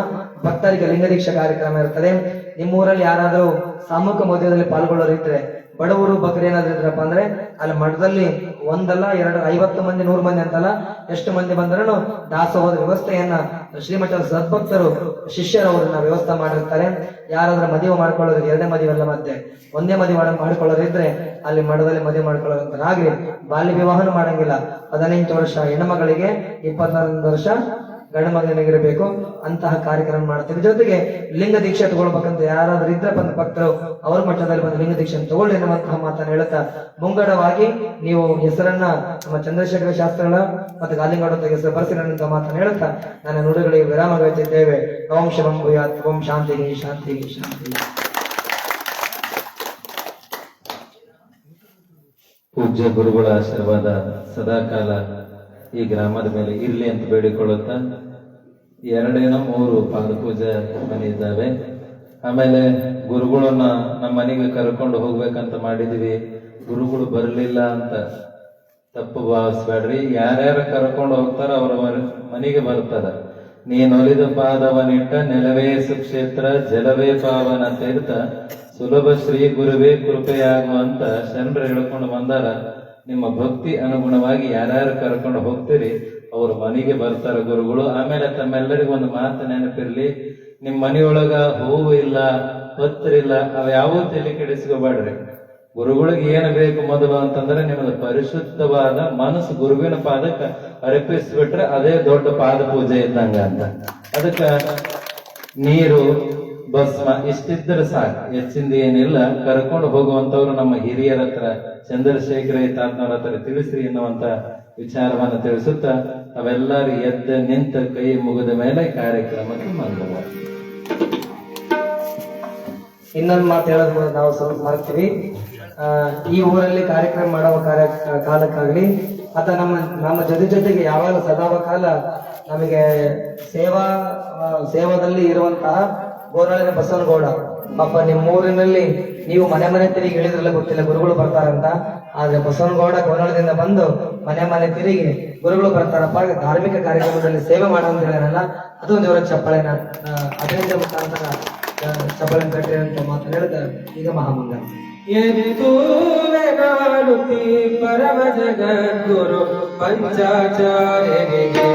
ಭಕ್ತರಿಗೆ ಲಿಂಗದೀಕ್ಷಾ ಕಾರ್ಯಕ್ರಮ ಇರ್ತದೆ. ನಿಮ್ಮೂರಲ್ಲಿ ಯಾರಾದರೂ ಸಾಮೂಹಿಕ ಮದುವೆಯಲ್ಲಿ ಪಾಲ್ಗೊಳ್ಳೋರಿದ್ರೆ, ಬಡವರು ಬಕರಿ ಏನಾದ್ರು ಇದ್ರಪ್ಪ ಅಂದ್ರೆ ಅಲ್ಲಿ ಮಠದಲ್ಲಿ 1 ಅಲ್ಲ 2 50 ಮಂದಿ 100 ಮಂದಿ ಅಂತಲ್ಲ, ಎಷ್ಟು ಮಂದಿ ಬಂದ್ರೂ ದಾಸೋಹದ ವ್ಯವಸ್ಥೆಯನ್ನ ಶ್ರೀಮಠದ ಸದ್ಭಕ್ತರು ಶಿಷ್ಯರವರನ್ನ ವ್ಯವಸ್ಥೆ ಮಾಡಿರ್ತಾರೆ. ಯಾರಾದ್ರೂ ಮದುವೆ ಮಾಡ್ಕೊಳ್ಳೋದು, 2ನೇ ಮದುವೆ ಅಲ್ಲ, ಮತ್ತೆ 1ನೇ ಮದುವೆ ಮಾಡ್ಕೊಳ್ಳೋದಿದ್ರೆ ಅಲ್ಲಿ ಮಠದಲ್ಲಿ ಮದುವೆ ಮಾಡ್ಕೊಳ್ಳೋದಂತ ಆಗ್ಲಿ. ಬಾಲ್ಯ ವಿವಾಹನೂ ಮಾಡಂಗಿಲ್ಲ. 18 ವರ್ಷ ಹೆಣ್ಮಗಳಿಗೆ, 24 ವರ್ಷ ಗಂಡು ಮಗನಿಗಿರಬೇಕು. ಅಂತಹ ಕಾರ್ಯಕ್ರಮ ಮಾಡ್ತೀವಿ. ಜೊತೆಗೆ ಲಿಂಗ ದೀಕ್ಷೆ ತಗೊಳ್ಬೇಕಂತ ಯಾರಾದ್ರೂ ಇದ್ರೆ ಬಂದ ಭಕ್ತರು ಅವ್ರ ಮಟ್ಟದಲ್ಲಿ ಬಂದು ಲಿಂಗ ದೀಕ್ಷೆ ತಗೊಳ್ಳಿ ಎನ್ನುವಂತಹ ಮಾತನ್ನು ಹೇಳ್ತಾ, ಮುಂಗಡವಾಗಿ ನೀವು ಹೆಸರನ್ನ ನಮ್ಮ ಚಂದ್ರಶೇಖರ ಶಾಸ್ತ್ರಿಗಳ ಮತ್ತೆ ಗಾಲಿಂಗೌಡ ಹೆಸರು ಬರ್ಸಿರಂತ ಮಾತನ್ನು ಹೇಳ್ತಾ ನನ್ನ ನುಡಿಗಳಿಗೆ ವಿರಾಮ ಗಳಿಸಿದ್ದೇವೆ. ಓಂ ಶಂ ಭೂಯಾತ್. ಓಂ ಶಾಂತಿ ಶಾಂತಿ ಶಾಂತಿ. ಪೂಜ್ಯ ಗುರುಗಳ ಆಶೀರ್ವಾದ ಸದಾಕಾಲ ಈ ಗ್ರಾಮದ ಮೇಲೆ ಇರ್ಲಿ ಅಂತ ಬೇಡಿಕೊಳ್ಳುತ್ತಾ, 2-3 ಪಾದಪೂಜೆ ಮನೆ ಇದ್ದಾವೆ. ಆಮೇಲೆ ಗುರುಗಳನ್ನ ನಮ್ಮ ಮನೆಗೆ ಕರ್ಕೊಂಡು ಹೋಗ್ಬೇಕಂತ ಮಾಡಿದೀವಿ. ಗುರುಗಳು ಬರಲಿಲ್ಲ ಅಂತ ತಪ್ಪು ಭಾವಿಸ್ಬೇಡ್ರಿ. ಯಾರ್ಯಾರು ಕರ್ಕೊಂಡು ಹೋಗ್ತಾರ ಅವರ ಮನೆಗೆ ಬರ್ತಾರ. ನೀನೊಲಿದ ಪಾದವನಿಟ್ಟ ನೆಲವೇ ಸುಕ್ಷೇತ್ರ, ಜಲವೇ ಪಾವನ ತೀರ್ಥ, ಸುಲಭ ಶ್ರೀ ಗುರುವೇ ಕೃಪೆಯಾಗುವಂತ ಶರಣರು ಹೇಳ್ಕೊಂಡು ಬಂದಾರ. ನಿಮ್ಮ ಭಕ್ತಿ ಅನುಗುಣವಾಗಿ ಯಾರ್ಯಾರು ಕರ್ಕೊಂಡು ಹೋಗ್ತೀರಿ ಅವ್ರ ಮನೆಗೆ ಬರ್ತಾರ ಗುರುಗಳು. ಆಮೇಲೆ ತಮ್ಮೆಲ್ಲರಿಗೂ ಒಂದು ಮಾತು ನೆನಪಿರ್ಲಿ, ನಿಮ್ ಮನೆಯೊಳಗ ಹೂವು ಇಲ್ಲ, ಪತ್ರ ಇಲ್ಲ, ಅವ ಯಾವ ತಲೆ ಕೆಡಿಸ್ಕೋಬೇಡ್ರಿ. ಗುರುಗಳಿಗೆ ಏನು ಬೇಕು ಮೊದಲು ಅಂತಂದ್ರೆ ನಿಮ್ಮದು ಪರಿಶುದ್ಧವಾದ ಮನಸ್ಸು ಗುರುವಿನ ಪಾದಕ್ಕೆ ಅರ್ಪಿಸ್ಬಿಟ್ರೆ ಅದೇ ದೊಡ್ಡ ಪಾದ ಪೂಜೆ ಇದ್ದಂಗ ಅಂತ. ಅದಕ್ಕ ನೀರು ಭಸ್ಮ ಇಷ್ಟಿದ್ರೆ ಸಾಕು, ಹೆಚ್ಚಿಂದ ಏನಿಲ್ಲ. ಕರ್ಕೊಂಡು ಹೋಗುವಂತವ್ರು ನಮ್ಮ ಹಿರಿಯರ ಹತ್ರ ಚಂದ್ರಶೇಖರ ತಾತ್ನವ್ರ ಹತ್ರ ತಿಳಿಸ್ರಿ ಎನ್ನುವಂತ ವಿಚಾರವನ್ನ ತಿಳಿಸುತ್ತಾ ಅವೆಲ್ಲರೂ ಎದ್ದು ನಿಂತ ಕೈ ಮುಗಿದ ಮೇಲೆ ಕಾರ್ಯಕ್ರಮಕ್ಕೆ ಮಂಗಲ. ಇನ್ನೊಂದು ಮಾತು ಹೇಳೋದು ನಾವು ಸ್ವಲ್ಪ ಮರ್ತೀವಿ. ಈ ಊರಲ್ಲಿ ಕಾರ್ಯಕ್ರಮ ಮಾಡುವ ಕಾಲಕ್ಕಾಗ್ಲಿ ಅಥವಾ ನಮ್ಮ ಜೊತೆಗೆ ಯಾವಾಗ ಸದಾವ ಕಾಲ ನಮಗೆ ಸೇವಾದಲ್ಲಿ ಇರುವಂತಹ ಗೋನಾಳಿನ ಬಸವನಗೌಡ ಪಾಪ ನಿಮ್ಮ ಊರಿನಲ್ಲಿ ನೀವು ಮನೆ ತಿರುಗಿ ಹೇಳಿದ್ರಲ್ಲ ಗೊತ್ತಿಲ್ಲ ಗುರುಗಳು ಬರ್ತಾರಂತ. ಆದ್ರೆ ಬಸವನಗೌಡ ಗೋನಾಳದಿಂದ ಬಂದು ಮನೆ ತಿರುಗಿ ಗುರುಗಳು ಬರ್ತಾರಪ್ಪ ಧಾರ್ಮಿಕ ಕಾರ್ಯಕ್ರಮದಲ್ಲಿ ಸೇವೆ ಮಾಡೋದು ಹೇಳಲ್ಲ. ಅದೊಂದು ಜೋರ ಚಪ್ಪಾಳೆನ ಅದರಿಂದ ಮುಖಾಂತರ ಚಪ್ಪಾಳೆ ಕಟ್ಟಿ ಅಂತ ಮಾತು ಹೇಳ್ತಾ ಈಗ ಮಹಾಮಂಗಲ. ಎತ್ತೂತಿ ಪರಮ ಜಗದ್ಗುರು ಪಂಚಾಚಾರ್ಯರಿಗೆ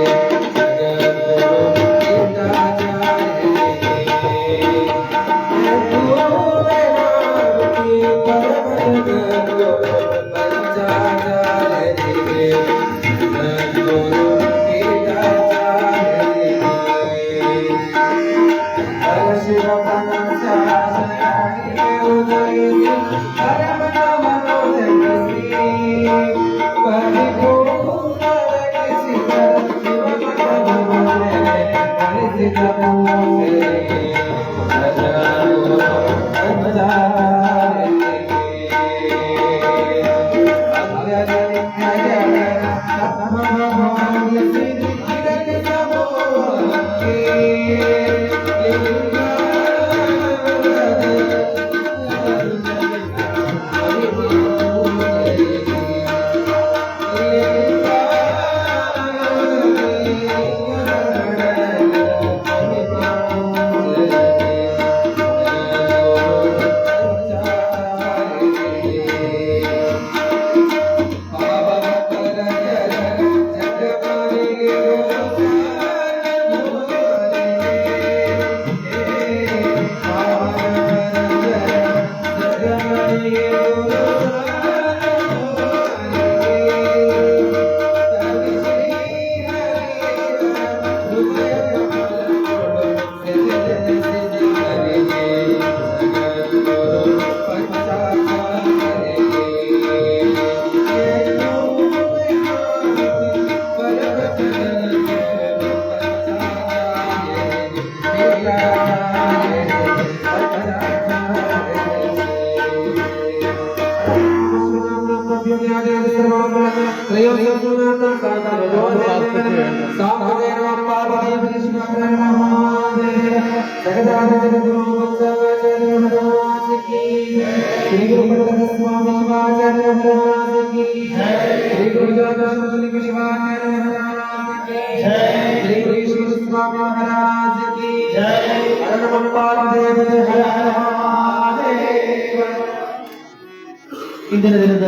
ಇಂದಿನ ದಿನದ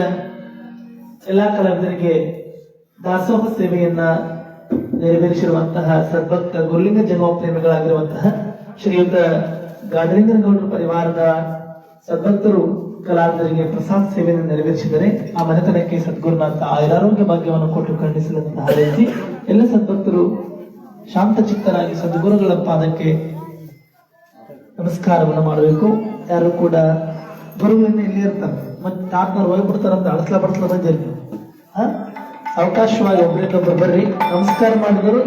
ಎಲ್ಲಾ ಕಲಾವಿದರಿಗೆ ದಾಸೋಹ ಸೇವೆಯನ್ನ ನೆರವೇರಿಸಿರುವಂತಹ ಸದ್ಭಕ್ತ ಗುರುಲಿಂಗ ಜಂಗಮ ಪ್ರೇಮಿಗಳಾಗಿರುವಂತಹ ಶ್ರೀಯುತ ಗಾದಲಿಂಗನಗೌಡರ ಪರಿವಾರದ ಸದ್ಭಕ್ತರು ಕಲಾವಿದರಿಗೆ ಪ್ರಸಾದ ಸೇವೆಯನ್ನು ನೆರವೇರಿಸಿದರೆ ಆ ಮನೆತನಕ್ಕೆ ಸದ್ಗುರುನಾಥ ಆಯುರಾರೋಗ್ಯ ಭಾಗ್ಯವನ್ನು ಕೊಟ್ಟು ಖಂಡಿಸಲಂತ ಹಾರೈಸಿ ಎಲ್ಲ ಸದ್ಭಕ್ತರು ಶಾಂತ ಚಿತ್ತರಾಗಿ ಸದ್ಗುರುಗಳ ಪಾದಕ್ಕೆ ನಮಸ್ಕಾರವನ್ನು ಮಾಡಬೇಕು. ಯಾರು ಕೂಡ ಗುರುಗಳನ್ನ ಇಲ್ಲಿ ಇರ್ತಾರೆ ಮತ್ತೆ ತಾತ್ನವ್ರು ಹೋಗ್ಬಿಡ್ತಾರಂತ ಅಳಸ್ಲಾ ಬಡ್ಸ್ಲಾ ಬಂದಿರಿ. ಅವಕಾಶವಾಗಿ ಒಬ್ಬರಿಗೊಬ್ಬರು ಬರ್ರಿ, ನಮಸ್ಕಾರ ಮಾಡಿದರು.